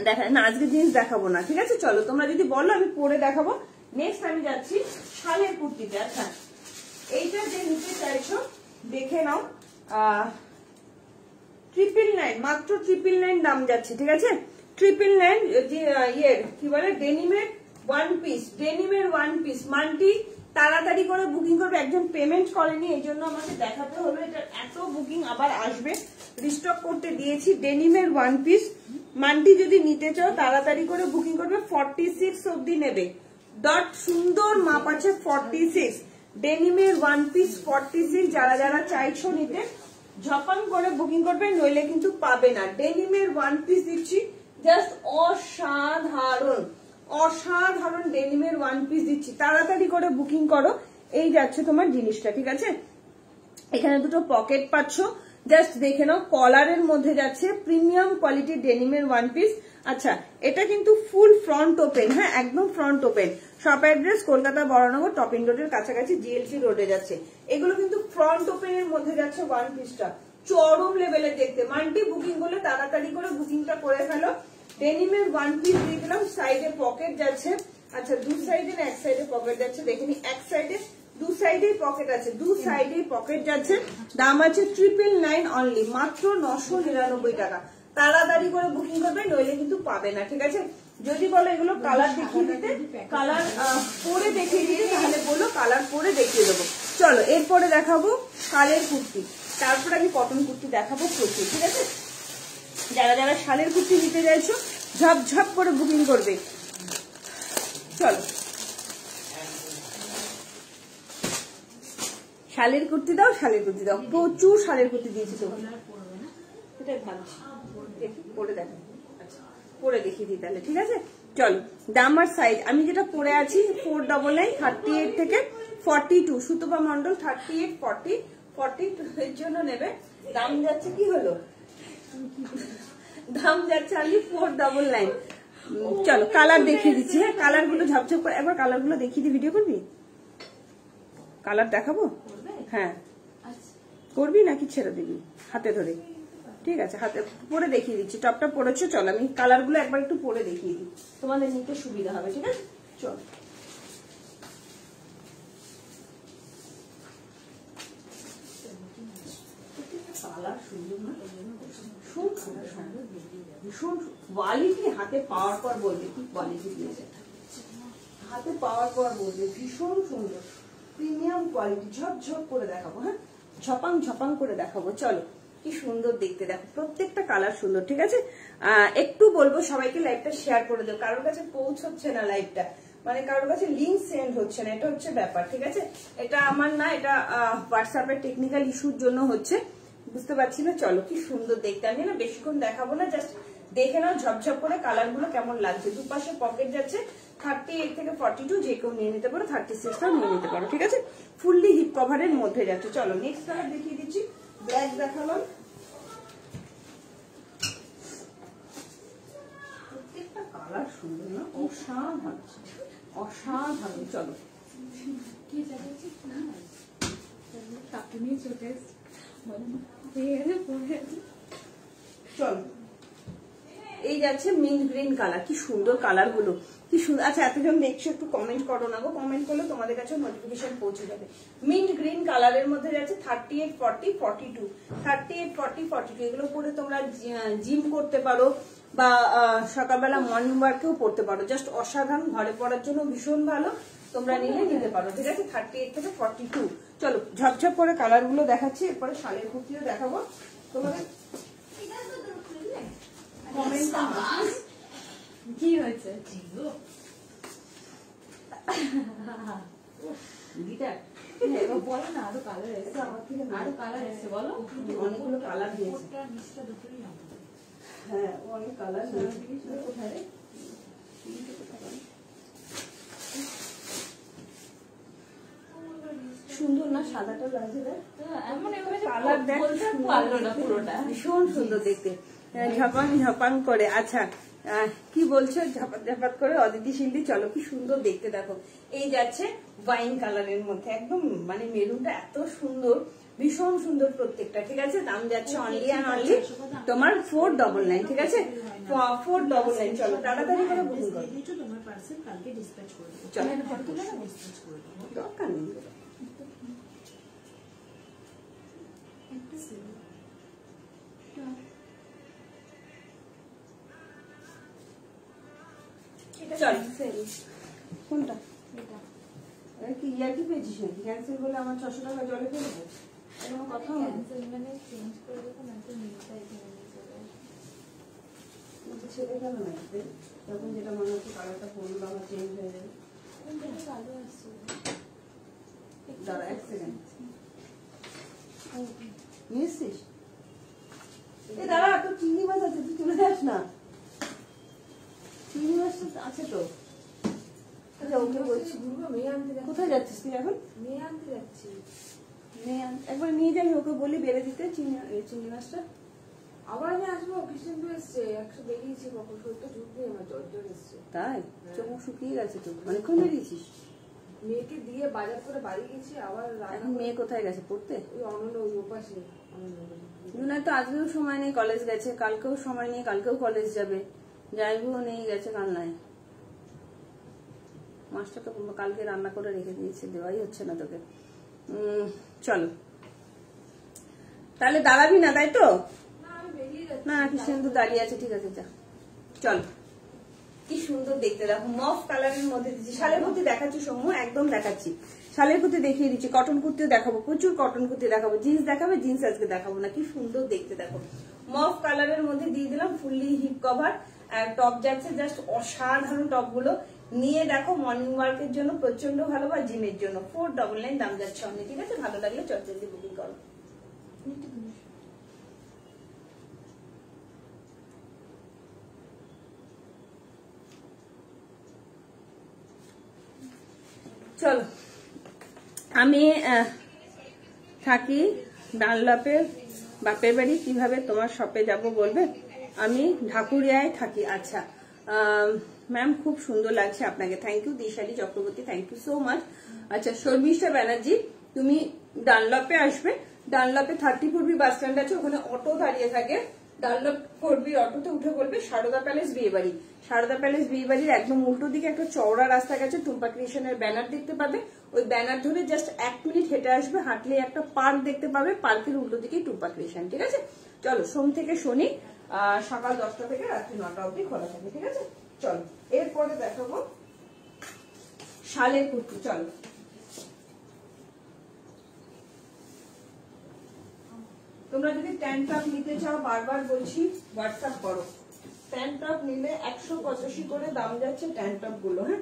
দেখা না, আজকে জিনিস দেখাবো না, ঠিক আছে? চলো, তোমরা যদি বলো আমি পরে দেখাবো। নেক্সট আমি যাচ্ছি শালের কুর্তিতে। আচ্ছা, এইটা যে নিতে চাইছো দেখে নাও। 999, মাত্র 999 দাম যাচ্ছে, ঠিক আছে? 999 ইয়ের কি বলে, ডেনিমের ওয়ান পিস। ডেনিমের ওয়ান পিস মান্টি তাড়াতাড়ি করে বুকিং করবে। একজন পেমেন্ট করেনি, এই জন্য আমাকে দেখাতে হলো। এটা এত বুকিং আবার আসবে, রিস্টক করতে দিয়েছি। ডেনিমের ওয়ান পিস মান্টি যদি নিতে চাও তাড়াতাড়ি করে বুকিং করবে। 46 অব্দি নেবে। ডট সুন্দর মাপ আছে 46। ডেনিমের ওয়ান পিস 46। যারা যারা চাইছো নিতে ঝপাং করে বুকিং করবে, নইলে কিন্তু পাবে না। ডেনিমের ওয়ান পিস দিচ্ছি, জাস্ট অসাধারণ অসাধারণ ডেনিমের ওয়ান পিস দিচ্ছি। তাড়াতাড়ি করে বুকিং করো। এই যাচ্ছে তোমার জিনিসটা, ঠিক আছে? এখানে দুটো পকেট পাচ্ছ, জাস্ট দেখে নাও। কলারের মধ্যে যাচ্ছে প্রিমিয়াম কোয়ালিটির ডেনিমের ওয়ান পিস। আচ্ছা, এটা কিন্তু ফুল ফ্রন্ট ওপেন। হ্যাঁ, একদম front open. Shop address Kolkata Baranagar, topping রোডের কাছাকাছি, জিএলসি রোডে যাচ্ছে। এগুলো কিন্তু ফ্রন্ট ওপেন এর মধ্যে যাচ্ছে ওয়ান পিসটা, চরম লেভেলের দেখতে। মাল্টি বুকিং করলে তাড়াতাড়ি করে বুকিংটা করে ফেলো। ডেনিমের ওয়ান পিস দিয়ে দিলাম। সাইডে পকেট যাচ্ছে। আচ্ছা, দু সাইডে না এক সাইডে পকেট যাচ্ছে? দেখে নি, এক সাইডে, দু সাইডেই পকেট আছে, দু সাইডেই পকেট যাচ্ছে। দাম আছে 999 অনলি, মাত্র 999 টাকা। তাড়াতাড়ি করে বুকিং করবে, নইলে কিন্তু পাবে না, ঠিক আছে? যদি বলো এগুলো কালার দেখিয়ে দিতে, কালার পরে দেখিয়ে দিতে, তাহলে বলো কালার পরে দেখিয়ে দেবো। চলো, এরপরে দেখাবো শালের কুর্তি, তারপর আমি কটন কুর্তি দেখাবো প্রচুর, ঠিক আছে? যারা যারা শালের কুর্তি নিতে চাইছো ঝপঝপ করে বুকিং করবে। চলো, শালের কুর্তি দাও, শালের কুর্তি দাও। প্রচুর শালের কুর্তি দিয়েছি তো, এটাই ভালো। দেখি পরে দেখো, পরে দেখিয়ে দিই তাহলে, ঠিক আছে? চলো, দাম আর সাইজ আমি যেটা পরে আছি 499, 38 থেকে 42। সুতপা মন্ডল 38, 40, 42 এর জন্য নেবে। দাম যাচ্ছে কি হলো, দাম যাচ্ছে আমি 499। চলো কালার দেখিয়ে দিচ্ছি। হ্যাঁ, কালার গুলো ঝপঝপ করে একবার কালার গুলো দেখিয়ে দিই। ভিডিও করবি? কালার দেখাবো? হ্যাঁ, করবি নাকি ছেড়ে দিবি? হাতে ধরে, ঠিক আছে, হাতে পরে দেখিয়ে দিচ্ছি। টপটা পরেছো, চল আমি কালার গুলো একবার একটু পরে দেখিয়ে দিই, তোমাদের নিতে সুবিধা হবে, ঠিক আছে? চল কালার সুন্দর না, ভীষণ কোয়ালিটি, হাতে পাওয়ার পর বলবে কি কোয়ালিটি দিয়েছে, হাতে পাওয়ার পর বলবে ভীষণ সুন্দর প্রিমিয়াম কোয়ালিটি। ঝপঝপ করে দেখাবো, হ্যাঁ ঝপাং ঝপাং করে দেখাবো। চলো কি সুন্দর দেখতে, দেখো প্রত্যেকটা কালার সুন্দর, ঠিক আছে? একটু বলবো সবাইকে লাইভটা শেয়ার করে দাও, কারোর কাছে পৌঁছচ্ছে না লাইভটা, মানে কারোর কাছে লিঙ্ক সেন্ড হচ্ছে না, এটা হচ্ছে ব্যাপার, ঠিক আছে? এটা আমার না, এটা হোয়াটসঅ্যাপের টেকনিক্যাল ইস্যুর জন্য হচ্ছে, বুঝতে পারছি না। চলো কি সুন্দর দেখতে, আমি না বেশিক্ষণ দেখাবো না, জাস্ট দেখে নাও ঝপঝপ করে কালার গুলো কেমন লাগছে। দুপাশে পকেট যাচ্ছে, 38 থেকে 42 যে কেউ নিয়ে নিতে পারো, 36টাও নিয়ে নিতে পারো, ঠিক আছে? ফুললি হিপ কভারের মধ্যে যাচ্ছে। চলো নেক্সট কালার দেখিয়ে দিচ্ছি, ব্ল্যাক দেখালাম, প্রত্যেকটা কালার সুন্দর না, অসাধারণ অসাধারণ। চলো কি জানাচ্ছি আপনি চোখে চলো এই যাচ্ছে মিন্ট গ্রিন কালার, কি সুন্দর কালার গুলো, কি সুন্দর। আচ্ছা এতজন দেখছো, একটু কমেন্ট করো না গো, কমেন্ট করলে তোমাদের কাছে নোটিফিকেশন পৌঁছে যাবে। মিন্ট গ্রিন কালারের মধ্যে যাচ্ছে 38, 40, 42, 38, 40, 42, এগুলো পরে তোমরা জিম করতে পারো বা সকালবেলা মর্নিং ওয়ার্কেও পড়তে পারো, জাস্ট অসাধারণ, ঘরে পড়ার জন্য ভীষণ ভালো, তোমরা নিলে নিতে পারো, ঠিক আছে? 38 থেকে 42। চলো ঝপঝপ করে কালার গুলো দেখাচ্ছি, এরপরে শালের কুর্তিও দেখাবো তোমাদের। কি হয়েছে? বলো না, আরো কালার এসছে আমার থেকে, আরো কালার এসছে, বলো অনেকগুলো কালার দিয়েছে, হ্যাঁ অনেক কালার। কোথায় সুন্দর না, সাদাটা লাগছে, কালার দেখ ভীষণ সুন্দর দেখতে, ঝপাং ঝপাং করে। আচ্ছা কি বলছো, ঝপাত ঝপাত করে অদিতি শিল্পী? চলো কি সুন্দর দেখতে, দেখো এই যাচ্ছে ওয়াইন কালারের মধ্যে, একদম মানে মেরুনটা এত সুন্দর, ভীষণ সুন্দর প্রত্যেকটা, ঠিক আছে? দাম যাচ্ছে অনলি অ্যান্ড অনলি তোমার 499, ঠিক আছে? 499। চলো তাড়াতাড়ি করে বুকিং করো, তোমার পার্সেল কালকে ডিসপ্যাচ করে দেবো, চলো ডিসপ্যাচ করে দেবো, দরকার নেই। কোনটা কি ইয়ার্কি পেয়েছিস নাকি? ক্যান্সেল বলে আমার 600 টাকা জলে ফেলবো, এরকম কথা মানে চেঞ্জ করে দেবো না, তো মিলটা এখানে ছেড়ে গেল না, তখন যেটা মনে হচ্ছে কালারটা পড়লো আমার চেঞ্জ হয়ে যাবে। কালো আসছে, দাঁড়া 1 সেকেন্ড, নিয়ে এসছিস? এই দাঁড়া, তোর চিংড়ি মাছ আছে, তুই তুলে যাস না, চিংড়ি মাছ আছে তো। ওকে বলছি মেয়ে আনতে যাচ্ছি। কোথায় যাচ্ছিস তুই এখন? মেয়ে আনতে যাচ্ছি। একবার নিয়ে যাবি, ওকে বলি বেড়ে দিতে চিংড়ি মাছটা। আবার আমি আসবো, কৃষ্ণেন্দু এসছে, 100 বেরিয়েছি, কখন শরীরটা ঝুঁক দিয়ে আমার জ্বর এসছে। তাই চোখ শুকিয়ে গেছে তো, মানে কোন বেরিয়েছিস? মেয়েকে দিয়ে বাজার করে বাড়ি গেছি, আবার এখন মেয়ে কোথায় গেছে পড়তে? ওই অনন্য ওই ওপাশে জুনাই তো আজকেও সময় নেই, কলেজ গেছে, কালকেও সময় নেই, কালকেও কলেজ যাবে, যাইবও নেই, গেছে কান্নায়। মাছটা তো কালকে রান্না করে রেখে দিয়েছে, দেওয়াই হচ্ছে না তোকে। চলো তাহলে দাঁড়াবি না, তাই তো? না কৃষ্ণেন্দু দাঁড়িয়ে আছে, ঠিক আছে যা। চলো কি সুন্দর দেখতে, দেখো মফ কালারের মধ্যে দিচ্ছি। শালের কুর্তি দেখাচ্ছি সমু, একদম দেখাচ্ছি, শালের কুর্তি দেখিয়ে দিচ্ছি, কটন কুর্তিও দেখাবো, প্রচুর কটন কুর্তি দেখাবো, জিন্স দেখাবে, জিন্স আজকে দেখাবো না। কি সুন্দর দেখতে, দেখো মফ কালারের মধ্যে দিয়ে দিলাম ফুললি হিপ কভার, আর টপ যাচ্ছে জাস্ট অসাধারণ, টপ গুলো নিয়ে দেখো মর্নিং ওয়ার্কের জন্য প্রচন্ড ভালো, বা জিমের জন্য। 499 দাম যাচ্ছে অনেক, ঠিক আছে? ভালো লাগলে চটজলদি বুকিং করো। চলো আমি থাকি ডানলপের বাপের বাড়ি, কিভাবে তোমার শপে যাব বলবে? আমি ঢাকুরিয়ায় থাকি। আচ্ছা ম্যাম, খুব সুন্দর লাগছে আপনাকে, thank you. Dishali Chakraborty, thank you so much. আচ্ছা শর্মিষ্ঠা ব্যানার্জি, তুমি ডানলপে আসবে, ডানলপে 34B বাস স্ট্যান্ড আছে, ওখানে অটো দাঁড়িয়ে থাকে। ডানলপ 4B অটোতে উঠে বলবে সারদা প্যালেস বিয়ে বাড়ি। সারদা প্যালেস বিয়ে বাড়ির একদম উল্টো দিকে একটা চওড়া রাস্তা গেছে, টুম্পা ক্রিয়েশনের ব্যানার দেখতে পাবে। ওই ব্যানার ধরে জাস্ট 1 মিনিট হেঁটে আসবে, হাঁটলে একটা পার্ক দেখতে পাবে, পার্কের উল্টো দিকেই টুম্পা ক্রিয়েশন। ঠিক আছে, চলো সোম থেকে শনি সকাল 10টা থেকে রাত্রি 9টা অবধি খোলা থাকে। ঠিক আছে, চলো এরপরে দেখাবো শালের কুর্তি। চলো তোমরা যদি ট্যান টপ নিতে চাও, বারবার বলছি হোয়াটসঅ্যাপ করো। ট্যান টপ নিলে 185 করে দাম যাচ্ছে ট্যান টপ গুলো। হ্যাঁ,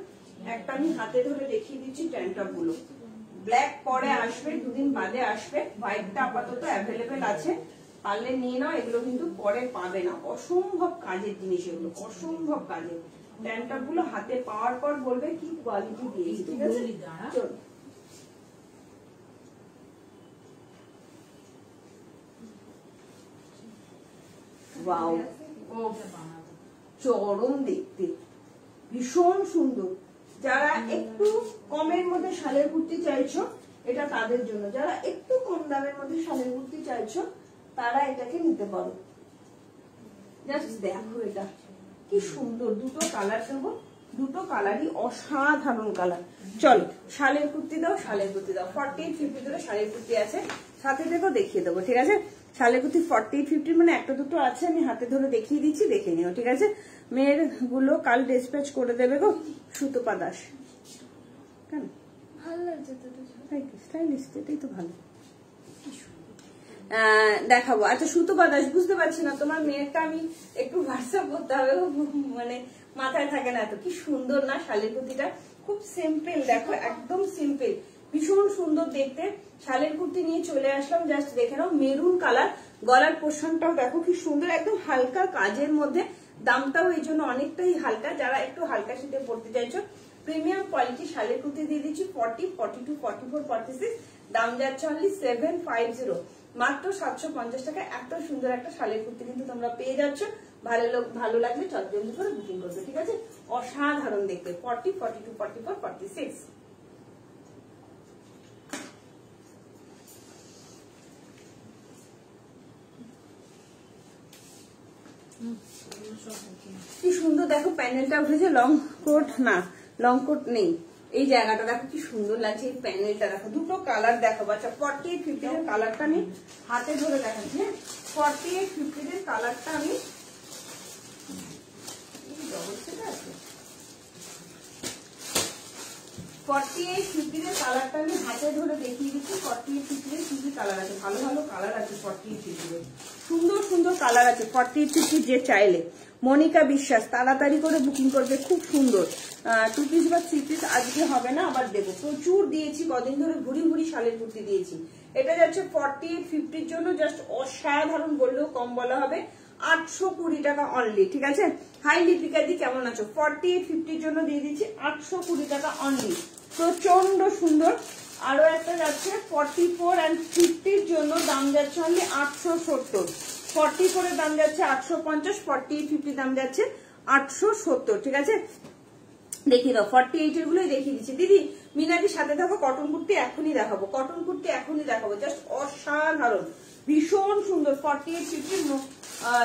একটা আমি হাতে ধরে দেখিয়ে দিচ্ছি ট্যান টপ গুলো। ব্ল্যাক পরে আসবে, 2 দিন বাদে আসবে। হোয়াইটটা আপাতত অ্যাভেলেবেল আছে, পারলে নিয়ে নাও। এগুলো কিন্তু পরে পাবে না, অসম্ভব কাজের জিনিস এগুলো, অসম্ভব কাজের। ট্যান টপ গুলো হাতে পাওয়ার পর বলবে কি কোয়ালিটি দিয়েছি। ঠিক আছে, চলো ওয়াও, চরম দেখতে, ভীষণ সুন্দর। যারা একটু কমের মধ্যে শালের কুর্তি চাইছো এটা তাদের জন্য, যারা একটু কম দামের মধ্যে শালের কুর্তি চাইছো তারা এটাকে নিতে পারো। জাস্ট দেখো এটা কি সুন্দর, দুটো কালার দেবো, দুটো কালারই অসাধারণ কালার। চলো শালের কুর্তি দাও, শালের কুর্তি দাও। 48-50 ধরে শালের কুর্তি আছে, সাথে দেখো দেখিয়ে দেবো। ঠিক আছে, শালের কুর্তি 48-50 মানে একটা দুটো আছে, আমি হাতে ধরে দেখিয়ে দিচ্ছি, দেখে নিও। ঠিক আছে, মেয়ের গুলো কাল ডিসপ্যাচ করে দেবে গো সুতপা দাস। কেন ভালো লাগছে তো, স্টাইলিস্ট, এটাই তো ভালো। দেখাবো। আচ্ছা সুতপা দাস, বুঝতে পারছি না তোমার মেয়েরটা আমি একটু হোয়াটসঅ্যাপ করতে হবে, মানে মাথায় থাকে না। এত কি সুন্দর না শালের কুর্তিটা, খুব সিম্পল, দেখো একদম সিম্পল, ভীষণ সুন্দর দেখতে। শালের কুর্তি নিয়ে চলে আসলাম, জাস্ট দেখে নাও, মেরুন কালার। গলার পোর্শনটাও দেখো কি সুন্দর, একদম হালকা কাজের মধ্যে। দামটাও এই জন্য অনেকটাই হালকা, যারা একটু হালকা শীতে পড়তে চাইছো। প্রিমিয়াম কোয়ালিটি শালের কুর্তি দিয়ে দিচ্ছি 40, 42, 44, 46। দাম যাচ্ছে অনলি 750, মাত্র 750 টাকা। এত সুন্দর একটা শালের কুর্তি কিন্তু তোমরা পেয়ে যাচ্ছ। ভালো লাগলে চটজলদি করে বুকিং করবে। ঠিক আছে, অসাধারণ দেখতে। 40, 42, 44, 46। কি সুন্দর দেখো, প্যানেলটা উঠেছে। লং কোট না, লং কোট নেই, এই জায়গাটা দেখো কি সুন্দর লাগছে। এই প্যানেলটা দেখো, দুটো কালার দেখো বাচ্চা। 48-50 এর কালারটা আমি হাতে ধরে দেখাচ্ছি। 48-50 এর কালারটা আমি 48-50 এর কালারটা আমি হাতে ধরে দেখিয়ে দিচ্ছি। 48-50 এর কি কি কালার আছে, ভালো ভালো কালার আছে 48-50 এর, সুন্দর সুন্দর কালার আছে 48-50। যে চাইলে মনিকা বিশ্বাস তাড়াতাড়ি করে বুকিং করবে, খুব সুন্দর। 2 পিস বা 3 পিস আজকে হবে না, আবার দেবো। প্রচুর দিয়েছি, কদিন ধরে ভুড়ি ভুড়ি শালের কুর্তি দিয়েছি। এটা যাচ্ছে 48-50 জন্য, জাস্ট অসাধারণ বললেও কম বলা হবে। 820 টাকা অনলি। ঠিক আছে, হাই লিপিকা দি কেমন আছো? 48-50 জন্য দিয়ে দিচ্ছি 820 টাকা অনলি, প্রচন্ড সুন্দর। আরো একটা যাচ্ছে 44 and 50 জন্য, দাম যাচ্ছে অনলি 870। 44 এর দাম যাচ্ছে 850, 48-50 দাম যাচ্ছে 870। ঠিক আছে, দেখিয়ে দাও। 48 এর গুলোই দেখিয়ে দিচ্ছি। দিদি মিনাদির সাথে থাকো, কটন কুর্তি এখনই দেখাবো, কটন কুর্তি এখনই দেখাবো, জাস্ট অসাধারণ, ভীষণ সুন্দর। 48-50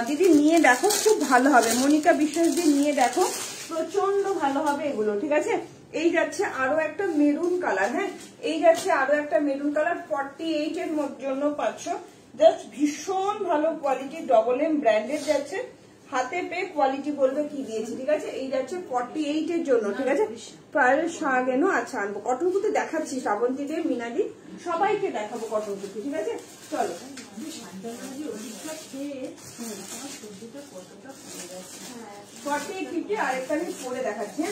দিদি নিয়ে দেখো, খুব ভালো হবে। মনিকা বিশ্বাস দিয়ে নিয়ে দেখো, প্রচন্ড ভালো হবে এগুলো। ঠিক আছে, এই যাচ্ছে আরো একটা মেরুন কালার। হ্যাঁ, এই যাচ্ছে আরো একটা মেরুন কালার। 48 এর জন্য পাচ্ছ, জাস্ট ভীষণ ভালো কোয়ালিটি, ডবল এম ব্র্যান্ডেড যাচ্ছে। হাতে পেয়ে কোয়ালিটি বলবে কি দিয়েছি। ঠিক আছে, এই যাচ্ছে 48 এর জন্য। ঠিক আছে, পায়ের শাগ এনো। আচ্ছা আনবো, কটন কুর্তি দেখাচ্ছি শ্রাবন্তী দে, মিনাদি সবাইকে দেখাবো কটন কুর্তি। ঠিক আছে, চলো। 48-50 আরেকটা আমি পরে দেখাচ্ছি।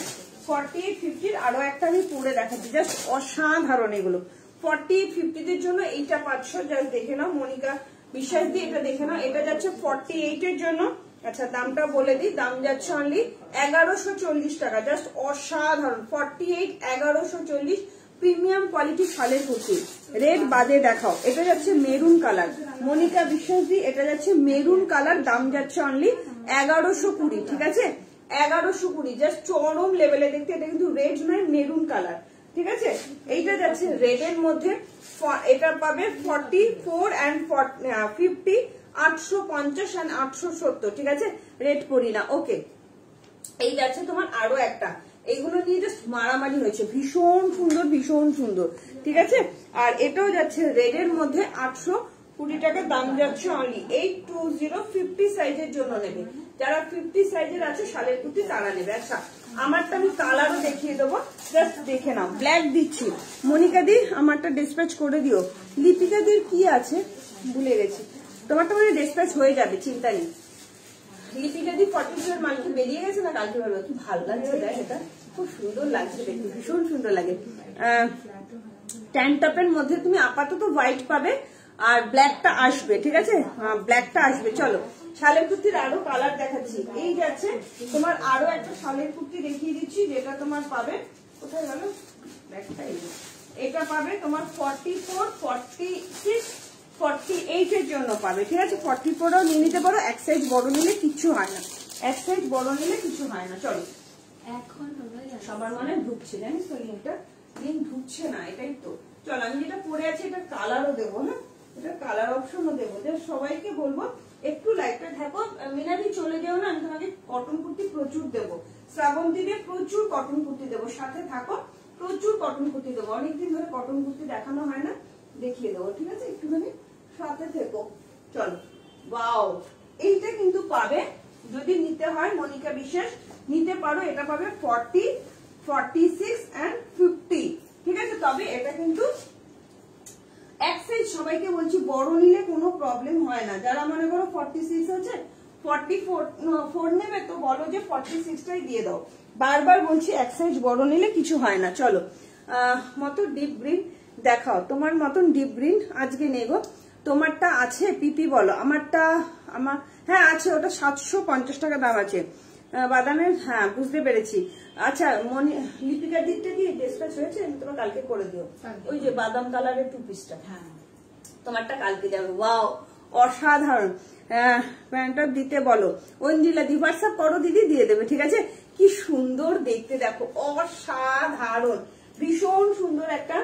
48-50 আরো একটা আমি পরে দেখাচ্ছি, জাস্ট অসাধারণ এগুলো। 48-50 এর জন্য এইটা পাচ্ছ, জাস্ট দেখে নাও। মনিকা বিশ্বাস দিয়ে এটা দেখে নাও, এটা যাচ্ছে 48 এর জন্য। আচ্ছা দামটা বলে দিই, দাম যাচ্ছে অনলি 1140 টাকা, জাস্ট অসাধারণ। 48, 1140, প্রিমিয়াম কোয়ালিটি শালের কুর্তি। রেড বাদে দেখাও, এটা যাচ্ছে মেরুন কালার। মনিকা বিশ্বাস দি এটা যাচ্ছে মেরুন কালার, দাম যাচ্ছে অনলি 1120। ঠিক আছে, 1120, জাস্ট চরম লেভেলে দেখতে। এটা কিন্তু রেড নয়, মেরুন কালার, ঠিক আছে। এইটা যাচ্ছে রেড এর মধ্যে, এটা পাবে 44 and 50, 850 and 870, ঠিক আছে। রেড করি না, ওকে। এই যাচ্ছে তোমার আরো একটা, এইগুলো নিয়ে জাস্ট মারামারি হয়েছে, ভীষণ সুন্দর ভীষণ সুন্দর, ঠিক আছে। আর এটাও যাচ্ছে রেড এর মধ্যে 820 টাকা দাম যাচ্ছে অনলি 820, 50 সাইজের জন্য নেবে, যারা 50 সাইজের আছে শালের কুর্তি তারা নেবে। আচ্ছা আমারটা আমি কালারও দেখিয়ে দেবো, জাস্ট দেখে নাও। ব্ল্যাক দিচ্ছি, মনিকা দি আমারটা ডিসপ্যাচ করে দিও। লিপিকা দির কি আছে ভুলে গেছি, তোমারটা মানে ডিসপ্যাচ হয়ে যাবে, চিন্তা নেই। লিপিকা দি 40 মালকে বেরিয়ে গেছে না, কালকে ভালো কি ভালো লাগছে, দেখ এটা খুব সুন্দর লাগছে দেখতে, ভীষণ সুন্দর লাগে। ট্যান টপের মধ্যে তুমি আপাতত হোয়াইট পাবে আর ব্ল্যাকটা আসবে, ঠিক আছে, ব্ল্যাকটা আসবে। চলো শালের কুর্তির আরো কালার দেখাচ্ছি। এই যাচ্ছে তোমার আরো একটা শালের কুর্তি দেখিয়ে দিচ্ছি, যেটা তোমার পাবে, কোথায় গেল ব্ল্যাকটা, এটা পাবে তোমার 44, 46, 48 এর জন্য পাবে, ঠিক আছে। 44ও নিয়ে নিতে পারো, এক সাইজ বড় নিলে কিছু হয় না, এক সাইজ বড় নিলে কিছু হয় না। চলো এখন সবার মনে ঢুকছে, জানিস তো লিঙ্কটা, লিঙ্ক ঢুকছে না, এটাই তো। চল আমি যেটা পরে আছি এটা কালারও দেবো, হ্যাঁ এটা কালার অপশনও দেবো, যে সবাইকে বলবো একটু লাইটটা থাকো। মিনাদি চলে যেও না, আমি তোমাকে কটন কুর্তি প্রচুর দেবো, শ্রাবন্তীদের প্রচুর কটন কুর্তি দেবো, সাথে থাকো, প্রচুর কটন কুর্তি দেবো। অনেকদিন ধরে কটন কুর্তি দেখানো হয় না, দেখিয়ে দেবো, ঠিক আছে, একটুখানি সাথে থেকো। চলো ওয়াও, এইটা কিন্তু পাবে, যদি নিতে হয় মনিকা বিশ্বাস নিতে পারো, এটা পাবে 40, 46 and 50, ঠিক আছে। তবে এটা কিন্তু এক সাইজ, সবাইকে বলছি বড় নিলে কোনো প্রবলেম হয় না। যারা মনে করো 46 হচ্ছে 44 নেবে, তো বলো যে 46টাই দিয়ে দাও, বারবার বলছি এক সাইজ বড় নিলে কিছু হয় না। চলো মতো ডিপ গ্রিন দেখাও, তোমার মতন ডিপ গ্রিন আজকে নেবো। তোমারটা আছে পিপি বলো, আমারটা আমার হ্যাঁ আছে, ওটা 750 টাকা দাম আছে বাদামের, হ্যাঁ বুঝতে পেরেছি। আচ্ছা লিপিকা দিকটা কি ডিসপ্যাচ হয়েছে, তোমার কালকে করে দিও, ওই যে বাদাম কালারের 2 পিসটা, হ্যাঁ তোমারটা কালকে যাবে। ওয়াও অসাধারণ, প্যান্টটা দিতে বলো, অঞ্জিলা দি হোয়াটসঅ্যাপ করো দিদি, দিয়ে দেবে, ঠিক আছে। কি সুন্দর দেখতে দেখো, অসাধারণ ভীষণ সুন্দর একটা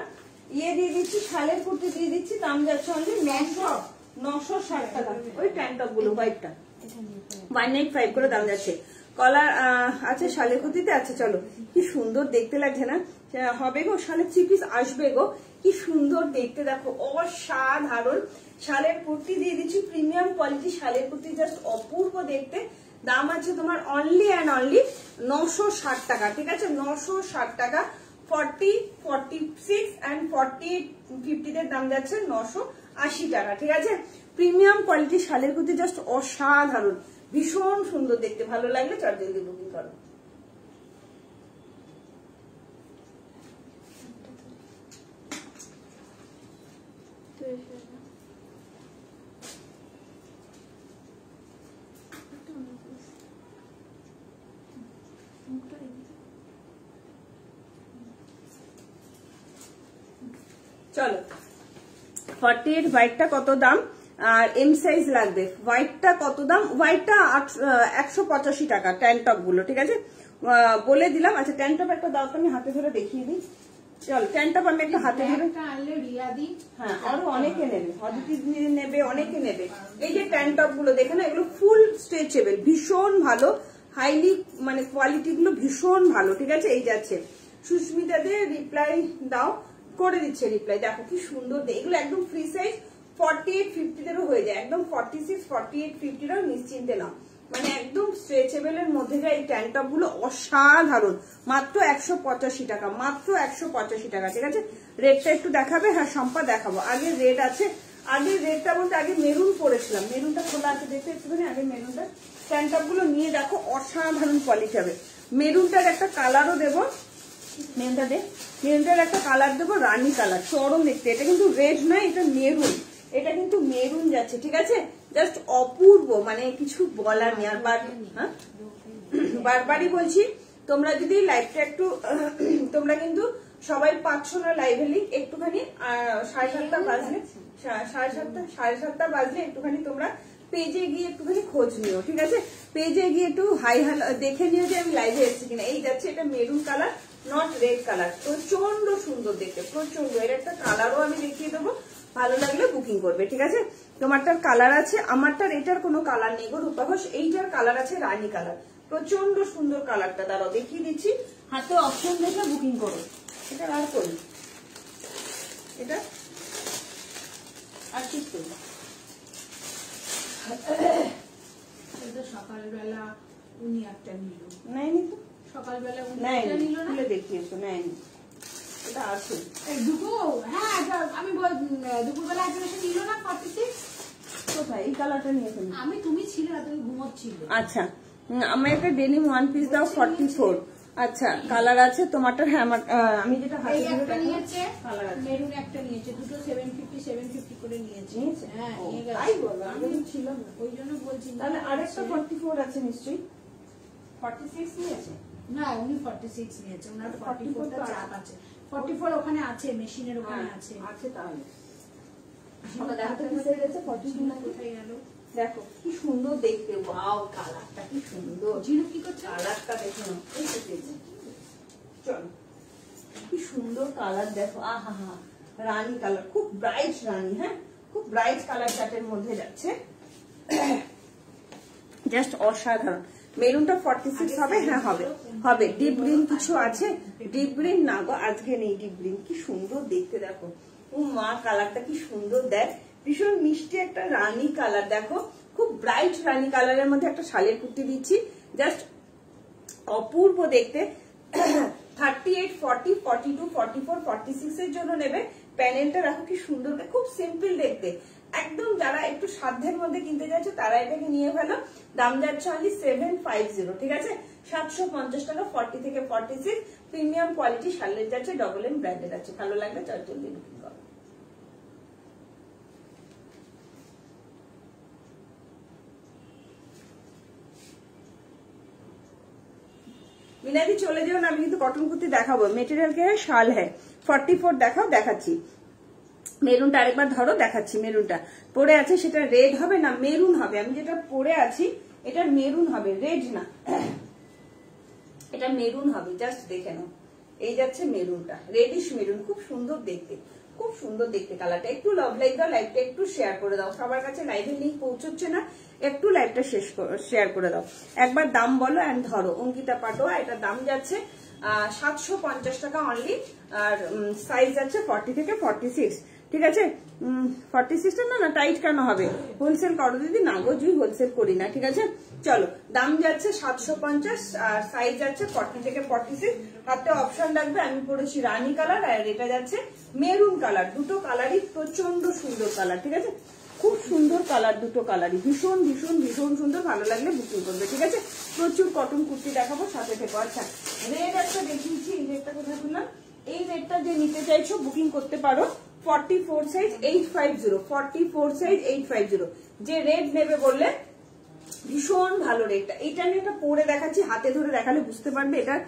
ইয়ে দিয়ে দিচ্ছি, শালের কুর্তি দিয়ে দিচ্ছি, দাম যাচ্ছে অনলি 960 টাকা। ওই প্যান্টপ গুলো হোয়াইটটা 195 করে দাম যাচ্ছে। কলার আছে শালের কুর্তিতে, আছে। চলো কি সুন্দর দেখতে লাগছে না, হবে গো শালের 3 পিস আসবে গো, কি সুন্দর দেখতে দেখো, অসাধারণ শালের কুর্তি দিয়ে দিচ্ছি, প্রিমিয়াম কোয়ালিটি শালের কুর্তি, জাস্ট অপূর্ব দেখতে। দাম আছে তোমার অনলি অ্যান্ড অনলি 960 টাকা, ঠিক আছে, 960 টাকা। 40, 46 and 48, 50 দের দাম যাচ্ছে 980 টাকা, ঠিক আছে। প্রিমিয়াম কোয়ালিটি শালের কুর্তি, জাস্ট অসাধারণ ভীষণ সুন্দর দেখতে, ভালো লাগলে চট জলদি বুকিং করো। চলো 48 হোয়াইটটা কত দাম, আর এম সাইজ লাগবে, হোয়াইটটা কত দাম, হোয়াইটটা 185 টাকা ট্যান টপ গুলো, ঠিক আছে, বলে দিলাম। আচ্ছা ট্যান টপ একটা দাও, আমি হাতে ধরে দেখিয়ে দিই। চল ট্যান টপ আমি একটা হাতে ধরে, হ্যাঁ আরো অনেকে নেবে, অদিতি নেবে, অনেকে নেবে। এই যে ট্যান টপ গুলো দেখে না, এগুলো ফুল স্ট্রেচেবল, ভীষণ ভালো, হাইলি মানে কোয়ালিটি গুলো ভীষণ ভালো, ঠিক আছে। এই যাচ্ছে সুস্মিতা দে, রিপ্লাই দাও, করে দিচ্ছে রিপ্লাই, দেখো কি সুন্দর, এগুলো একদম ফ্রি সাইজ, 48, 50 দেরও হয়ে যায়, একদম 46, 48, 50 নিশ্চিন্তে নাও, মানে একদম স্ট্রেচেবল এর মধ্যে যায় এই ট্যান টপ গুলো, অসাধারণ, মাত্র 185 টাকা, মাত্র 185 টাকা, ঠিক আছে। রেডটা একটু দেখাবে, হ্যাঁ সম্পা দেখাবো। আগে রেড আছে, আগে রেডটা বলতে আগে মেরুন পরেছিলাম, মেরুনটা খোলা আছে দেখতে একটুখানি, আগে মেরুনটা, ট্যান টপ গুলো নিয়ে দেখো, অসাধারণ কোয়ালিটি হবে। মেরুনটার একটা কালারও দেবো, মেরুনটার একটা কালার দেবো, রানী কালার, চরম দেখতে। এটা কিন্তু রেড নয়, এটা মেরুন, এটা কিন্তু মেরুন যাচ্ছে, ঠিক আছে, জাস্ট অপূর্ব, মানে কিছু বলার নেই। আর হ্যাঁ বারবারই বলছি, তোমরা যদি লাইভটা একটু, তোমরা কিন্তু সবাই পাচ্ছ না লাইভের লিঙ্ক, একটুখানি 7:30 বাজলে, 7:30 বাজলে একটুখানি তোমরা পেজে গিয়ে একটুখানি খোঁজ নিও, ঠিক আছে, পেজে গিয়ে একটু হাই হ্যালো দেখে নিও যে আমি লাইভে এসেছি কিনা। এই যাচ্ছে, এটা maroon colour, not red colour, প্রচন্ড সুন্দর দেখতে, প্রচন্ড। এর একটা কালারও আমি দেখিয়ে দেবো, ভালো লাগলে বুকিং করবে, ঠিক আছে। তোমারটার কালার আছে, আমারটার এটার কোনো কালার নেই গো রূপা ঘোষ, এইটার কালার আছে রানী কালার, প্রচন্ড সুন্দর কালারটা। দাঁড়াও দেখিয়ে দিচ্ছি, হাতে অপশন দেখে বুকিং করো। এটা আর করি, এটা আর ঠিক করবো। এটা সকালবেলা উনি একটা নিল, নেয়নি তো, সকালবেলা উনি নেয়নি, একটা নিল না, খুলে দেখিয়েছো, নেয়নি, এটা আছে। এই দুপুর, হ্যাঁ আমি দুপুরবেলা একজন এসে নিল না 46। কোথায় এই কালারটা নিয়েছেন? আমি তুমি ছিলে না, তুমি ঘুমোচ্ছিল। আচ্ছা, আমার একটা ডেনিম ওয়ান পিস দাও 44। আচ্ছা, কালার আছে তোমারটা? হ্যাঁ, আমি যেটা হাতে এই ধরে একটা দেখাবো, নিয়েছে, কালার আছে। মেরুন একটা নিয়েছে, দুটো 750 করে নিয়েছে। নিয়েছে? হ্যাঁ, ও, নিয়ে গেছে। তাই বলো, আমি তো ছিলাম না। ওই জন্য বলছি। তাহলে আরেকটা 44 আছে নিশ্চয়ই, 46 নিয়েছে। না, উনি 46 নিয়েছে, ওনার 44 44টা চাপ আছে। 44 ওখানে আছে, মেশিনের ওখানে আছে। আছে তাহলে। আমার দেখাতে কিসে গেছে 42 না? কোথায় গেল? দেখো কি সুন্দর দেখতে, ওয়াও কালারটা কি সুন্দর। জিনু কি করছে? কালারটা দেখো না, এই তো পেয়েছি। চলো, কি সুন্দর কালার দেখো, আহা হা, রানী কালার, খুব ব্রাইট রানী, হ্যাঁ খুব ব্রাইট কালার চার্টের মধ্যে যাচ্ছে, জাস্ট অসাধারণ। মেরুনটা 46 হবে? হ্যাঁ হবে, হবে। ডিপ গ্রিন কিছু আছে? ডিপ গ্রিন না গো, আজকে নেই ডিপ গ্রিন। কি সুন্দর দেখতে দেখো, ও মা কালারটা কি সুন্দর, দেখ ভীষণ মিষ্টি একটা রানী কালার, দেখো খুব ব্রাইট রানী কালারের মধ্যে একটা শালের কুর্তি দিচ্ছি, জাস্ট অপূর্ব দেখতে। 38, 40, 42, 44, 46 এর জন্য নেবে। প্যানেলটা দেখো কি সুন্দর, খুব সিম্পল দেখতে, একদম। যারা একটু সাধ্যের মধ্যে কিনতে যাচ্ছে তারা এটাকে নিয়ে ফেলো। দাম যাচ্ছে অনলি 750, ঠিক আছে, 750 টাকা। 40 থেকে 46 প্রিমিয়াম কোয়ালিটি শালের যাচ্ছে, ডবল এম ব্র্যান্ডেড আছে। ভালো লাগলে জলদি বুকিং করো। মিনাদি চলে যেও না, আমি কিন্তু কটন কুর্তি দেখাবো। মেটেরিয়াল কে শাল হ্যাঁ, 44 দেখাও, দেখাচ্ছি। মেরুনটা আরেকবার ধরো, দেখাচ্ছি। মেরুনটা পরে আছে, সেটা রেড হবে না, মেরুন হবে। আমি যেটা পরে আছি এটা মেরুন হবে, রেড না, এটা মেরুন হবে, জাস্ট দেখে নাও। এই যাচ্ছে মেরুনটা, রেডিশ মেরুন, খুব সুন্দর দেখতে, খুব সুন্দর দেখতে কালারটা। একটু লাভ লাইক দাও, লাইভটা একটু শেয়ার করে দাও। সবার কাছে লাইভের লিঙ্ক পৌঁছচ্ছে না, একটু লাইভটা শেয়ার করে দাও। একবার দাম বলো এন্ড ধরো। অঙ্কিতা পাটোয়া, এটা দাম যাচ্ছে 750 টাকা অনলি, আর সাইজ যাচ্ছে 40 থেকে 46, ঠিক আছে। 46টা না টাইট কেন হবে, হোলসেল করো দিদি। না গো জুই, হোলসেল করি না, ঠিক আছে। চলো, দাম যাচ্ছে 750 আর সাইজ যাচ্ছে 40 থেকে 46। হাতে অপশন রাখবে। আমি পরেছি রানী কালার আর এটা যাচ্ছে মেরুন কালার। দুটো কালারই প্রচন্ড সুন্দর কালার, ঠিক আছে, খুব সুন্দর কালার, দুটো কালারই ভীষণ ভীষণ ভীষণ সুন্দর। ভালো লাগলে বুকিং করবে, ঠিক আছে। প্রচুর কটন কুর্তি দেখাবো সাথে থেকে। আচ্ছা, রেড একটা দেখিয়েছি, এই রেডটা কোথায় করলাম? এই রেডটা যে নিতে চাইছো বুকিং করতে পারো। 44 সাইজ 850, 44 সাইজ 850। যে রেড নেবে বললে ভীষণ ভালো রেডটা। এটা আমি একটা পরে দেখাচ্ছি, হাতে ধরে দেখালে বুঝতে পারবে এটার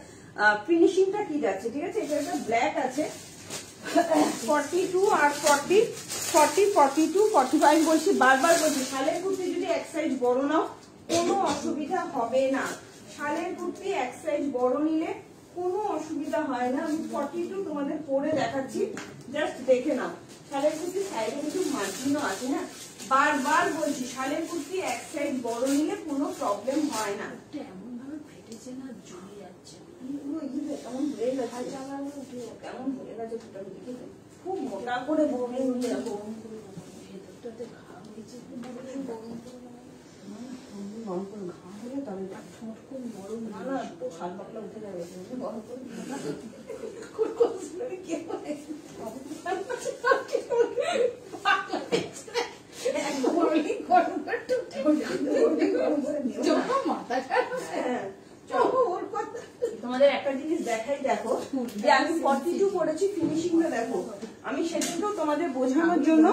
ফিনিশিংটা কি যাচ্ছে, ঠিক আছে। এটা একটা ব্ল্যাক আছে, 42 আর 40, 40, 42, 45 বলছি, বারবার বলছি। শালের কুর্তি যদি এক সাইজ বড় নাও কোনো অসুবিধা হবে না। শালের কুর্তি এক সাইজ বড় নিলে কোনো অসুবিধা হয় না। আমি 42 তোমাদের পরে দেখাচ্ছি, জাস্ট দেখে নাও। শালের কুর্তি সাইডে কিছু মার্জিনও আছে, হ্যাঁ বারবার বলছি, শালের কুর্তি এক সাইজ বড় নিলে কোনো প্রবলেম হয় না। এমন ভাবে ফেটেছে না, ঝুলে যাচ্ছে। কেমন হয়ে গেছে, কেমন হয়ে গেছে, খুব মোটা করে বমি নিয়ে রাখো। ভেতরটাতে ঘা হয়েছে, গরম করে ঘা হলে তবে খুব নরম। না না, তো শাল পাতলা উঠে যাবে, গরম করে তোমাদের একটা জিনিস দেখাই, দেখো যে আমি 42 পরেছি, ফিনিশিংটা দেখো। আমি সেদিনকেও তোমাদের বোঝানোর জন্য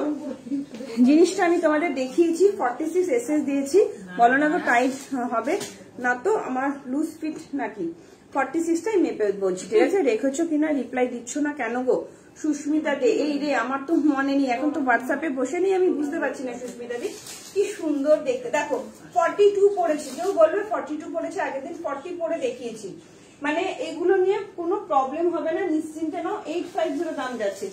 জিনিসটা আমি তোমাদের দেখিয়েছি। 46 এসএস দিয়েছি, বলো না তো টাইট হবে না, তো আমার লুজ ফিট নাকি 46টাই মেপে বলছি, ঠিক আছে। রেখেছো কিনা, রিপ্লাই দিচ্ছ না কেন গো সুস্মিতা দে? এই রে, আমার তো মনে নেই, এখন তো হোয়াটসঅ্যাপে বসে নেই, আমি বুঝতে পারছি না। সুস্মিতা দি কি সুন্দর দেখতে, দেখো 42 পরেছি। কেউ বলবে 42 পরেছে, আগের দিন 40 পরে দেখিয়েছি। মানে এগুলো নিয়ে কোনো প্রবলেম হবে না, নিশ্চিন্তে নাও। 850 দাম যাচ্ছে।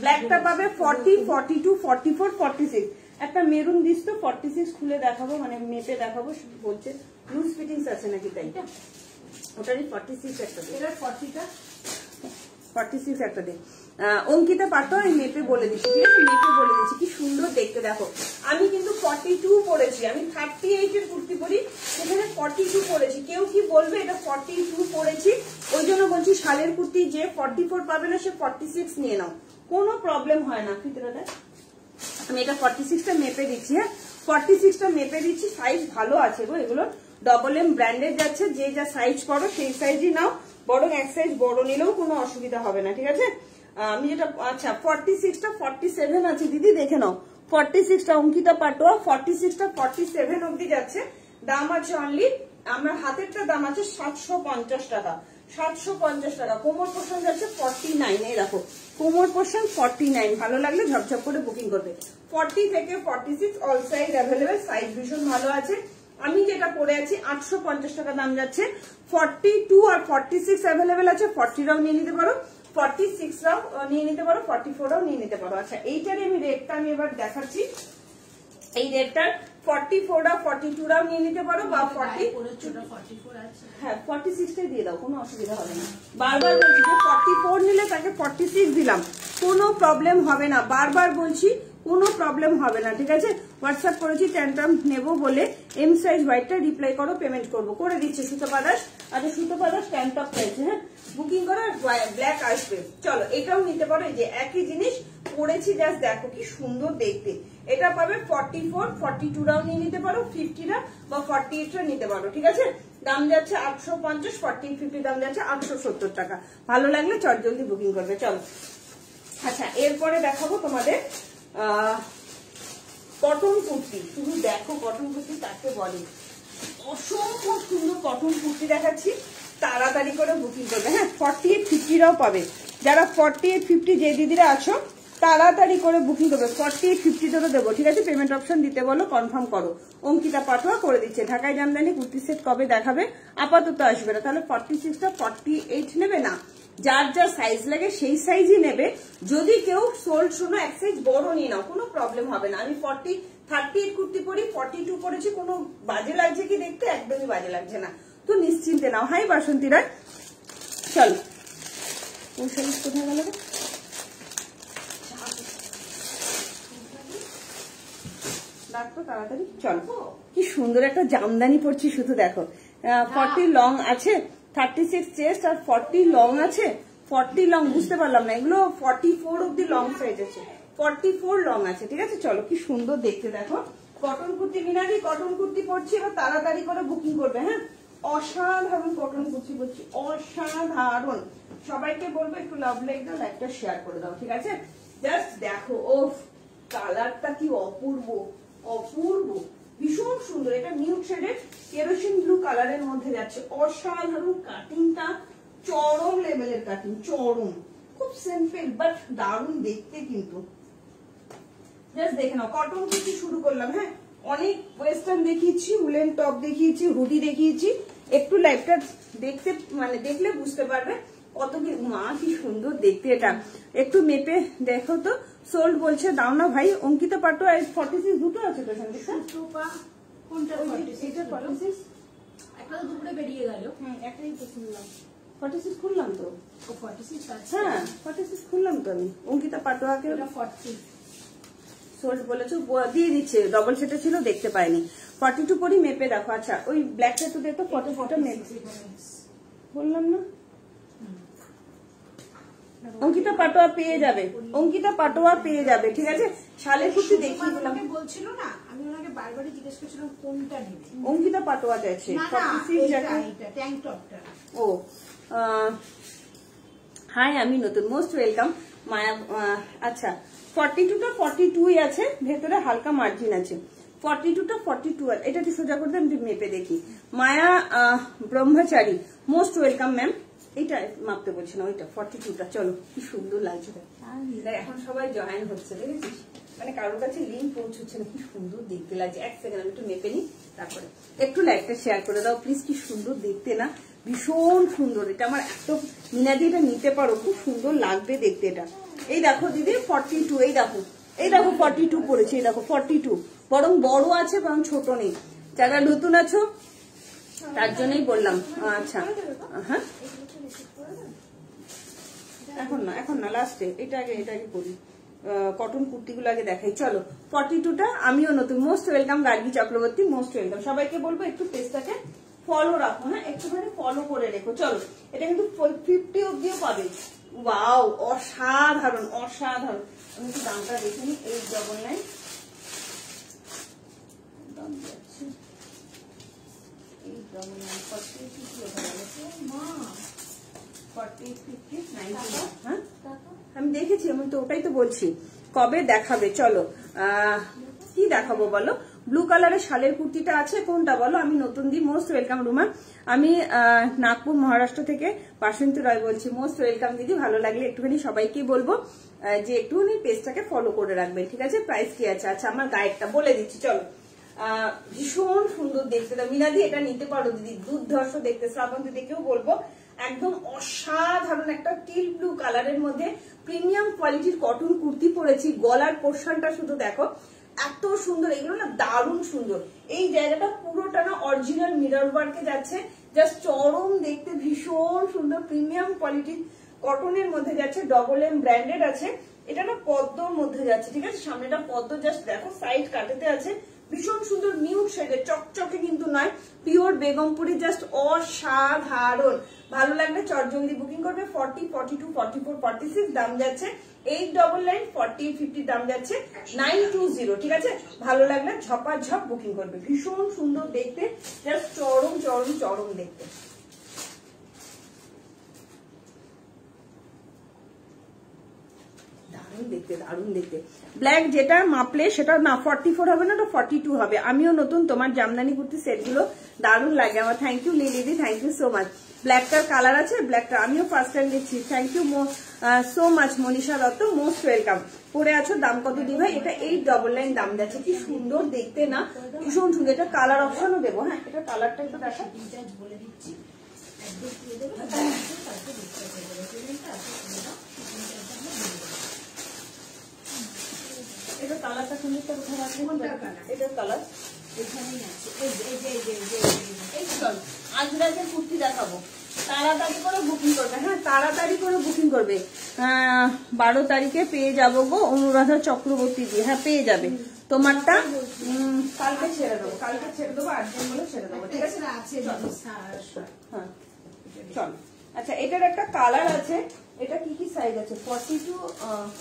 ব্ল্যাকটা পাবে 40, 42, 44, 46। একটা মেরুন দিস তো 46 খুলে দেখাবো, মানে মেপে দেখাবো। বলছে লুজ ফিটিংস আছে নাকি, তাই ওটারই 46 একটা দে, 46 একটা দে। অঙ্কিতা পাটো আমি মেপে বলে দিচ্ছি, ঠিক আছে? মেপে বলে দিচ্ছি কি সুন্দর দেখতে। দেখো আমি কিন্তু 42 পরেছি, আমি 38 এর কুর্তি পরি, সেখানে 42 পরেছি। কেউ কি বলবে এটা 42 পরেছি, ওই জন্য বলছি শালের কুর্তি যে 44 পাবে না সে 46 নিয়ে নাও, কোনো প্রবলেম হয় না। ভিতরে আমি এটা 46টা মেপে দিচ্ছি। হ্যাঁ 46টা মেপে দিচ্ছি, সাইজ ভালো আছে গো এগুলো, ডবল এম ব্র্যান্ডেড যাচ্ছে। যে যা সাইজ করো সেই সাইজই নাও, বরং এক সাইজ বড় নিলেও কোনো অসুবিধা হবে না, ঠিক আছে? আমি যেটা আচ্ছা 46টা 47 আছে দিদি, দেখে নাও। 46টা অঙ্কিতা পাটোয়া, 46টা 47 অব্দি যাচ্ছে। দাম আছে অনলি, আমার হাতেরটা দাম আছে 750 টাকা, 750 টাকা। কোমর পোর্শন যাচ্ছে 49, এই দেখো কোমর পোর্শন 49। ভালো লাগলে ঝপঝপ করে বুকিং করবে। 40 থেকে 46 অল সাইজ অ্যাভেলেবেল, সাইজ ভীষণ ভালো আছে। আমি যেটা পরে আছি 850 টাকা দাম যাচ্ছে। 42 আর 46 অ্যাভেলেবেল আছে, 40রাও নিয়ে নিতে পারো, 46রাও নিয়ে নিতে পারো, 44রাও নিয়ে নিতে পারো। আচ্ছা এইটারই আমি রেটটা আমি এবার দেখাচ্ছি। এই রেটটার 44রা 42রাও নিয়ে নিতে পারো, বা 40 হ্যাঁ 46টাই দিয়ে দাও, কোনো অসুবিধা হবে না। বারবার বলছি যে 44 নিলে তাকে 46 দিলাম, কোনো প্রবলেম হবে না, বারবার বলছি কোনো প্রবলেম হবে না, ঠিক আছে? হোয়াটসঅ্যাপ করেছি ট্যান্টাম নেবো বলে, এম সাইজ হোয়াইটটা রিপ্লাই করো, পেমেন্ট করবো, করে দিচ্ছে সুতপা দাস। আচ্ছা সুতপা দাস ট্যান্টপ পেয়েছে, হ্যাঁ বুকিং করো, ব্ল্যাক আসবে। চলো এটাও নিতে পারো, এই যে একই জিনিস পরেছি, জাস্ট দেখো কি সুন্দর দেখতে। এটা পাবে 44, 42রাও নিয়ে নিতে পারো, 50রা বা 48রা নিতে পারো, ঠিক আছে? দাম যাচ্ছে 850, 40, 50 দাম যাচ্ছে 870 টাকা। ভালো লাগলে চট জলদি বুকিং করবে। চলো আচ্ছা এরপরে দেখাবো তোমাদের কটন কুর্তি। শুধু দেখো কটন কুর্তি কাকে বলে, অসম্ভব সুন্দর কটন কুর্তি দেখাচ্ছি, তাড়াতাড়ি করে বুকিং করবে। হ্যাঁ 48, 50রাও পাবে। যারা 48, 50 যে দিদিরা আছো তাড়াতাড়ি করে বুকিং করবে। 48, 50 দেবো, ঠিক আছে? পেমেন্ট অপশন দিতে বলো, কনফার্ম করো। অঙ্কিতা পাটোয়া করে দিচ্ছে। ঢাকায় জামদানি কুর্তি সেট কবে দেখাবে? আপাতত আসবে না। তাহলে 46টা 48 নেবে না, যার যা সাইজ লাগে সেই সাইজই নেবে। যদি কেউ সোল্ড শোনো এক সাইজ বড় নিয়ে নাও, কোনো প্রবলেম হবে না। আমি 38 কুর্তি পরি, 42 পরেছি, কোনো বাজে লাগছে কি দেখতে? একদমই বাজে লাগছে না, তো নিশ্চিন্তে নাও। হাই বাসন্তী রায়, চলো কোন সাইজ কোথায় গেল? রাখতো তাড়াতাড়ি। চলো কি সুন্দর একটা জামদানি পরছি, শুধু দেখো। 40 লং আছে, 36 চেস্ট আর 40 লং আছে। 40 লং বুঝতে পারলাম না, এগুলো 44 অব্দি লং সাইজ আছে, 44 লং আছে, ঠিক আছে? চলো কি সুন্দর দেখতে দেখো। কটন কুর্তি মিনারি কটন কুর্তি পরছি, এবার তাড়াতাড়ি করে বুকিং করবে। হ্যাঁ অসাধারণ কটন কুর্তি পরছি, অসাধারণ। সবাইকে বলবো একটু লাভ লাইক দাও, লাইকটা শেয়ার করে দাও, ঠিক আছে? জাস্ট দেখো, ও কালারটা কি অপূর্ব, অপূর্ব, ভীষণ সুন্দর। এটা নিউড শেডের কেরোসিন ব্লু কালারের মধ্যে যাচ্ছে, অসাধারণ। কাটিংটা চরম লেভেলের কাটিং, চরম, খুব সিম্পল বাট দারুণ দেখতে কিন্তু। জাস্ট দেখে নাও, কটন কুর্তি শুরু করলাম। হ্যাঁ অনেক ওয়েস্টার্ন দেখিয়েছি, উলেন টপ দেখিয়েছি, হুডি দেখিয়েছি। একটু লাইভটা দেখতে মানে দেখলে বুঝতে পারবে কত কি, মা কি সুন্দর দেখতে। এটা একটু মেপে দেখো তো। সোল্ড বলছে দাও না ভাই। অঙ্কিতা পাটো 46 দুটো আছে তো সঙ্গীতা? কোনটা 46? একটা তো দুপুরে বেরিয়ে গেল। একটাই তো শুনলাম। 46 খুললাম তো। ও 46 আছে। হ্যাঁ 46 খুললাম তো আমি। অঙ্কিতা পাটোয়াকে এটা 40 সোল্ড বলেছো, দিয়ে দিচ্ছে। ডবল সেটে ছিল, দেখতে পাইনি। 42 পরি মেপে দেখো। আচ্ছা ওই ব্ল্যাকটা তো দেখো, 44টা মেপে বললাম না। অঙ্কিতা পাটোয়া পেয়ে যাবে, অঙ্কিতা পাটোয়া পেয়ে যাবে, ঠিক আছে? শালের কুর্তি দেখিয়ে দিলাম, বলছিল না, আমি ওনাকে বারবারই জিজ্ঞেস করছিলাম কোনটা নেবে। অঙ্কিতা পাটোয়া চাইছে 46 ট্যাঙ্ক টপটা। ও হাই, আমি নতুন, মোস্ট ওয়েলকাম মায়া। আচ্ছা 42টা 42ই আছে, ভেতরে হালকা মার্জিন আছে। 42টা 42 আছে, এটা একটু সোজা করতে আমি মেপে দেখি। মায়া ব্রহ্মচারী, মোস্ট ওয়েলকাম ম্যাম। এইটা মাপতে বলছি না, ওইটা 42টা। চলো কি সুন্দর লাগছে দেখ, এখন সবাই জয়েন হচ্ছে, দেখেছিস? মানে কারোর কাছে লিঙ্ক পৌঁছচ্ছে না, কি সুন্দর দেখতে লাগছে। এক সেকেন্ড আমি একটু মেপে নিই, তারপরে একটু লাইকটা শেয়ার করে দাও প্লিজ। কি সুন্দর দেখতে না, ভীষণ সুন্দর। এটা আমার এত মিনাদি, এটা নিতে পারো, খুব সুন্দর লাগবে দেখতে এটা। এই দেখো দিদি 42, এই দেখো 42 পড়েছে, এই দেখো 42, বরং বড় আছে বরং ছোট নেই। যারা নতুন আছো তার জন্যই বললাম। আচ্ছা হ্যাঁ, এখন না লাস্টে এটা আগে করি, কটন কুর্তিগুলো আগে দেখাই। চলো 42টা আমিও নতুন। Most welcome Gargi Chakraborty, most welcome. সবাইকে বলবো একটু পেজটাকে ফলো রাখো, হ্যাঁ একটুখানি ফলো করে রেখো। চলো এটা কিন্তু 50 অব্দিও পাবে। ওয়াও, অসাধারণ অসাধারণ। আমি একটু দামটা দেখে নিই। 899 দাম যাচ্ছে, 899 হ্যাঁ আমি দেখেছি, আমি তো ওটাই তো বলছি কবে দেখাবে। চলো কি দেখাবো বলো? ব্লু কালারের শালের কুর্তিটা আছে, কোনটা বলো? আমি নতুন দি। মোস্ট ওয়েলকাম রুমা, আমি নাগপুর মহারাষ্ট্র থেকে বাসন্তী রয় বলছি। মোস্ট ওয়েলকাম দিদি। ভালো লাগলে একটুখানি সবাইকে বলবো যে একটুখানি পেজটাকে ফলো করে রাখবেন, ঠিক আছে? প্রাইস কি আছে? আচ্ছা আমার গাইডটা বলে দিচ্ছি, চলো। ভীষণ সুন্দর দেখতে। মিনাদি এটা নিতে পারো দিদি, দুর্ধর্ষ দেখতে। শ্রাবণ দিদিকেও বলবো, একদম অসাধারণ একটা টিল ব্লু কালারের মধ্যে প্রিমিয়াম কোয়ালিটির কটন কুর্তি পরেছি। গলার পোর্শনটা শুধু দেখো, এত সুন্দর, এগুলো না দারুণ সুন্দর। এই জায়গাটা পুরোটা না অরিজিনাল মিরর ওয়ার্কে যাচ্ছে, জাস্ট চরম দেখতে, ভীষণ সুন্দর প্রিমিয়াম কোয়ালিটির কটনের মধ্যে যাচ্ছে, ডবল এম ব্র্যান্ডেড আছে। এটা না পদ্মর মধ্যে যাচ্ছে, ঠিক আছে? সামনেটা পদ্ম, জাস্ট দেখো সাইড কাটেতে আছে, ভীষণ সুন্দর নিউড শেডে, চকচকে কিন্তু নয়, পিওর বেগমপুরি, জাস্ট অসাধারণ। ভালো লাগলে চটজলদি বুকিং করবে। 40, 42, 44, 46 দাম যাচ্ছে, 899, 40, 50 দাম যাচ্ছে 920, ঠিক আছে? ভালো লাগলে ঝপাঝপ বুকিং করবে। ভীষণ সুন্দর দেখতে, জাস্ট চরম চরম চরম দেখতে। দারুণ দেখতে। ব্ল্যাক যেটা মাপলে সেটা না 44 হবে না, ওটা 42 হবে। আমিও নতুন, তোমার জামদানি কুর্তি সেটগুলো দারুণ লাগে আমার। থ্যাংক ইউ লিলিদি, থ্যাংক ইউ সো মাচ। ব্ল্যাকটার কালার আছে, ব্ল্যাকটা আমিও ফার্স্ট টাইম দেখছি। Thank you so much Manisha Dutta, most welcome. পরে আছো, দাম কত দি ভাই? এটা 899 দাম যাচ্ছে। কি সুন্দর দেখতে না, ভীষণ সুন্দর। এটা কালার অপশনও দেবো, হ্যাঁ এটা কালারটা একটু দেখা বলে দিচ্ছি। এটা কালারটা সুন্দর, কোথায় রাখবো? এটার কালার এখানেই আছে। এই চল আজরাজের কুর্তি দেখাবো, তাড়াতাড়ি করে বুকিং করবে, হ্যাঁ তাড়াতাড়ি করে বুকিং করবে। 12 তারিখে পেয়ে যাবো গো অনুরাধা চক্রবর্তী দিয়ে, হ্যাঁ পেয়ে যাবে। তোমারটা কালকে ছেড়ে দেবো, 8 দিন বলে ছেড়ে দেবো, ঠিক আছে? হ্যাঁ চল। আচ্ছা এটার একটা কালার আছে, এটা কি কি সাইজ আছে? 42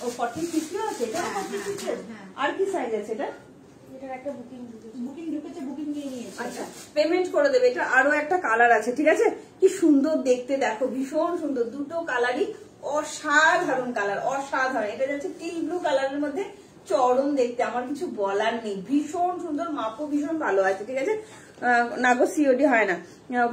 ও 40, 50 আছে। এটা আর কি সাইজ আছে? এটা এটার একটা বুকিং ঢুকেছে, বুকিং নিয়ে নিয়েছে। আচ্ছা পেমেন্ট করে দেবে। এটা আরো একটা কালার আছে, ঠিক আছে? কি সুন্দর দেখতে দেখো, ভীষণ সুন্দর, দুটো কালারই অসাধারণ কালার, অসাধারণ। এটা যাচ্ছে টিল ব্লু কালারের মধ্যে, চরম দেখতে, আমার কিছু বলার নেই। ভীষণ সুন্দর, মাপও ভীষণ ভালো আছে, ঠিক আছে? নাগো সিওডি হয় না।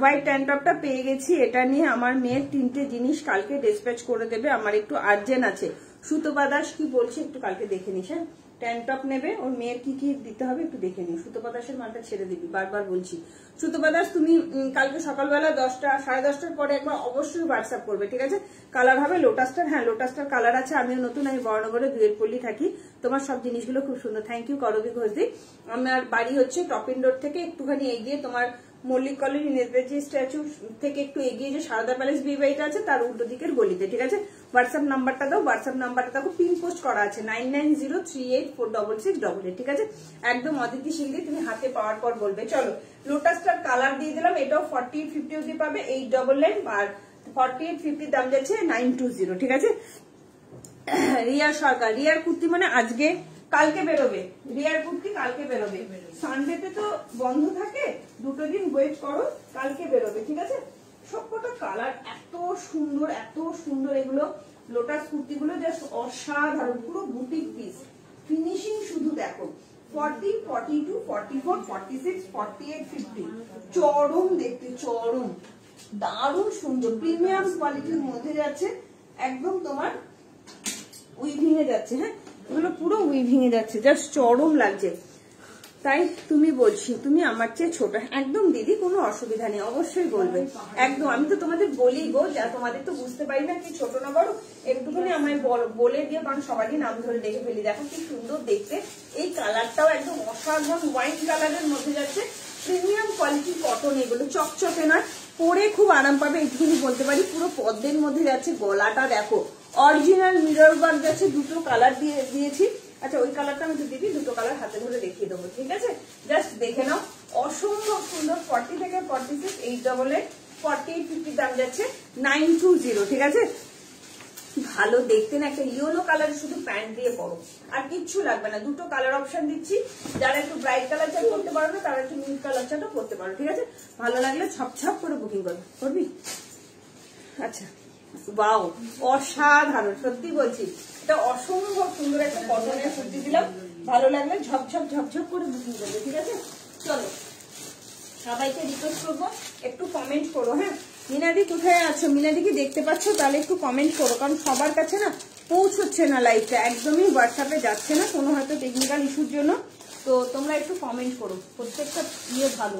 হোয়াইট ট্যান টপটা পেয়ে গেছি। এটা নিয়ে আমার মেয়ের 3টে জিনিস কালকে ডিসপ্যাচ করে দেবে, আমার একটু আর্জেন্ট আছে। সুতপা দাস কি বলছে একটু কালকে দেখে নিস, হ্যাঁ? ট্যান টপ নেবে, ওর মেয়ের কি কি দিতে হবে একটু দেখে নিই। সুতপা দাসের মালটা ছেড়ে দিবি, বারবার বলছি। সুতপা দাস তুমি কালকে সকালবেলা 10টা, 10:30টার পরে একবার অবশ্যই হোয়াটসঅ্যাপ করবে, ঠিক আছে? কালার হবে লোটাসটার, হ্যাঁ লোটাসটার কালার আছে। আমিও নতুন, আমি বড়নগরে দুয়েরপল্লী থাকি। তোমার সব জিনিসগুলো খুব সুন্দর। থ্যাংক ইউ করবি ঘোষদি। আমার বাড়ি হচ্ছে টপিন রোড থেকে একটুখানি এগিয়ে, তোমার মল্লিক কলোনি নেতাজি স্ট্যাচু থেকে একটু এগিয়ে যে সারদা প্যালেস বিয়ে বাড়িটা আছে তার উল্টো দিকের গলিতে, ঠিক আছে? হোয়াটসঅ্যাপ নাম্বারটা দাও, হোয়াটসঅ্যাপ নাম্বারটা দেখো পিন পোস্ট করা আছে 9903846688, ঠিক আছে? একদম অদিতি শিগগিরই তুমি হাতে পাওয়ার পর বলবে। চলো লোটাসটার কালার দিয়ে দিলাম, এটাও 40, 50 অবধি পাবে, 899 আর 48, 50 দাম যাচ্ছে 920, ঠিক আছে? রিয়া সরকার, রিয়ার কুর্তি মানে আজকে কালকে বেরোবে, রিয়ার কুর্তি কালকে বেরোবে। সানডেতে তো বন্ধ থাকে, 2 দিন ওয়েট করো, কালকে বেরোবে, ঠিক আছে? সবকটা কালার এত সুন্দর, এত সুন্দর। এগুলো লোটাস কুর্তিগুলো জাস্ট অসাধারণ, পুরো বুটিক পিস ফিনিশিং শুধু দেখো। 40, 42, 44, 46, 48, 50 চরম দেখতে, চরম দারুণ সুন্দর, প্রিমিয়াম কোয়ালিটির মধ্যে যাচ্ছে, একদম তোমার উইভিং এ যাচ্ছে, হ্যাঁ এগুলো পুরো উইভিং এ যাচ্ছে, জাস্ট চরম লাগছে। তাই তুমি বলছি তুমি আমার চেয়ে ছোট, একদম দিদি কোনো অসুবিধা নেই, অবশ্যই বলবে একদম। আমি তো তোমাদের বলি গো, যা তোমাদের তো বুঝতে পারি না কি ছোট না বড়, একটুখানি আমায় বলে দিও, কারণ সবারই নাম ধরে দেখে ফেলি। দেখো কি সুন্দর দেখতে, এই কালারটাও একদম অসাধারণ ওয়াইন কালারের মধ্যে যাচ্ছে, প্রিমিয়াম কোয়ালিটির কটন, এগুলো চকচকে নয়, পরে খুব আরাম পাবে এইটুকুনি বলতে পারি। পুরো পদ্মের মধ্যে যাচ্ছে, গলাটা দেখো অরিজিনাল মিরর ওয়ার্ক যাচ্ছে, দুটো কালার দিয়েছি। আচ্ছা ওই কালারটা আমি দিদি দুটো কালার হাতে ধরে দেখিয়ে দেবো, ঠিক আছে? জাস্ট দেখে নাও, অসম্ভব সুন্দর। 40 থেকে 46, 888, 48, 50 দাম যাচ্ছে 920, ঠিক আছে? ভালো দেখতে না, একটা ইয়েলো কালার শুধু প্যান্ট দিয়ে পরো, আর কিচ্ছু লাগবে না। দুটো কালার অপশন দিচ্ছি, যারা একটু ব্রাইট কালার চাট করতে পারো না, তারা একটু মিড কালার চাটও করতে পারো, ঠিক আছে? ভালো লাগলে ছপ করে বুকিং করবি। আচ্ছা বাও, অসাধারণ, সত্যি বলছি, এটা অসম্ভব সুন্দর একটা কটনের কুর্তি দিলাম। ভালো লাগলে ঝপঝপ করে বুকিং করবে, ঠিক আছে? চলো, সবাইকে রিকোয়েস্ট করবো একটু কমেন্ট করো। হ্যাঁ, মিনাদি কোথায় আছো? মিনাদি কি দেখতে পাচ্ছ? তাহলে একটু কমেন্ট করো, কারণ সবার কাছে না পৌঁছচ্ছে না লাইভটা, একদমই হোয়াটসঅ্যাপে যাচ্ছে না, কোনো হয়তো টেকনিক্যাল ইস্যুর জন্য। তো তোমরা একটু কমেন্ট করো, প্রত্যেকটা ইয়ে ভালো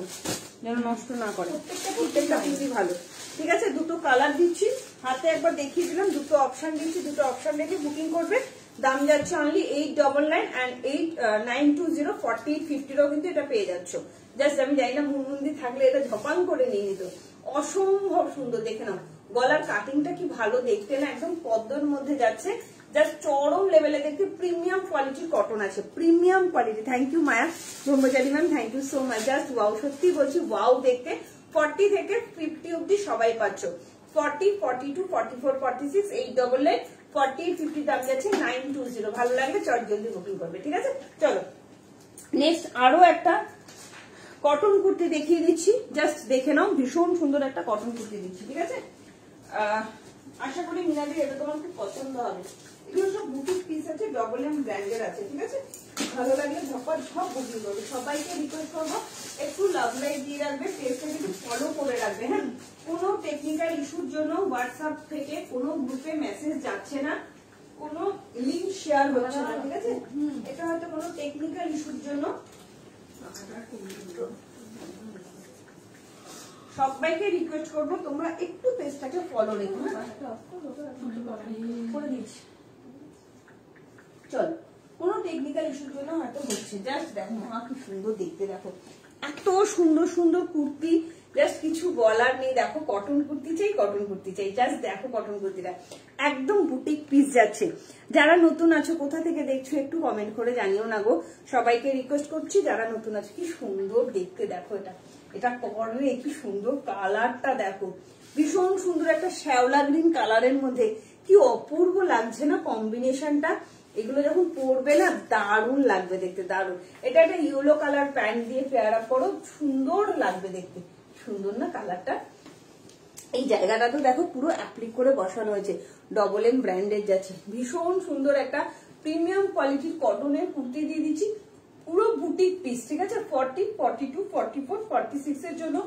যেন নষ্ট না করে, প্রত্যেকটা পিসই ভালো, ঠিক আছে? দুটো কালার দিচ্ছি, হাতে একবার দেখিয়ে দিলাম, দুটো অপশন দিচ্ছি, দুটো অপশন রেখে বুকিং করবে। দাম যাচ্ছে অনলি 899 and 920, 48, 50 কিন্তু এটা পেয়ে যাচ্ছ। জাস্ট আমি জানি না মুন্দি থাকলে এটা ঝপাং করে নিয়ে নিত, অসম্ভব সুন্দর। দেখে নাও গলার কাটিংটা কি ভালো দেখতে না, একদম পদ্মের মধ্যে যাচ্ছে, জাস্ট চরম লেভেলে দেখতে, প্রিমিয়াম কোয়ালিটির কটন আছে, premium quality. Thank you Maya Brahmachari ma'am, thank you so much. Just wow, সত্যি বলছি ওয়াও দেখতে। 40 থেকে 50 অব্দি সবাই পাচ্ছ, 40, 42, 44, 46, 888, 48, 50 দাম যাচ্ছে 920। ভালো লাগলে চট জলদি বুকিং করবে, ঠিক আছে? চলো নেক্সট আরো একটা কটন কুর্তি দেখিয়ে দিচ্ছি, জাস্ট দেখে নাও, ভীষণ সুন্দর একটা কটন কুর্তি দিচ্ছি, ঠিক আছে? আশা করি মিনাদি এটা তোমার খুব পছন্দ হবে। এগুলো সব বুটিক পিস আছে, ডবল এম ব্র্যান্ডের আছে, ঠিক আছে? ভালো লাগলে ঝপ বুকিং করবে। সবাইকে রিকোয়েস্ট করবো একটু লাভ লাইক দিয়ে রাখবে, পেজটা কিন্তু ফলো করে রাখবে। হ্যাঁ, কোনো টেকনিক্যাল ইস্যুর জন্য হোয়াটসঅ্যাপ থেকে কোনো গ্রুপে মেসেজ যাচ্ছে না, কোনো লিঙ্ক শেয়ার হচ্ছে না, ঠিক আছে? এটা হয়তো কোনো টেকনিক্যাল ইস্যুর জন্য। সবাইকে রিকোয়েস্ট করবো তোমরা একটু পেজটাকে ফলো রেখো, করে দিচ্ছি। চল, কোনো টেকনিক্যাল ইস্যুর জন্য হয়তো হচ্ছে। জাস্ট দেখো কি সুন্দর দেখতে, দেখো এত সুন্দর সুন্দর কুর্তি, জাস্ট কিছু বলার নেই। দেখো কটন কুর্তি চাই, কটন কুর্তি চাই, জাস্ট দেখো কটন কুর্তিটা একদম বুটিক পিস যাচ্ছে। যারা নতুন আছো কোথা থেকে দেখছো একটু কমেন্ট করে জানিও না গো, সবাইকে রিকোয়েস্ট করছি যারা নতুন আছো। কি সুন্দর দেখতে দেখো, এটা পরলে কি সুন্দর, কালারটা দেখো ভীষণ সুন্দর, একটা শ্যাওলা গ্রিন কালারের মধ্যে কি অপূর্ব লাগছে না কম্বিনেশনটা। এগুলো যখন পরবে না দারুণ লাগবে দেখতে, দারুণ। এটা একটা ইয়েলো কালার প্যান্ট দিয়ে পেয়ার আপ করো, সুন্দর লাগবে দেখতে, সুন্দর না কালারটা? এই জায়গাটা তো দেখো পুরো অ্যাপ্লিক করে বসানো হয়েছে, ডবল এম ব্র্যান্ডের যাচ্ছে, ভীষণ সুন্দর একটা প্রিমিয়াম কোয়ালিটির কটনের কুর্তি দিয়ে দিচ্ছি, পুরো বুটিক পিস, ঠিক আছে? 40, 42, 44, 46 এর জন্য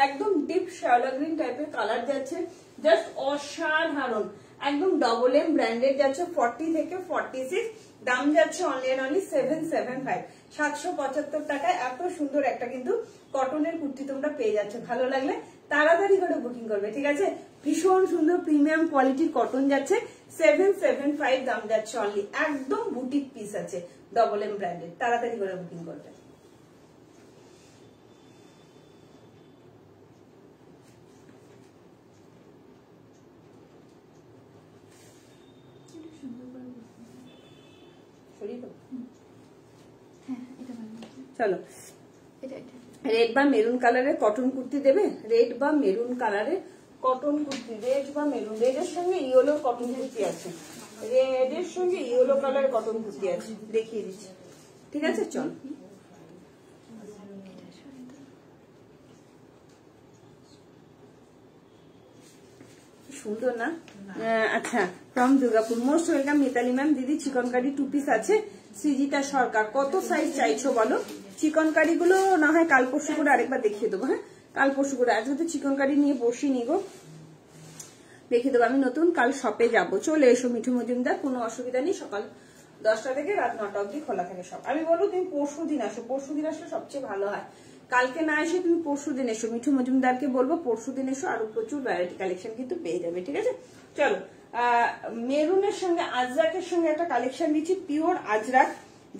একদম ডিপ শ্যাওলা গ্রিন টাইপের কালার যাচ্ছে, জাস্ট অসাধারণ, একদম ডবল এম ব্র্যান্ডেড যাচ্ছে। 40 থেকে 46 দাম যাচ্ছে অনলি 775, 775 টাকায় এত সুন্দর একটা কিন্তু কটনের কুর্তি তোমরা পেয়ে যাচ্ছ। ভালো লাগলে তাড়াতাড়ি করে বুকিং করবে, ঠিক আছে? ভীষণ সুন্দর প্রিমিয়াম কোয়ালিটির কটন যাচ্ছে, 775 দাম যাচ্ছে অনলি, একদম বুটিক পিস আছে, ডবল এম ব্র্যান্ডেড, তাড়াতাড়ি করে বুকিং করবে। চলো, রেড বা মেরুন কালারের কটন কুর্তি দেবে, রেড বা মেরুন কালারের কটন কুর্তি, রেড বা মেরুন, রেডের সঙ্গে ইয়েলো কটন কুর্তি আছে, রেডের সঙ্গে ইয়েলো কালার কটন কুর্তি আছে, দেখিয়ে দিচ্ছি, ঠিক আছে? চল, সুন্দর না? আচ্ছা, from Durgapur, most welcome Mitali ma'am. দিদি চিকনকারি 2 পিস আছে, সৃজিতা সরকার, কত সাইজ চাইছো বলো? চিকনকারি গুলো না হয় কাল পরশু করে আরেকবার দেখিয়ে দেবো। হ্যাঁ, কাল পরশু করে, আজকে তো চিকনকারি নিয়ে বসিনি গো, দেখিয়ে দেবো। আমি নতুন কাল শপে যাব, চলে এসো মিঠু মজুমদার, কোনো অসুবিধা নেই। সকাল 10টা থেকে রাত 9টা অবধি খোলা থাকে সব। আমি বলবো তুমি পরশু দিন আসো, পরশু দিন আসলে সবচেয়ে ভালো হয়। কালকে না এসে তুমি পরশু দিন এসো, মিঠু মজুমদারকে বলবো পরশু দিন এসো, আরো প্রচুর ভ্যারাইটি কালেকশন কিন্তু পেয়ে যাবে, ঠিক আছে? চলো, মেরুনের সঙ্গে আজরাকের সঙ্গে একটা কালেকশন দিচ্ছি, পিওর আজরাক।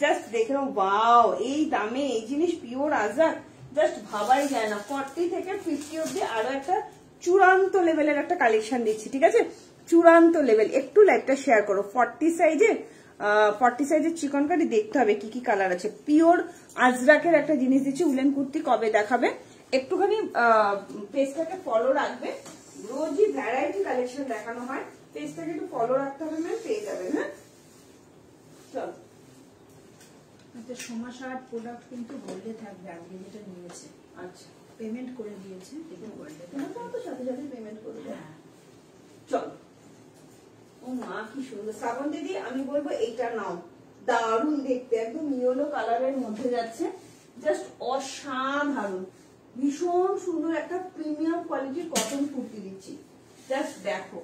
জাস্ট দেখে নাও, ওয়াও, এই দামে এই জিনিস পিওর আজরাক জাস্ট ভাবাই যায় না। 40 থেকে 50 অব্দি আরো একটা চূড়ান্ত লেভেলের একটা কালেকশন দিচ্ছি, ঠিক আছে? চূড়ান্ত লেভেল। একটু লাইভটা শেয়ার করো। 40 সাইজের চিকন কারি দেখতে হবে কি কি কালার আছে। পিওর আজরাকের একটা জিনিস দিচ্ছি। উলেন কুর্তি কবে দেখাবে, একটুখানি পেজটাকে ফলো রাখবে। রোজই ভ্যারাইটি কালেকশন দেখানো হয়, পেজটাকে একটু ফলো রাখতে হবে, ম্যাম, পেয়ে যাবেন। হ্যাঁ, চল। সোমাশার প্রোডাক্ট কিন্তু গোল্ডে থাকবে, আগে যেটা নিয়েছে। আচ্ছা, পেমেন্ট করে দিয়েছে, দেখুন গোল্ডে তো সাথে সাথে পেমেন্ট করে দেয়। চল। ও মা, কি সুন্দর। শ্রাবণ দিদি, আমি বলবো এইটা নাও, দারুণ দেখতে, একদম ইয়েলো কালারের মধ্যে যাচ্ছে, জাস্ট অসাধারণ, ভীষণ সুন্দর একটা প্রিমিয়াম কোয়ালিটির কটন কুর্তি দিচ্ছি। জাস্ট দেখো,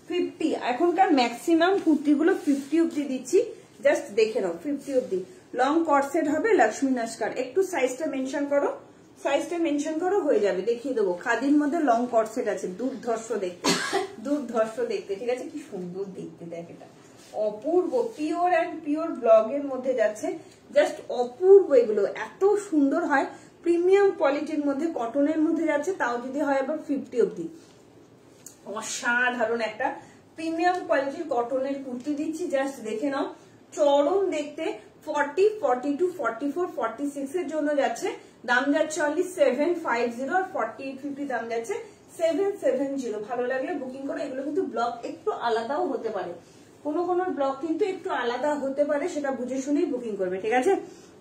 50, এখনকার ম্যাক্সিমাম কুর্তিগুলো 50 অব্দি দিচ্ছি, জাস্ট দেখে নাও, 50 অব্দি। লং কর্সেট হবে, লক্ষ্মী নস্কর। একটু সাইজটা মেনশন করো, সাইজটা মেনশন করো, হয়ে যাবে, দেখিয়ে দেবো। খাদির মধ্যে লং কর্সেট আছে, দুর্ধর্ষ দেখতে, দুর্ধর্ষ দেখতে, ঠিক আছে? কি সুন্দর দেখতে, দেখ, এটা অপূর্ব, পিওর অ্যান্ড পিওর ব্লগের মধ্যে যাচ্ছে, জাস্ট অপূর্ব। এগুলো এত সুন্দর হয়, প্রিমিয়াম কোয়ালিটির মধ্যে, কটনের মধ্যে যাচ্ছে, তাও যদি হয় আবার 50 অব্দি। অসাধারণ একটা প্রিমিয়াম কোয়ালিটির কটনের কুর্তি দিচ্ছি, জাস্ট দেখে নাও, চরম দেখতে। 40, 42, 44, 46 এর জন্য যাচ্ছে, দাম যাচ্ছে অনলি 750, আর 48, 50 দাম যাচ্ছে 770। ভালো লাগলে বুকিং করো। এগুলো কিন্তু ব্লগ একটু আলাদাও হতে পারে, কোনো কোনো ব্লগ কিন্তু একটু আলাদা হতে পারে, সেটা বুঝে শুনেই বুকিং করবে, ঠিক আছে?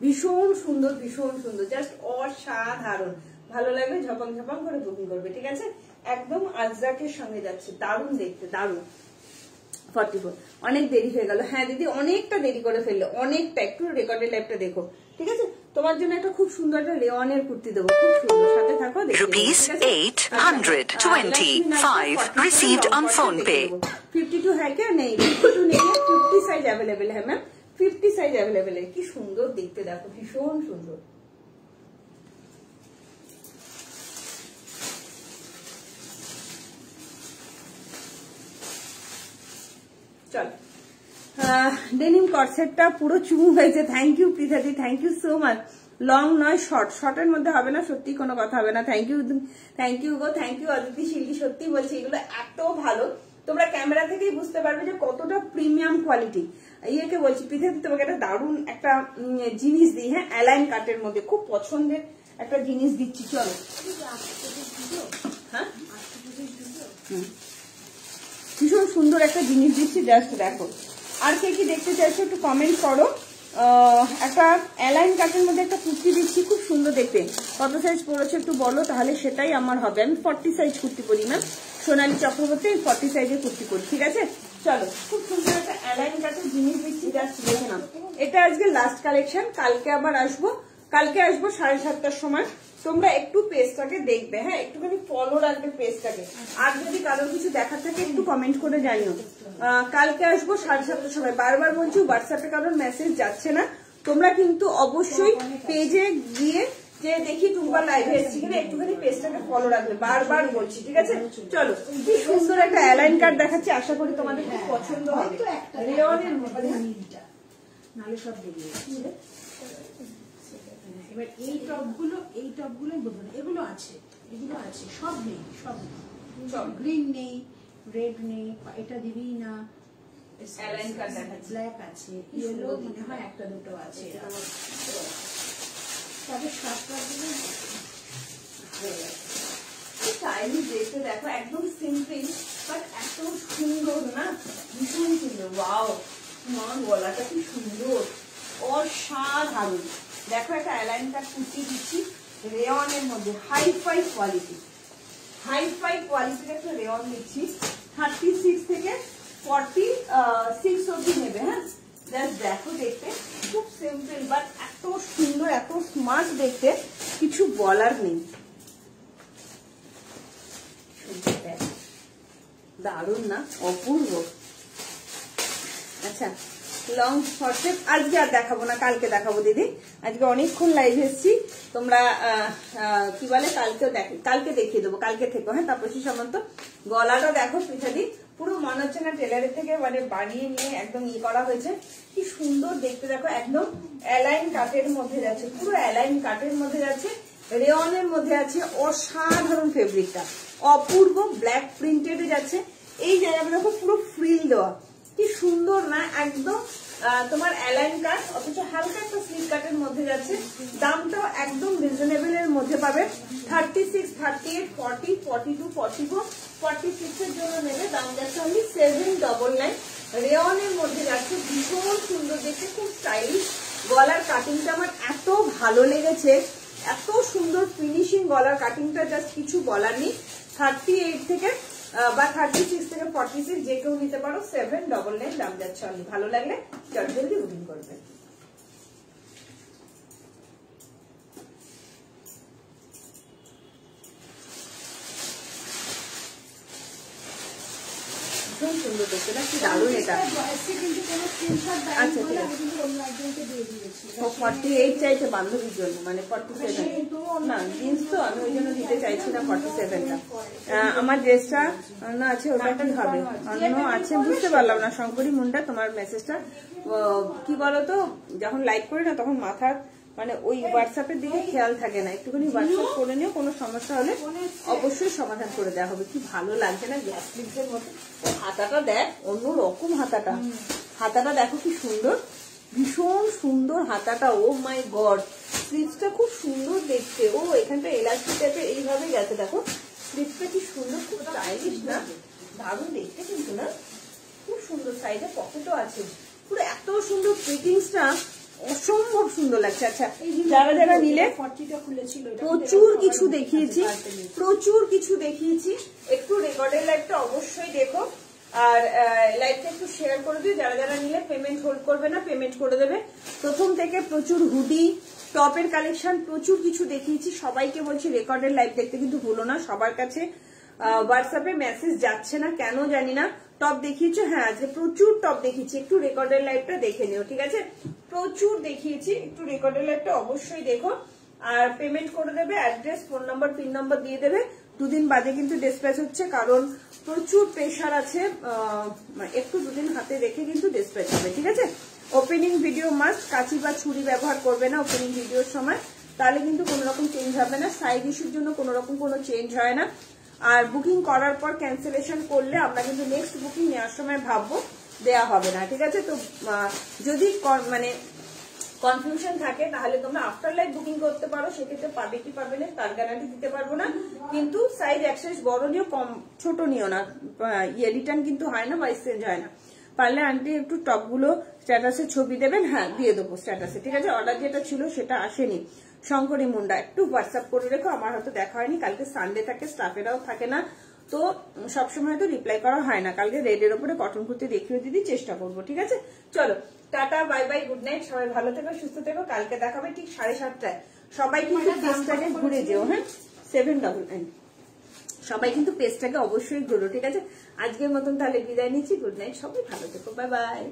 ভীষণ সুন্দর, ভীষণ সুন্দর, জাস্ট অসাধারণ। ভালো লাগবে ঝপাং ঝপাং করে বুকিং করবে, ঠিক আছে? একদম আজরাকের সঙ্গে যাচ্ছে, দারুণ দেখতে, দারুণ। 44, অনেক দেরি হয়ে গেল। হ্যাঁ দিদি, অনেকটা দেরি করে ফেললে, অনেকটা। একটু রেকর্ডের লাইভটা দেখো, ঠিক আছে? তোমার জন্য একটা খুব সুন্দর একটা রেওয়ানের কুর্তি দেবো, খুব সুন্দর, সাথে থাকো। Rupees 825 received on phone pay. 52 है क्या? नहीं, 52 नहीं है, 50 साइज अवेलेबल है मैम, 50 साइज अवेलेबल है। কি সুন্দর দেখতে, দেখো, ভীষণ সুন্দর। চল, ডেনিম কর্সেটটা পুরো চুমু হয়েছে। থ্যাংক ইউ পৃথাদি, thank you so much. Long নয়, শর্ট, শর্টের মধ্যে হবে না, সত্যি কোনো কথা হবে না। থ্যাংক ইউ, থ্যাংক ইউ গো, থ্যাংক ইউ অদিতি শিল্পী। সত্যি বলছি, এগুলো এত ভালো, তোমরা ক্যামেরা থেকেই বুঝতে পারবে যে কতটা প্রিমিয়াম কোয়ালিটি। ইয়েকে বলছি, পৃথাদি তোমাকে একটা দারুণ একটা জিনিস দিই, হ্যাঁ, অ্যালাইন কাটের মধ্যে খুব পছন্দের একটা জিনিস দিচ্ছি। চলো, হ্যাঁ, ভীষণ সুন্দর একটা জিনিস দিচ্ছি, জাস্ট দেখো। আর কে কি দেখতে চাইছো একটু কমেন্ট করো। একটা অ্যালাইন কাটের মধ্যে একটা কুর্তি দিচ্ছি, খুব সুন্দর দেখতে। কত সাইজ পড়েছে একটু বলো, তাহলে সেটাই আমার হবে। আমি 40 সাইজ কুর্তি পরি ম্যাম, সোনালী চক্রবর্তী 40 সাইজের কুর্তি পরি, ঠিক আছে? চলো, খুব সুন্দর একটা অ্যালাইন কাটের জিনিস দিচ্ছি, জাস্ট দেখে নাও। এটা আজকে লাস্ট কালেকশন, কালকে আবার আসবো, কালকে আসবো 7:30টার সময়। তোমরা একটু পেজটাকে দেখবে, হ্যাঁ, একটুখানি ফলো রাখবে পেজটাকে। আর যদি কারোর কিছু দেখার থাকে একটু কমেন্ট করে জানিও। কালকে আসবো 7:30টার সময়। বারবার বলছি, হোয়াটসঅ্যাপে কারোর মেসেজ যাচ্ছে না, তোমরা কিন্তু অবশ্যই পেজে গিয়ে যে দেখি টুম্পা লাইভে এসেছি কিনা, একটুখানি পেজটাকে ফলো রাখবে, বারবার বলছি, ঠিক আছে? চলো, কি সুন্দর একটা অ্যালাইন কার্ড দেখাচ্ছি, আশা করি তোমাদের খুব পছন্দ হবে। রেওয়ানের মধ্যে নালে সব বেরিয়ে যাচ্ছে। এবার এই টপগুলো বলবো না, এগুলো আছে, এগুলো আছে, সব নেই, সব গ্রিন নেই, রেড নেই, এটা দিবি না। অ্যালাইন কার্ড দেখাচ্ছি, ব্ল্যাক আছে, ইয়েলো মনে হয় একটা দুটো আছে। তবে সবগুলো স্টাইলিশ দেখতে, দেখো, একদম সিম্পল বাট এত সুন্দর না, ভীষণ সুন্দর। ওয়াও, তোমার গলাটা কি সুন্দর, অসাধারণ। দেখো, একটা অ্যালাইন কাট কুর্তি দিচ্ছি রেওয়ানের মধ্যে, হাই-ফাই কোয়ালিটি, হাই-ফাই কোয়ালিটির একটা রেওয়ান দিচ্ছি। 36 থেকে 46 অবধি নেবে, হ্যাঁ। জাস্ট দেখো, দেখতে খুব সিম্পল বাট এত সুন্দর, এত স্মার্ট দেখতে, কিছু বলার নেই। দারুণ না, অপূর্ব। আচ্ছা, লং শর্টস আজকে আর দেখাবো না, কালকে দেখাবো দিদি। আজকে অনেকক্ষণ লাইভ এসেছি, তোমরা কি বলে কালকে দেখিয়ে দেবো, কালকে থেকে। হ্যাঁ, তাপসী সামন্ত গলাটা দেখো পিছাদি, পুরো মনে হচ্ছে না টেলারের থেকে মানে বানিয়ে নিয়ে একদম করা হয়েছে। কি সুন্দর দেখতে দেখো, একদম অ্যালাইন কাটের মধ্যে যাচ্ছে, পুরো অ্যালাইন কাটের মধ্যে যাচ্ছে, রেয়নের মধ্যে আছে। অসাধারণ ফেব্রিকটা, অপূর্ব ব্ল্যাক প্রিন্টেডে যাচ্ছে। এই জায়গাটা দেখো পুরো ফ্রিল দেওয়া, কি সুন্দর না, একদম তোমার অ্যালাইন কাট, অথচ হালকা একটা স্লিপ কাটের মধ্যে যাচ্ছে। দামটাও একদম রিজনেবল এর মধ্যে পাবে। 36, 38, 40, 42, 44, 46 এর জন্য নেবে, দাম যাচ্ছে only 799। রেয়নের মধ্যে যাচ্ছে, ভীষণ সুন্দর দেখতে, খুব স্টাইলিশ। গলার কাটিংটা আমার এত ভালো লেগেছে, এত সুন্দর ফিনিশিং গলার কাটিংটা, জাস্ট কিছু বলার নেই। 38 থেকে বা 36 থেকে 46 যে কেউ নিতে পারো, 799 দাম যাচ্ছে অনলি। ভালো লাগলে জলদি বুকিং করবে। ভীষণ সুন্দর দেখতে না, কি দারুণ এটা। আচ্ছা ঠিক আছে, 48 চাইছে বান্ধবীর জন্য, মানে 47 না জিন্স তো, আমি ওই জন্য দিতে চাইছি না 47টা। আমার ড্রেসটা না আছে, ওটা কি হবে অন্য আছে বুঝতে পারলাম না। শঙ্করী মুন্ডা, তোমার মেসেজটা কি বলতো, যখন লাইভ করি না তখন মাথার মানে ওই হোয়াটসঅ্যাপের দিকে খেয়াল থাকে না, একটুখানি হোয়াটসঅ্যাপ করে নিও, কোনো সমস্যা হলে অবশ্যই সমাধান করে দেওয়া হবে। কি ভালো লাগছে না গ্লাস স্লিভসের মতো। হাতাটা দেখ, অন্য রকম হাতাটা দেখো কি সুন্দর, ভীষণ সুন্দর হাতাটা। ও মাই গড, স্লিভসটা খুব সুন্দর দেখতে। ও এখানটা এলাস্টিক টাইপের এইভাবে গেছে, দেখো স্লিভসটা কি সুন্দর, খুব স্টাইলিশ না, দারুণ দেখতে কিন্তু না, খুব সুন্দর। সাইডে পকেটও আছে, পুরো এত সুন্দর ফিটিংসটা অসম্ভব সুন্দর লাগছে। আচ্ছা, যারা নিলে প্রচুর কিছু দেখিয়েছি, একটু রেকর্ডের লাইভটা অবশ্যই দেখো, আর লাইভটা একটু শেয়ার করে দিও। যারা নিলে পেমেন্ট হোল্ড করবে না, পেমেন্ট করে দেবে। প্রথম থেকে প্রচুর হুডি, টপের কালেকশন, প্রচুর কিছু দেখিয়েছি। সবাইকে বলছি রেকর্ডের লাইভ দেখতে কিন্তু ভুলো না। সবার কাছে হোয়াটসঅ্যাপে মেসেজ যাচ্ছে না কেন জানি না। টপ দেখিয়েছো? হ্যাঁ, আজকে প্রচুর টপ দেখিয়েছি, একটু রেকর্ডের লাইভটা দেখে নিও, ঠিক আছে? প্রচুর দেখিয়েছি, একটু রেকর্ডের লাইভটা অবশ্যই দেখো, আর পেমেন্ট করে দেবে। Address, phone number, pin number দিয়ে দেবে। 2 দিন বাদে কিন্তু ডিসপ্যাচ হচ্ছে, কারণ প্রচুর প্রেশার আছে, একটু 2 দিন হাতে রেখে কিন্তু ডিসপ্যাচ হবে, ঠিক আছে? ওপেনিং ভিডিও মাস্ট, কাঁচি বা ছুরি ব্যবহার করবে না ওপেনিং ভিডিওর সময়, তাহলে কিন্তু কোনো রকম চেঞ্জ হবে না। সাইড ইস্যুর জন্য কোনো রকম কোনো চেঞ্জ হয় না। আর বুকিং করার পর ক্যান্সেলেশন করলে আমরা কিন্তু নেক্সট বুকিং নেওয়ার সময় ভাববো, দেয়া হবে না, ঠিক আছে? তো যদি মানে কনফিউশন থাকে তাহলে তোমরা আফটার লাইভ বুকিং করতে পারো, সেক্ষেত্রে পাবে কি পাবে না তার গ্যারান্টি দিতে পারবো না। কিন্তু সাইজ এক্সেস বড় নিও, কম ছোট নিও না, রিটার্ন কিন্তু হয় না বা এক্সচেঞ্জ হয় না। পারলে আন্টি একটু টপগুলো স্ট্যাটাসে ছবি দেবেন। হ্যাঁ, দিয়ে দেবো স্ট্যাটাসে, ঠিক আছে? অর্ডার যেটা ছিল সেটা আসেনি। শঙ্করী মুন্ডা, একটু হোয়াটসঅ্যাপ করে রেখো, আমার হয়তো দেখা হয়নি, কালকে সানডে থাকে, স্টাফেরাও থাকে না, তো সবসময় তো রিপ্লাই করা হয় না। কালকে রেডের ওপরে কটন কুর্তি দেখিয়ে দিদি চেষ্টা করবো, ঠিক আছে? চলো, tata, bye bye, good night, সবাই ভালো থেকো, সুস্থ থেকো। কালকে দেখাবে ঠিক 7:30টায়। সবাই কিন্তু পেজটাকে ঘুরে যেও। হ্যাঁ, 799। সবাই কিন্তু পেজটাকে অবশ্যই ঘুরো, ঠিক আছে? আজকের মতন তাহলে বিদায় নিচ্ছি, গুড নাইট, সবাই ভালো থেকো, বাই বাই।